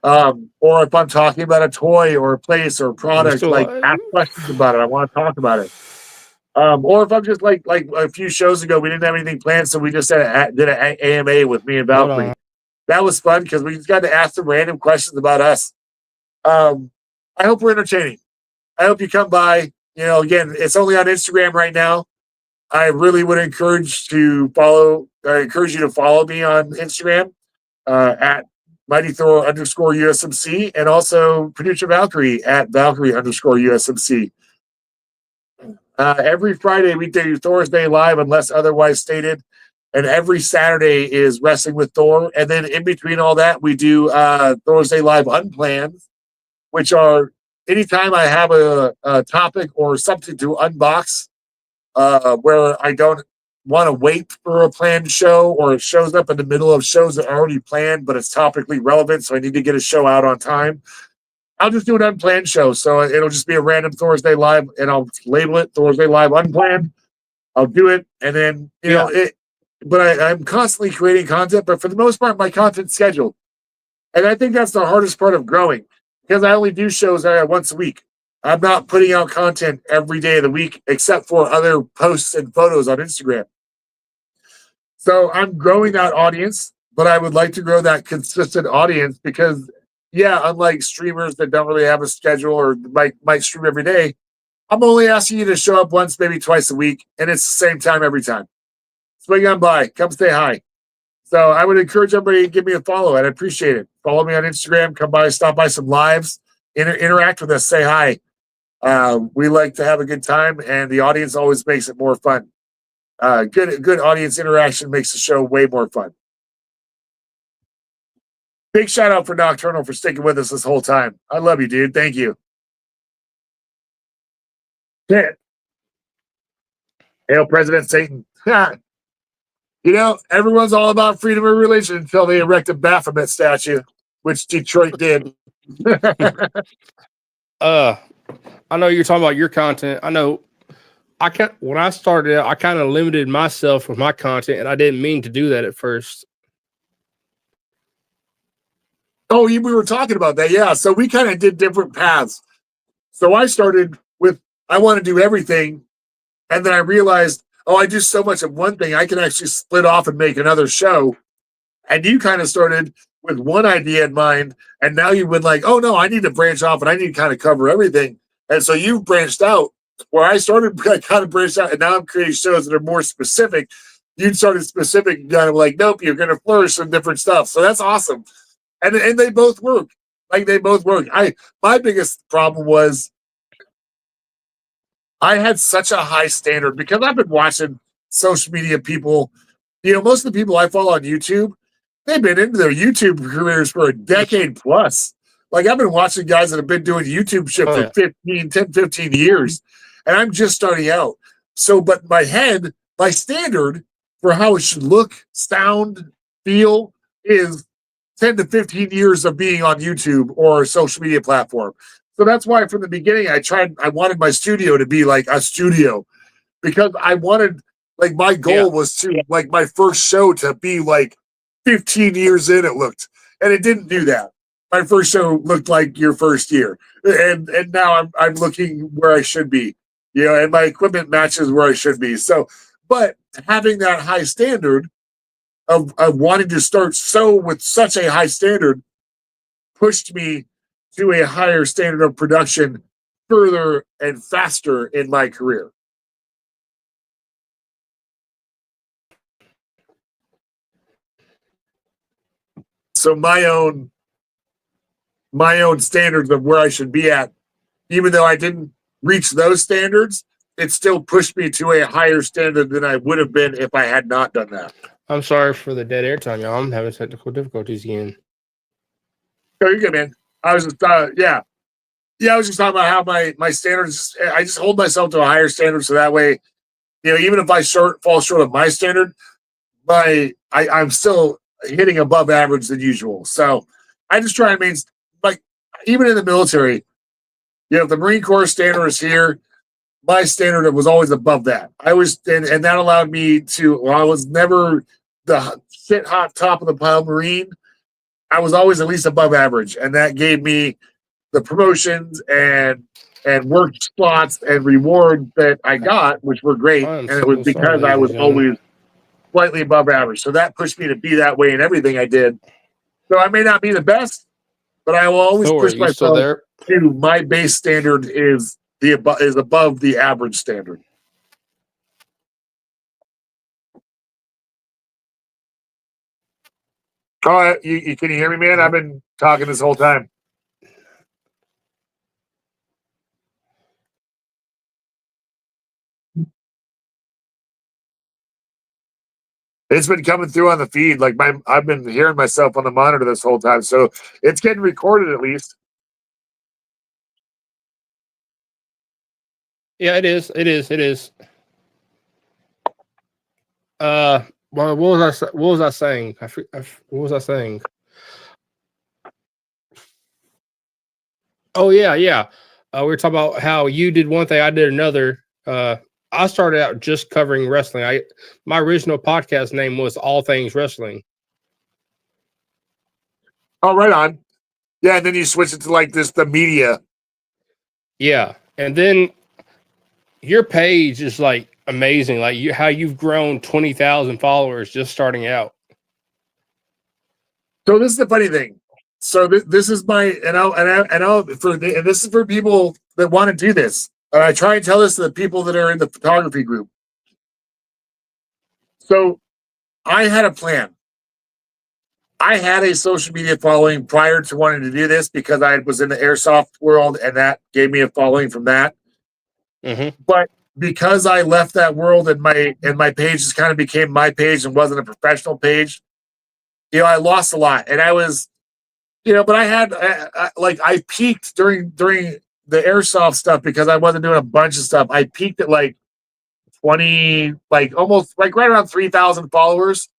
Or if I'm talking about a toy or a place or a product, ask questions about it. I want to talk about it. Or if I'm just like a few shows ago, we didn't have anything planned, so we just did an AMA with me and Valkyrie. That was fun because we just got to ask some random questions about us. I hope we're entertaining. I hope you come by. Again, it's only on Instagram right now. I really would encourage you to follow me on Instagram at MightThor _USMC and also producer Valkyrie at Valkyrie _USMC. Every Friday we do Thor's Day Live unless otherwise stated. And every Saturday is Wrestling with Thor. And then in between all that, we do Thor's Day Live Unplanned, which are anytime I have a topic or something to unbox where I don't want to wait for a planned show or it shows up in the middle of shows that are already planned, but it's topically relevant, so I need to get a show out on time. I'll just do an unplanned show. So it'll just be a random Thor's Day Live, and I'll label it Thor's Day Live Unplanned. I'll do it, and then, but I'm constantly creating content, but for the most part, my content's scheduled. And I think that's the hardest part of growing, because I only do shows once a week. I'm not putting out content every day of the week, except for other posts and photos on Instagram. So I'm growing that audience, but I would like to grow that consistent audience because, unlike streamers that don't really have a schedule or might stream every day, I'm only asking you to show up once, maybe twice a week, and it's the same time every time. swing on by, come say hi. So I would encourage everybody to give me a follow. I'd appreciate it. Follow me on Instagram. Come by, stop by some lives, interact with us, say hi. We like to have a good time, and the audience always makes it more fun. Good audience interaction makes the show way more fun. Big shout out for Nocturnal for sticking with us this whole time. I love you, dude. Thank you. Yeah. Hail President Satan. You know, everyone's all about freedom of religion until they erect a Baphomet statue, which Detroit did. I know you're talking about your content. I know when I started out, I kind of limited myself with my content, and I didn't mean to do that at first. Oh, we were talking about that. Yeah. So we kind of did different paths. So I started with, I want to do everything. And then I realized, oh, I do so much of one thing, I can actually split off and make another show. And you kind of started with one idea in mind. And now you've been like, oh, no, I need to branch off and I need to kind of cover everything. And so you've branched out where I started, kind of branched out. And now I'm creating shows that are more specific. You started specific, kind of like, nope, you're going to flourish in different stuff. So that's awesome. And they both work. Like they both work. My biggest problem was I had such a high standard because I've been watching social media people. You know, most of the people I follow on YouTube, they've been into their YouTube careers for a decade plus. Like I've been watching guys that have been doing YouTube shit for 15 years. And I'm just starting out. So, but my standard for how it should look, sound, feel is 10 to 15 years of being on YouTube or a social media platform. So that's why from the beginning, I wanted my studio to be like a studio because I wanted, like my goal was to like my first show to be like 15 years in, it looked, and it didn't do that. My first show looked like your first year. And now I'm looking where I should be, you know, and my equipment matches where I should be. So, but having that high standard of wanting to start with such a high standard pushed me to a higher standard of production further and faster in my career. So my own standards of where I should be at, even though I didn't reach those standards, it still pushed me to a higher standard than I would have been if I had not done that. I'm sorry for the dead air time, y'all. I'm having technical difficulties again. Oh, you're good, man. I was just, I was just talking about how my standards, I just hold myself to a higher standard. So that way, you know, even if I fall short of my standard, I'm still hitting above average than usual. So I just try and maintain, like, even in the military, you know, if the Marine Corps standard is here, my standard was always above that. I was, and that allowed me to, I was never the shit hot top of the pile Marine. I was always at least above average, and that gave me the promotions and work spots and rewards that I got, which were great. And it was because I was always slightly above average. So that pushed me to be that way in everything I did. So I may not be the best, but I will always push myself to my base standard is above the average standard. Oh, can you hear me, man? I've been talking this whole time. It's been coming through on the feed. Like I've been hearing myself on the monitor this whole time, so it's getting recorded at least. Yeah, it is. It is. Well, what was I saying? What was I saying? Oh yeah. We were talking about how you did one thing, I did another. I started out just covering wrestling. My original podcast name was All Things Wrestling. Oh, right on. Yeah, and then you switch it to like the media. Yeah, and then your page is like amazing. Like how you've grown 20,000 followers just starting out. So this is the funny thing. So this is my and this is for people that want to do this. And I try and tell this to the people that are in the photography group. So I had a plan. I had a social media following prior to wanting to do this because I was in the airsoft world and that gave me a following from that. But because I left that world and my page just kind of became my page and wasn't a professional page, I lost a lot. And I was, but I had I peaked during the airsoft stuff because I wasn't doing a bunch of stuff. I peaked at like 20, like almost like right around 3,000 followers.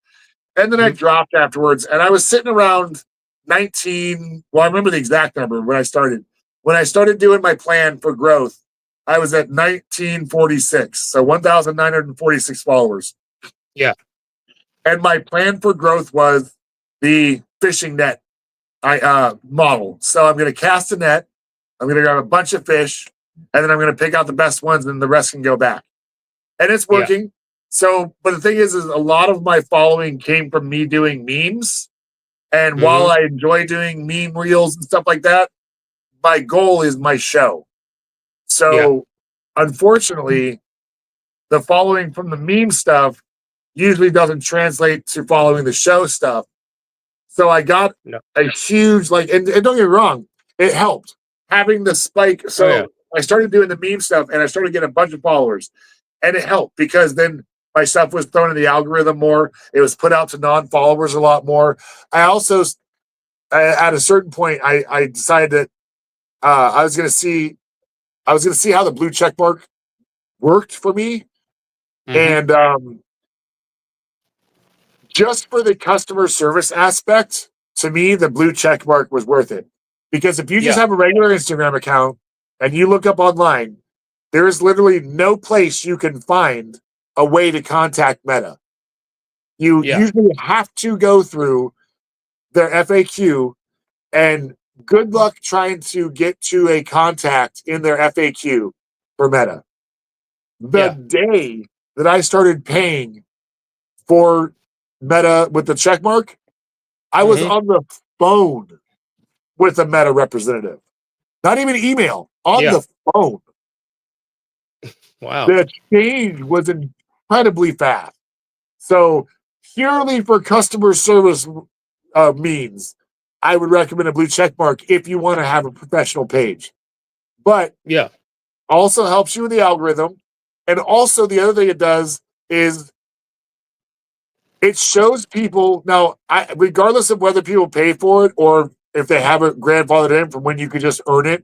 And then I dropped afterwards. And I was sitting around 19. Well, I remember the exact number when I started. When I started doing my plan for growth, I was at 1946. So 1,946 followers. Yeah. And my plan for growth was the fishing net model. So I'm going to cast a net. I'm going to grab a bunch of fish. And then I'm going to pick out the best ones and the rest can go back. And it's working. Yeah. So, but the thing is a lot of my following came from me doing memes. And while I enjoy doing meme reels and stuff like that, my goal is my show. So, unfortunately, the following from the meme stuff usually doesn't translate to following the show stuff. So I got a huge, and don't get me wrong, it helped having the spike. So I started doing the meme stuff and I started getting a bunch of followers. And it helped because then my stuff was thrown in the algorithm more. It was put out to non-followers a lot more. I also, at a certain point, I decided that I was going to see how the blue check mark worked for me. And just for the customer service aspect, to me, the blue check mark was worth it. Because if you just have a regular Instagram account and you look up online, there is literally no place you can find a way to contact Meta. You usually have to go through their FAQ, and good luck trying to get to a contact in their FAQ for Meta. The day that I started paying for Meta with the check mark, I was on the phone with a Meta representative. Not even email, on the phone. Wow. The change was incredibly fast. So purely for customer service means, I would recommend a blue check mark if you want to have a professional page. But also helps you with the algorithm. And also the other thing it does is it shows people now, regardless of whether people pay for it or if they have it grandfathered in from when you could just earn it.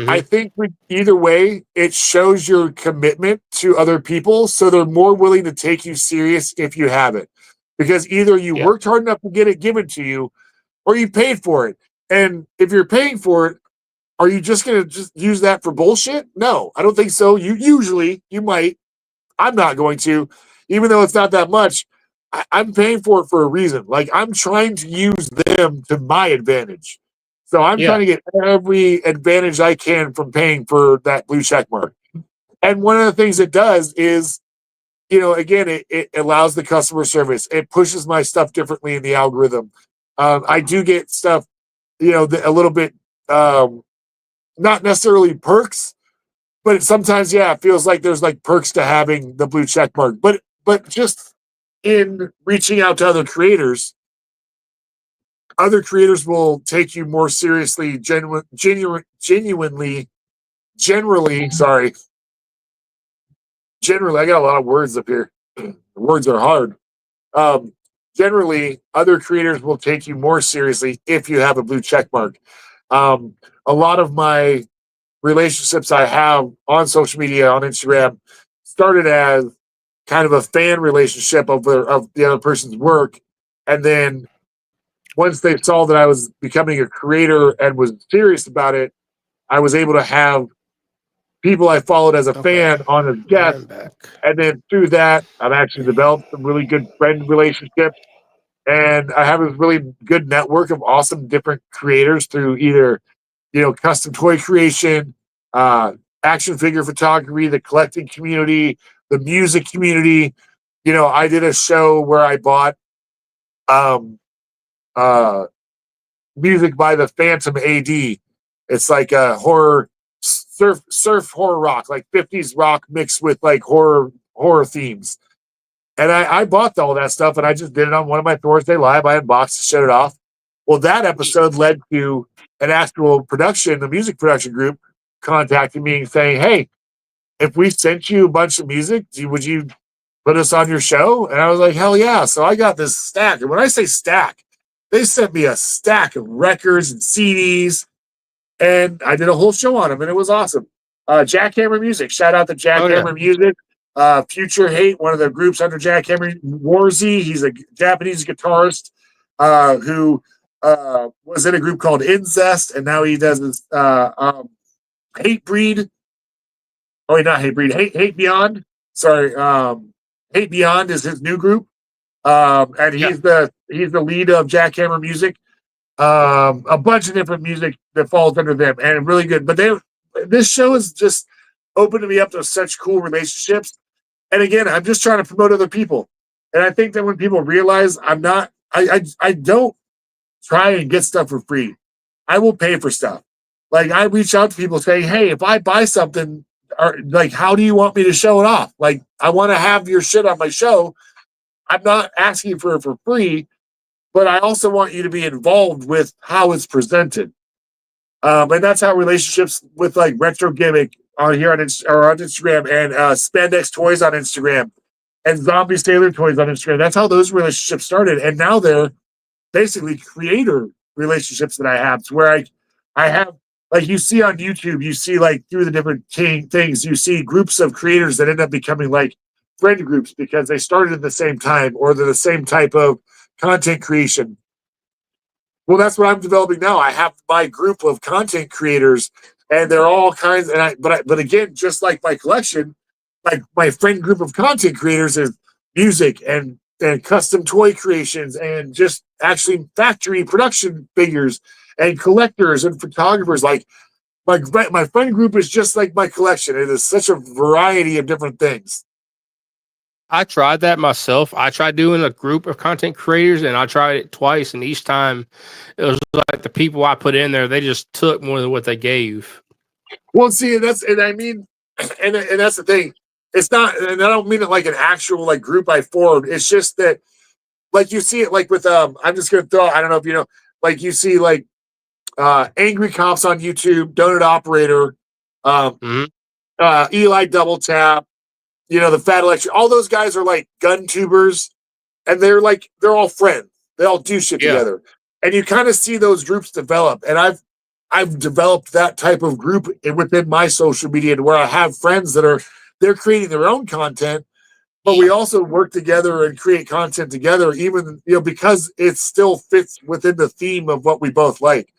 I think either way, it shows your commitment to other people, so they're more willing to take you serious if you have it. Because either you worked hard enough to get it given to you, or you paid for it. And if you're paying for it, are you just going to just use that for bullshit? No, I don't think so. You might. I'm not going to, even though it's not that much. I'm paying for it for a reason. Like, I'm trying to use them to my advantage. So I'm trying to get every advantage I can from paying for that blue check mark. And one of the things it does is, again, it allows the customer service. It pushes my stuff differently in the algorithm. I do get stuff, a little bit, not necessarily perks, but sometimes, it feels like there's like perks to having the blue check mark. But just in reaching out to other creators will take you more seriously, generally, sorry. Generally, I got a lot of words up here. The words are hard. Generally, other creators will take you more seriously if you have a blue check mark. A lot of my relationships I have on social media, on Instagram, started as kind of a fan relationship of the other person's work. And then once they saw that I was becoming a creator and was serious about it, I was able to have people I followed as a fan on as guests. And then through that, I've actually developed some really good friend relationships. And I have a really good network of awesome different creators through either, custom toy creation, action figure photography, the collecting community, the music community. I did a show where I bought music by the Phantom AD. It's like a horror surf horror rock, like 50s rock mixed with like horror themes. And I bought all that stuff, and I just did it on one of my Thursday Live. I unboxed it, shut it off. Well, that episode led to an actual production, a music production group, contacting me and saying, "Hey, if we sent you a bunch of music, would you put us on your show?" And I was like, "Hell yeah!" So I got this stack, and when I say stack, they sent me a stack of records and CDs, and I did a whole show on them, and it was awesome. Jackhammer Music, shout out to Jackhammer Music. Future Hate, one of the groups under Jackhammer. Warzy, he's a Japanese guitarist who was in a group called Incest, and now he does this Hate Breed. Oh, wait, not Hate Breed. Hate Beyond. Sorry, Hate Beyond is his new group, and he's the lead of Jackhammer Music. A bunch of different music that falls under them, and really good. But this show is just opening me up to such cool relationships. And again, I'm just trying to promote other people. And I think that when people realize I don't try and get stuff for free. I will pay for stuff. Like I reach out to people saying, "Hey, if I buy something, how do you want me to show it off? Like, I want to have your shit on my show. I'm not asking for it for free, but I also want you to be involved with how it's presented." And that's how relationships with like Retro Gimmick on here on Instagram and Spandex Toys on Instagram and Zombie Sailor Toys on Instagram. That's how those relationships started. And now they're basically creator relationships that I have, to where I have, like you see on YouTube, you see like through the different things, you see groups of creators that end up becoming like friend groups because they started at the same time or they're the same type of content creation. Well, that's what I'm developing now. I have my group of content creators, and they're all kinds. But again, just like my collection, like my friend group of content creators is music and custom toy creations and just actually factory production figures and collectors and photographers. Like my friend group is just like my collection. It is such a variety of different things. I tried that myself. I tried doing a group of content creators, and I tried it twice, and each time it was like the people I put in there, they just took more than what they gave. Well, see, and that's the thing. It's not, and I don't mean it like an actual like group I formed. It's just that, like you see it like with I'm just gonna throw. I don't know if you know, like you see like Angry Cops on YouTube, Donut Operator, Eli Double Tap. You know, the Fat Electric, all those guys are like gun tubers, and they're all friends. They all do shit together. And you kind of see those groups develop. And I've developed that type of group within my social media, to where I have friends that they're creating their own content, but we also work together and create content together, even, because it still fits within the theme of what we both like.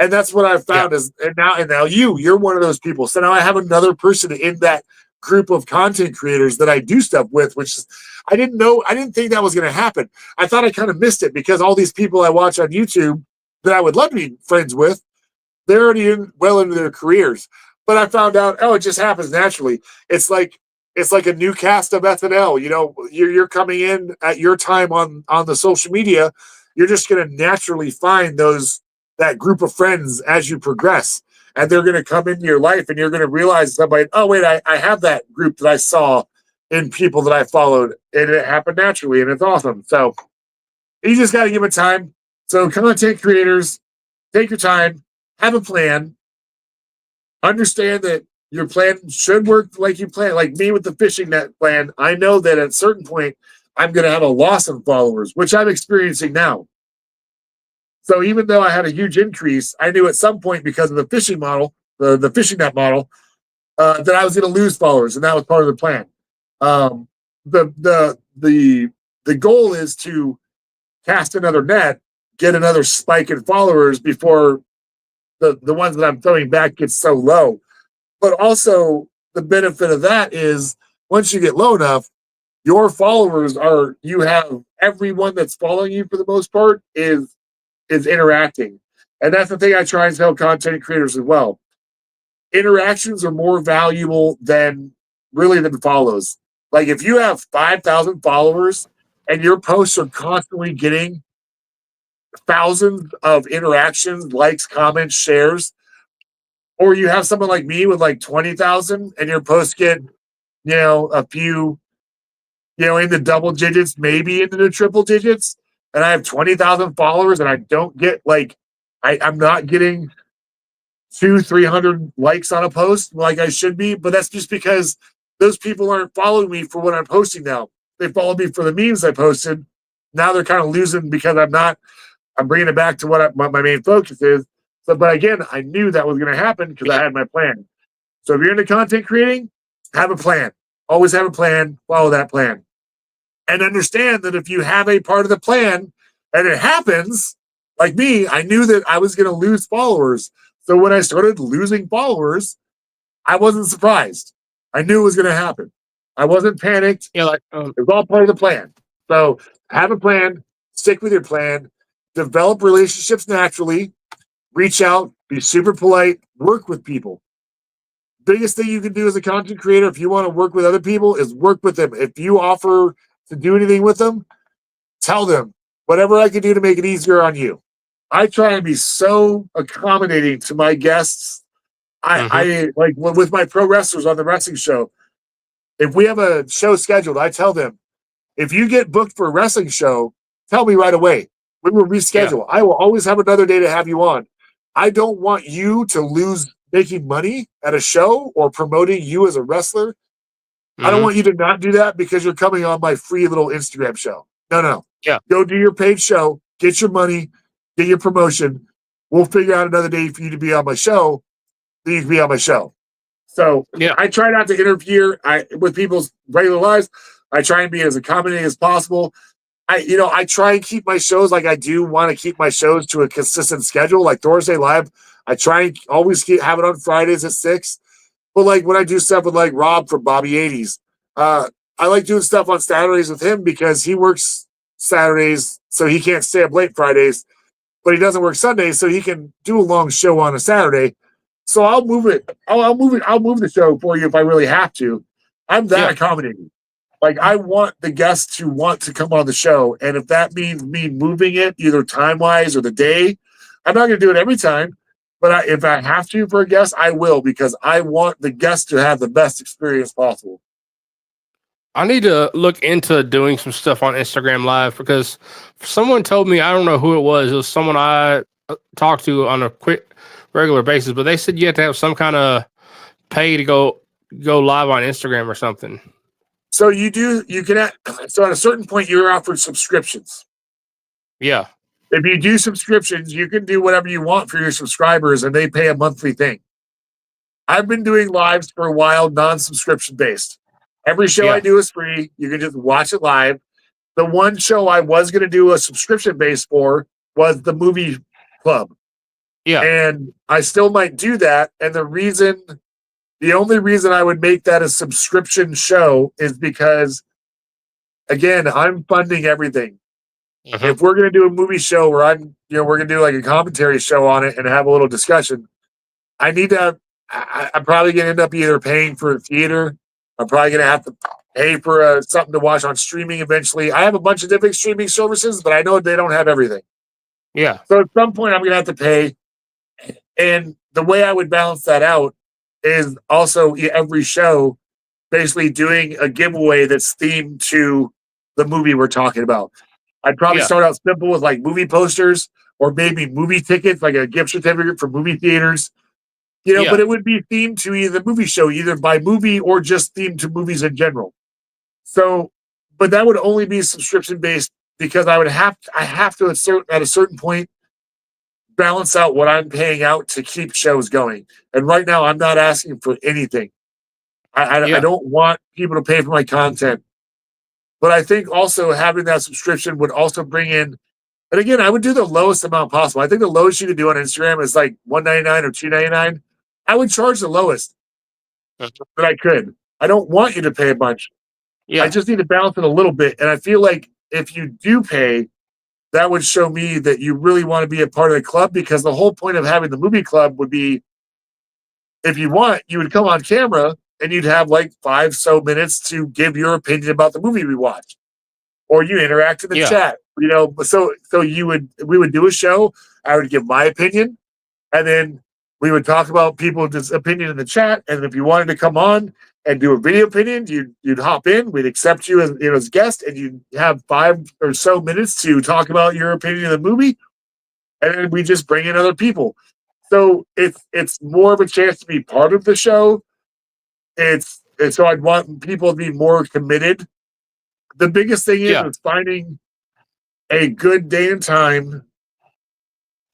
And that's what I've found is, and now you're one of those people. So now I have another person in that group of content creators that I do stuff with, which I didn't think that was going to happen. I thought I kind of missed it because all these people I watch on YouTube that I would love to be friends with, they're already well into their careers. But I found out, it just happens naturally. It's like a new cast of SNL. You're coming in at your time on the social media. You're just going to naturally find that group of friends as you progress. And they're going to come into your life, and you're going to realize somebody, oh, wait, I have that group that I saw in people that I followed, and it happened naturally, and it's awesome. So you just got to give it time. So content creators, take your time, have a plan, understand that your plan should work like you plan. Like me with the fishing net plan, I know that at a certain point, I'm going to have a loss of followers, which I'm experiencing now. So even though I had a huge increase, I knew at some point, because of the fishing model, the fishing net model, that I was going to lose followers, and that was part of the plan. The goal is to cast another net, get another spike in followers before the ones that I'm throwing back get so low. But also the benefit of that is once you get low enough, your followers you have everyone that's following you for the most part is interacting. And that's the thing I try and tell content creators as well. Interactions are more valuable than follows. Like if you have 5,000 followers and your posts are constantly getting thousands of interactions, likes, comments, shares, or you have someone like me with like 20,000 and your posts get, a few in the double digits, maybe into the triple digits, and I have 20,000 followers, and I don't get I'm not getting 200-300 likes on a post like I should be, but that's just because those people aren't following me for what I'm posting now. They follow me for the memes I posted. Now they're kind of losing because I'm bringing it back to what my main focus is. So, but again, I knew that was going to happen because I had my plan. So if you're into content creating, have a plan. Always have a plan. Follow that plan. And understand that if you have a part of the plan and it happens, like me, I knew that I was going to lose followers. So when I started losing followers, I wasn't surprised. I knew it was going to happen. I wasn't panicked. Yeah, like It was all part of the plan. So have a plan, stick with your plan, develop relationships naturally, reach out, be super polite, work with people. Biggest thing you can do as a content creator, if you want to work with other people, is work with them. If you offer to do anything with them, tell them whatever I can do to make it easier on you. I try and be so accommodating to my guests. I like with my pro wrestlers on the wrestling show. If we have a show scheduled, I tell them, if you get booked for a wrestling show, tell me right away. We will reschedule. I will always have another day to have you on. I don't want you to lose making money at a show or promoting you as a wrestler. I don't want you to not do that because you're coming on my free little Instagram show. No. Yeah. Go do your paid show, get your money, get your promotion. We'll figure out another day for you to be on my show. Then you can be on my show. So I try not to interfere with people's regular lives. I try and be as accommodating as possible. I try and keep my shows like I do want to keep my shows to a consistent schedule. Like Thursday Live, I try and always have it on Fridays at 6. But like when I do stuff with like Rob from Bobby 80s, I like doing stuff on Saturdays with him because he works Saturdays, so he can't stay up late Fridays, but he doesn't work Sundays, so he can do a long show on a Saturday. So I'll move it. I'll move the show for you if I really have to. I'm that accommodating. Like I want the guests to want to come on the show, and if that means me moving it either time wise or the day, I'm not going to do it every time. But if I have to for a guest, I will because I want the guest to have the best experience possible. I need to look into doing some stuff on Instagram Live because someone told me, I don't know who it was someone I talked to on a quick regular basis, but they said you have to have some kind of pay to go live on Instagram or something. So so at a certain point you're offered subscriptions. Yeah. If you do subscriptions, you can do whatever you want for your subscribers and they pay a monthly thing. I've been doing lives for a while, non-subscription based. Every show I do is free. You can just watch it live. The one show I was going to do a subscription base for was the movie club. Yeah. And I still might do that. And the only reason I would make that a subscription show is because, again, I'm funding everything. If we're going to do a movie show where we're going to do like a commentary show on it and have a little discussion, I'm probably going to end up either paying for a theater. I'm probably going to have to pay for something to watch on streaming eventually. I have a bunch of different streaming services, but I know they don't have everything. Yeah. So at some point, I'm going to have to pay. And the way I would balance that out is also every show basically doing a giveaway that's themed to the movie we're talking about. I'd probably start out simple with like movie posters or maybe movie tickets, like a gift certificate for movie theaters. But it would be themed to either the movie show, either by movie or just themed to movies in general. So, but that would only be subscription based because I have to at a certain point balance out what I'm paying out to keep shows going. And right now, I'm not asking for anything. I don't want people to pay for my content. But I think also having that subscription would also bring in, and again, I would do the lowest amount possible. I think the lowest you could do on Instagram is like $1.99 or $2.99. I would charge the lowest that I could. I don't want you to pay a bunch. I just need to balance it a little bit. And I feel like if you do pay, that would show me that you really want to be a part of the club, because the whole point of having the movie club would be, if you want, you would come on camera and you'd have like 5 minutes to give your opinion about the movie we watched, or you interact in the chat, So we would do a show. I would give my opinion, and then We would talk about people's opinion in the chat, and if you wanted to come on and do a video opinion, you'd hop in. We'd accept you as guest, and you'd have 5 or so minutes to talk about your opinion of the movie, and then we just bring in other people. So it's more of a chance to be part of the show. So I'd want people to be more committed. The biggest thing is finding a good day and time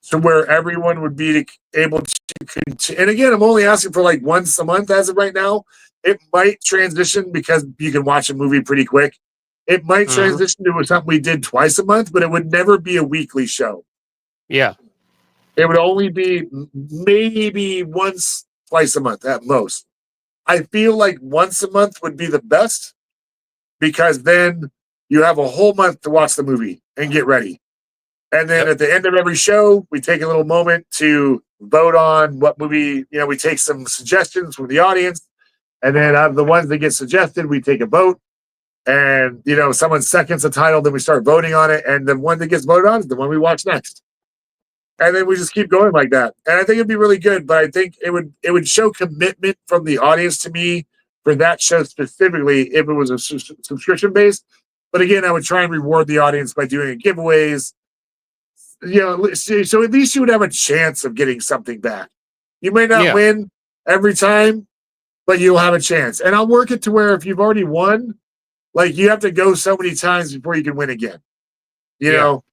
to where everyone would be able to continue. And again, I'm only asking for like once a month as of right now. It might transition because you can watch a movie pretty quick. It might transition to something we did twice a month, but it would never be a weekly show. Yeah. It would only be maybe once, twice a month at most. I feel like once a month would be the best because then you have a whole month to watch the movie and get ready. And then at the end of every show, we take a little moment to vote on what movie, we take some suggestions from the audience. And then out of the ones that get suggested, we take a vote. And, someone seconds a title, then we start voting on it. And the one that gets voted on is the one we watch next. And then we just keep going like that. And I think it'd be really good, but I think it would show commitment from the audience to me for that show specifically if it was a subscription based. But again, I would try and reward the audience by doing giveaways. So at least you would have a chance of getting something back. You may not win every time, but you'll have a chance. And I'll work it to where if you've already won, like you have to go so many times before you can win again. You know,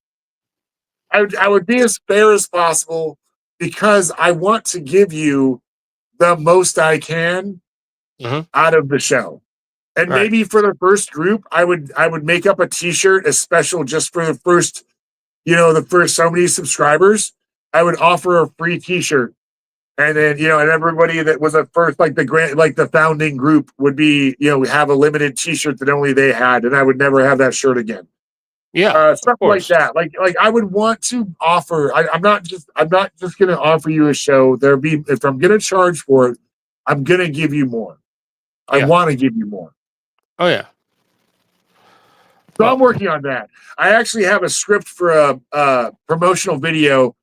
I would be as fair as possible because I want to give you the most I can out of the show. And maybe for the first group, I would make up a t-shirt as special just for the first so many subscribers. I would offer a free t-shirt. And then, and everybody that was at first, like the founding group would be, have a limited t-shirt that only they had. And I would never have that shirt again. Yeah. Stuff like that. Like I would want to offer, I'm not just going to offer you a show. If I'm going to charge for it, I'm going to give you more. I want to give you more. Oh yeah. So I'm working on that. I actually have a script for a promotional video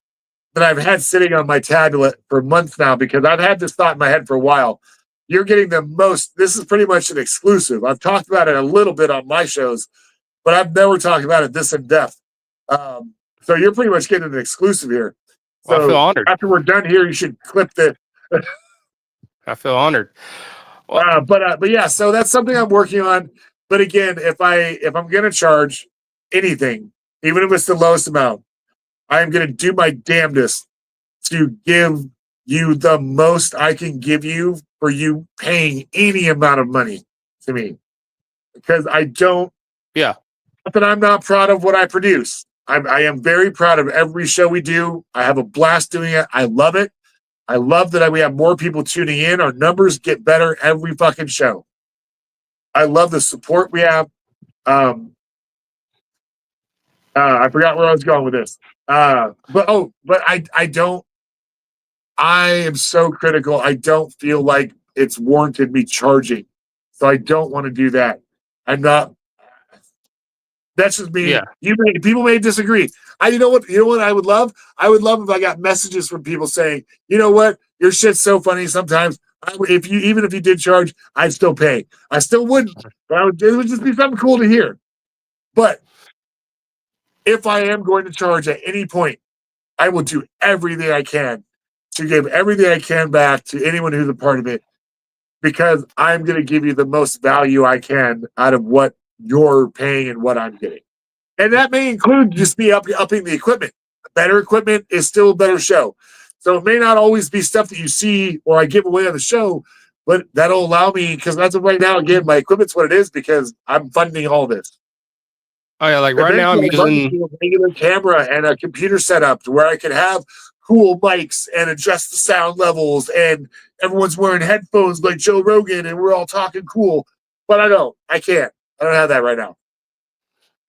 that I've had sitting on my tablet for months now because I've had this thought in my head for a while. You're getting the most. This is pretty much an exclusive. I've talked about it a little bit on my shows, but I've never talked about it this in depth. So you're pretty much getting an exclusive here. So I feel honored. After we're done here, you should clip the. I feel honored. But yeah, so that's something I'm working on. But again, if I'm going to charge anything, even if it's the lowest amount, I'm going to do my damnedest to give you the most I can give you for you paying any amount of money to me. Because I don't. Yeah. Not that I'm not proud of what I produce. I am very proud of every show we do. I have a blast doing it. I love it. I love that we have more people tuning in. Our numbers get better every fucking show. I love the support we have. I forgot where I was going with this. But I don't. I am so critical. I don't feel like it's warranted me charging, so I don't want to do that. I'm not. That's just me. Yeah. People may disagree. You know what I would love? I would love if I got messages from people saying, you know what, your shit's so funny sometimes. Even if you did charge, I'd still pay. I still wouldn't, but it would just be something cool to hear. But if I am going to charge at any point, I will do everything I can to give everything I can back to anyone who's a part of it, because I'm going to give you the most value I can out of what you're paying and what I'm getting. And that may include just me upping the equipment. Better equipment is still a better show. So it may not always be stuff that you see or I give away on the show, but that'll allow me, because that's right now, again, my equipment's what it is because I'm funding all this. Oh yeah, like right now I'm using a regular camera and a computer setup to where I can have cool mics and adjust the sound levels, and everyone's wearing headphones like Joe Rogan and we're all talking cool. But I can't. I don't have that right now.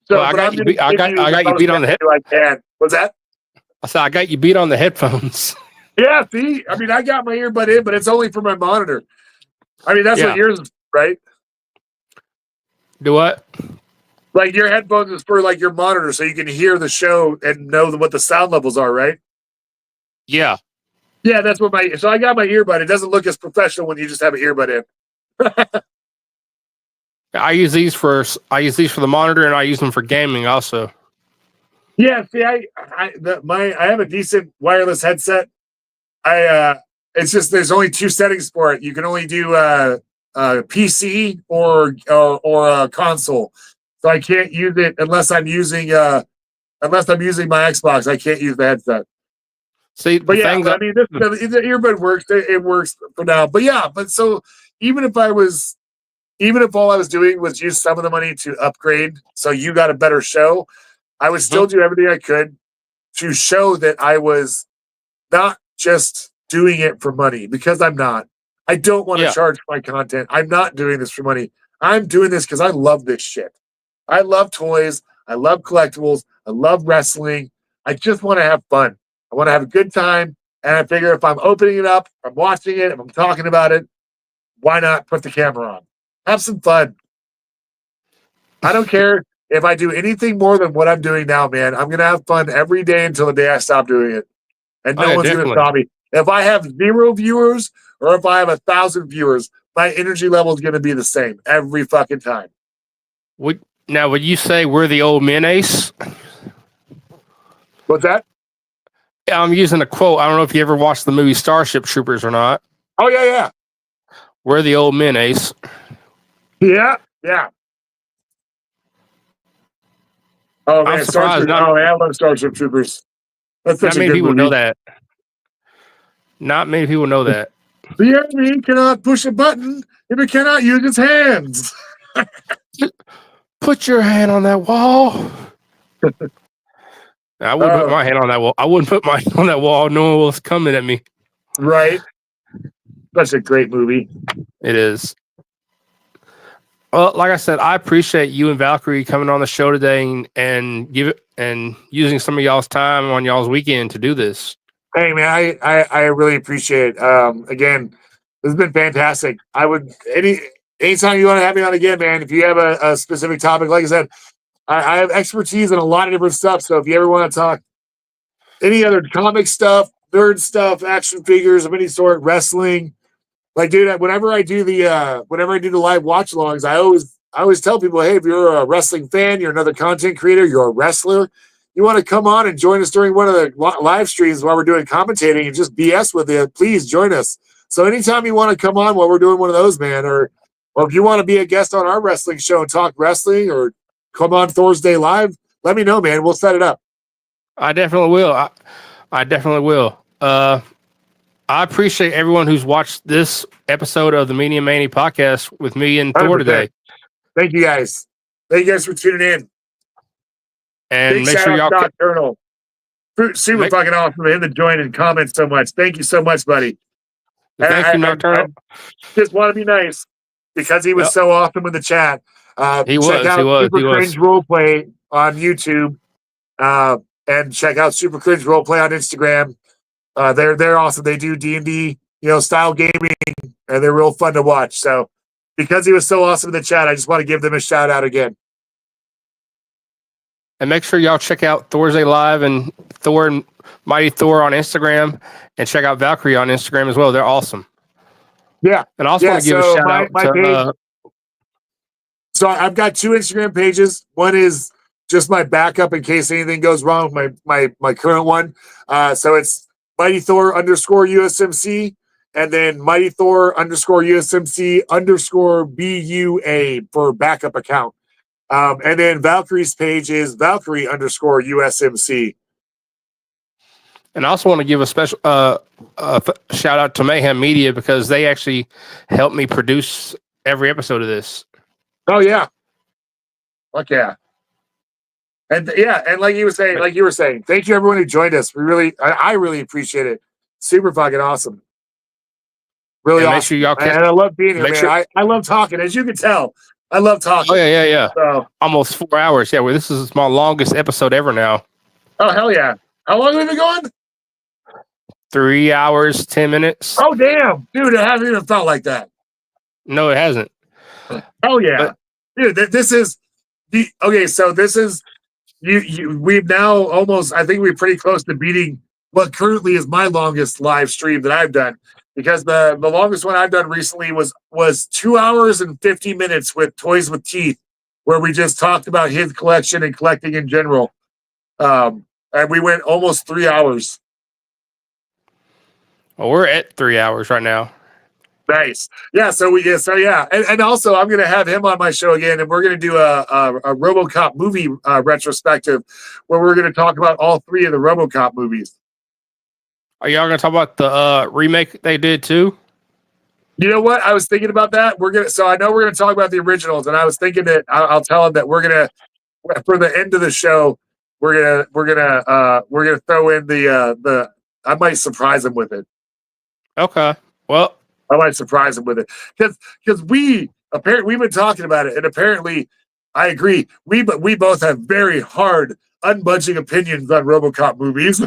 So well, I got you beat on the head. I can. What's that? I said I got you beat on the headphones. Yeah, see? I mean, I got my earbud in, but it's only for my monitor. I mean, that's what yours is, right? Do what? Like your headphones is for like your monitor so you can hear the show and know what the sound levels are, right? Yeah. Yeah, that's what so I got my earbud. It doesn't look as professional when you just have an earbud in. I use these for the monitor, and I use them for gaming also. Yeah, see, I have a decent wireless headset. It's just there's only two settings for it. You can only do PC or a console. So I can't use it unless I'm using my Xbox. I can't use the headset. See, But yeah, I mean, the earbud works. It works for now. But yeah, so even if all I was doing was use some of the money to upgrade, so you got a better show, I would still do everything I could to show that I was not just doing it for money, because I'm not. I don't want to charge for my content. I'm not doing this for money. I'm doing this because I love this shit. I love toys. I love collectibles. I love wrestling. I just want to have fun. I want to have a good time. And I figure if I'm opening it up, I'm watching it, if I'm talking about it, why not put the camera on? Have some fun. I don't care if I do anything more than what I'm doing now, man. I'm going to have fun every day until the day I stop doing it. And no one's going to stop me. If I have 0 viewers or if I have 1,000 viewers, my energy level is going to be the same every fucking time. Would you say we're the old men, Ace? What's that? I'm using a quote. I don't know if you ever watched the movie Starship Troopers or not. Oh, yeah. We're the old men, Ace. Yeah. Oh, man. I love Starship Troopers. That's such not many people movie. know that. Not many people know that. The enemy cannot push a button if it cannot use its hands. Put your hand on that wall. I wouldn't put my hand on that wall. I wouldn't put my hand on that wall. No one was coming at me. Right. Such a great movie. It is. Well, like I said, I appreciate you and Valkyrie coming on the show today and using some of y'all's time on y'all's weekend to do this. Hey man, I really appreciate it. Again, this has been fantastic. I would anytime you want to have me on again, man. If you have a specific topic, like I said, I have expertise in a lot of different stuff. So if you ever want to talk any other comic stuff, nerd stuff, action figures of any sort, wrestling, like dude, whenever I do the live watch alongs, I always tell people, hey, if you're a wrestling fan, you're another content creator, you're a wrestler, you want to come on and join us during one of the live streams while we're doing commentating and just BS with it, please join us. So anytime you want to come on while we're doing one of those, man, or if you want to be a guest on our wrestling show and talk wrestling or come on Thor's Day Live, let me know, man. We'll set it up. I definitely will. I definitely will. I appreciate everyone who's watched this episode of the Media Mania podcast with me and 100%. Thor today. Thank you guys. Thank you guys for tuning in. And big make sure y'all Nocturnal. Super fucking awesome for him to join and comment so much. Thank you so much, buddy. Thank you, Nocturnal. I just want to be nice because he was so awesome in the chat. He check out was. Super Cringe Roleplay on YouTube, and check out Super Cringe Roleplay on Instagram. They're awesome. They do D&D, style gaming, and they're real fun to watch. So, because he was so awesome in the chat, I just want to give them a shout out again. And make sure y'all check out Thursday Live and Thor and MightThor on Instagram, and check out Valkyrie on Instagram as well. They're awesome. Yeah. And I also want to give a shout out to. So I've got 2 Instagram pages. One is just my backup in case anything goes wrong with my current one. So it's MightThor _USMC, and then MightThor _USMC _BUA for backup account. And then Valkyrie's page is Valkyrie _USMC. And I also want to give a special shout out to Mayhem Media, because they actually helped me produce every episode of this. Oh yeah. Fuck yeah. And like you were saying, thank you everyone who joined us. I really appreciate it. Super fucking awesome. Really awesome. Make sure y'all and I love being here, man. I love talking, as you can tell. I love talking. Oh yeah. So, almost 4 hours. Yeah, well, this is my longest episode ever now. Oh hell yeah. How long have we been going? 3 hours, 10 minutes. Oh damn, dude! It hasn't even felt like that. No, it hasn't. Oh yeah, dude! This is okay. So this is you. We've now almost. I think we're pretty close to beating what currently is my longest live stream that I've done, because the longest one I've done recently was 2 hours and 50 minutes with Toys with Teeth, where we just talked about his collection and collecting in general. And we went almost 3 hours. Well, we're at 3 hours right now. Nice. Yeah. And also I'm going to have him on my show again, and we're going to do a RoboCop movie retrospective where we're going to talk about all 3 of the RoboCop movies. Are y'all going to talk about the remake they did too? You know what? I was thinking about that. So I know we're going to talk about the originals, and I was thinking that I'll tell him that we're going to, for the end of the show, we're going to throw in the, I might surprise him with it. Okay. Well, I might surprise him with it because we've been talking about it, and apparently I agree. We both have very hard, unbudging opinions on RoboCop movies.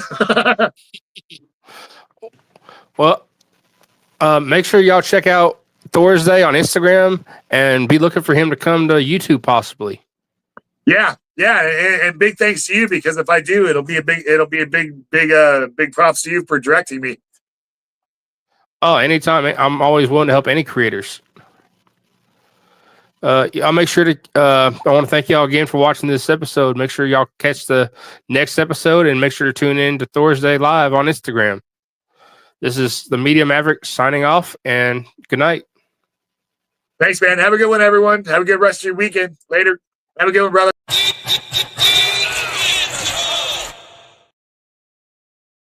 Well, make sure y'all check out Thursday on Instagram and be looking for him to come to YouTube possibly. Yeah, and big thanks to you, because if I do, it'll be a big props to you for directing me. Oh, anytime. I'm always willing to help any creators. I'll make sure to. I want to thank y'all again for watching this episode. Make sure y'all catch the next episode, and make sure to tune in to Thursday Live on Instagram. This is the Media Maverick signing off, and good night. Thanks, man. Have a good one, everyone. Have a good rest of your weekend. Later. Have a good one, brother.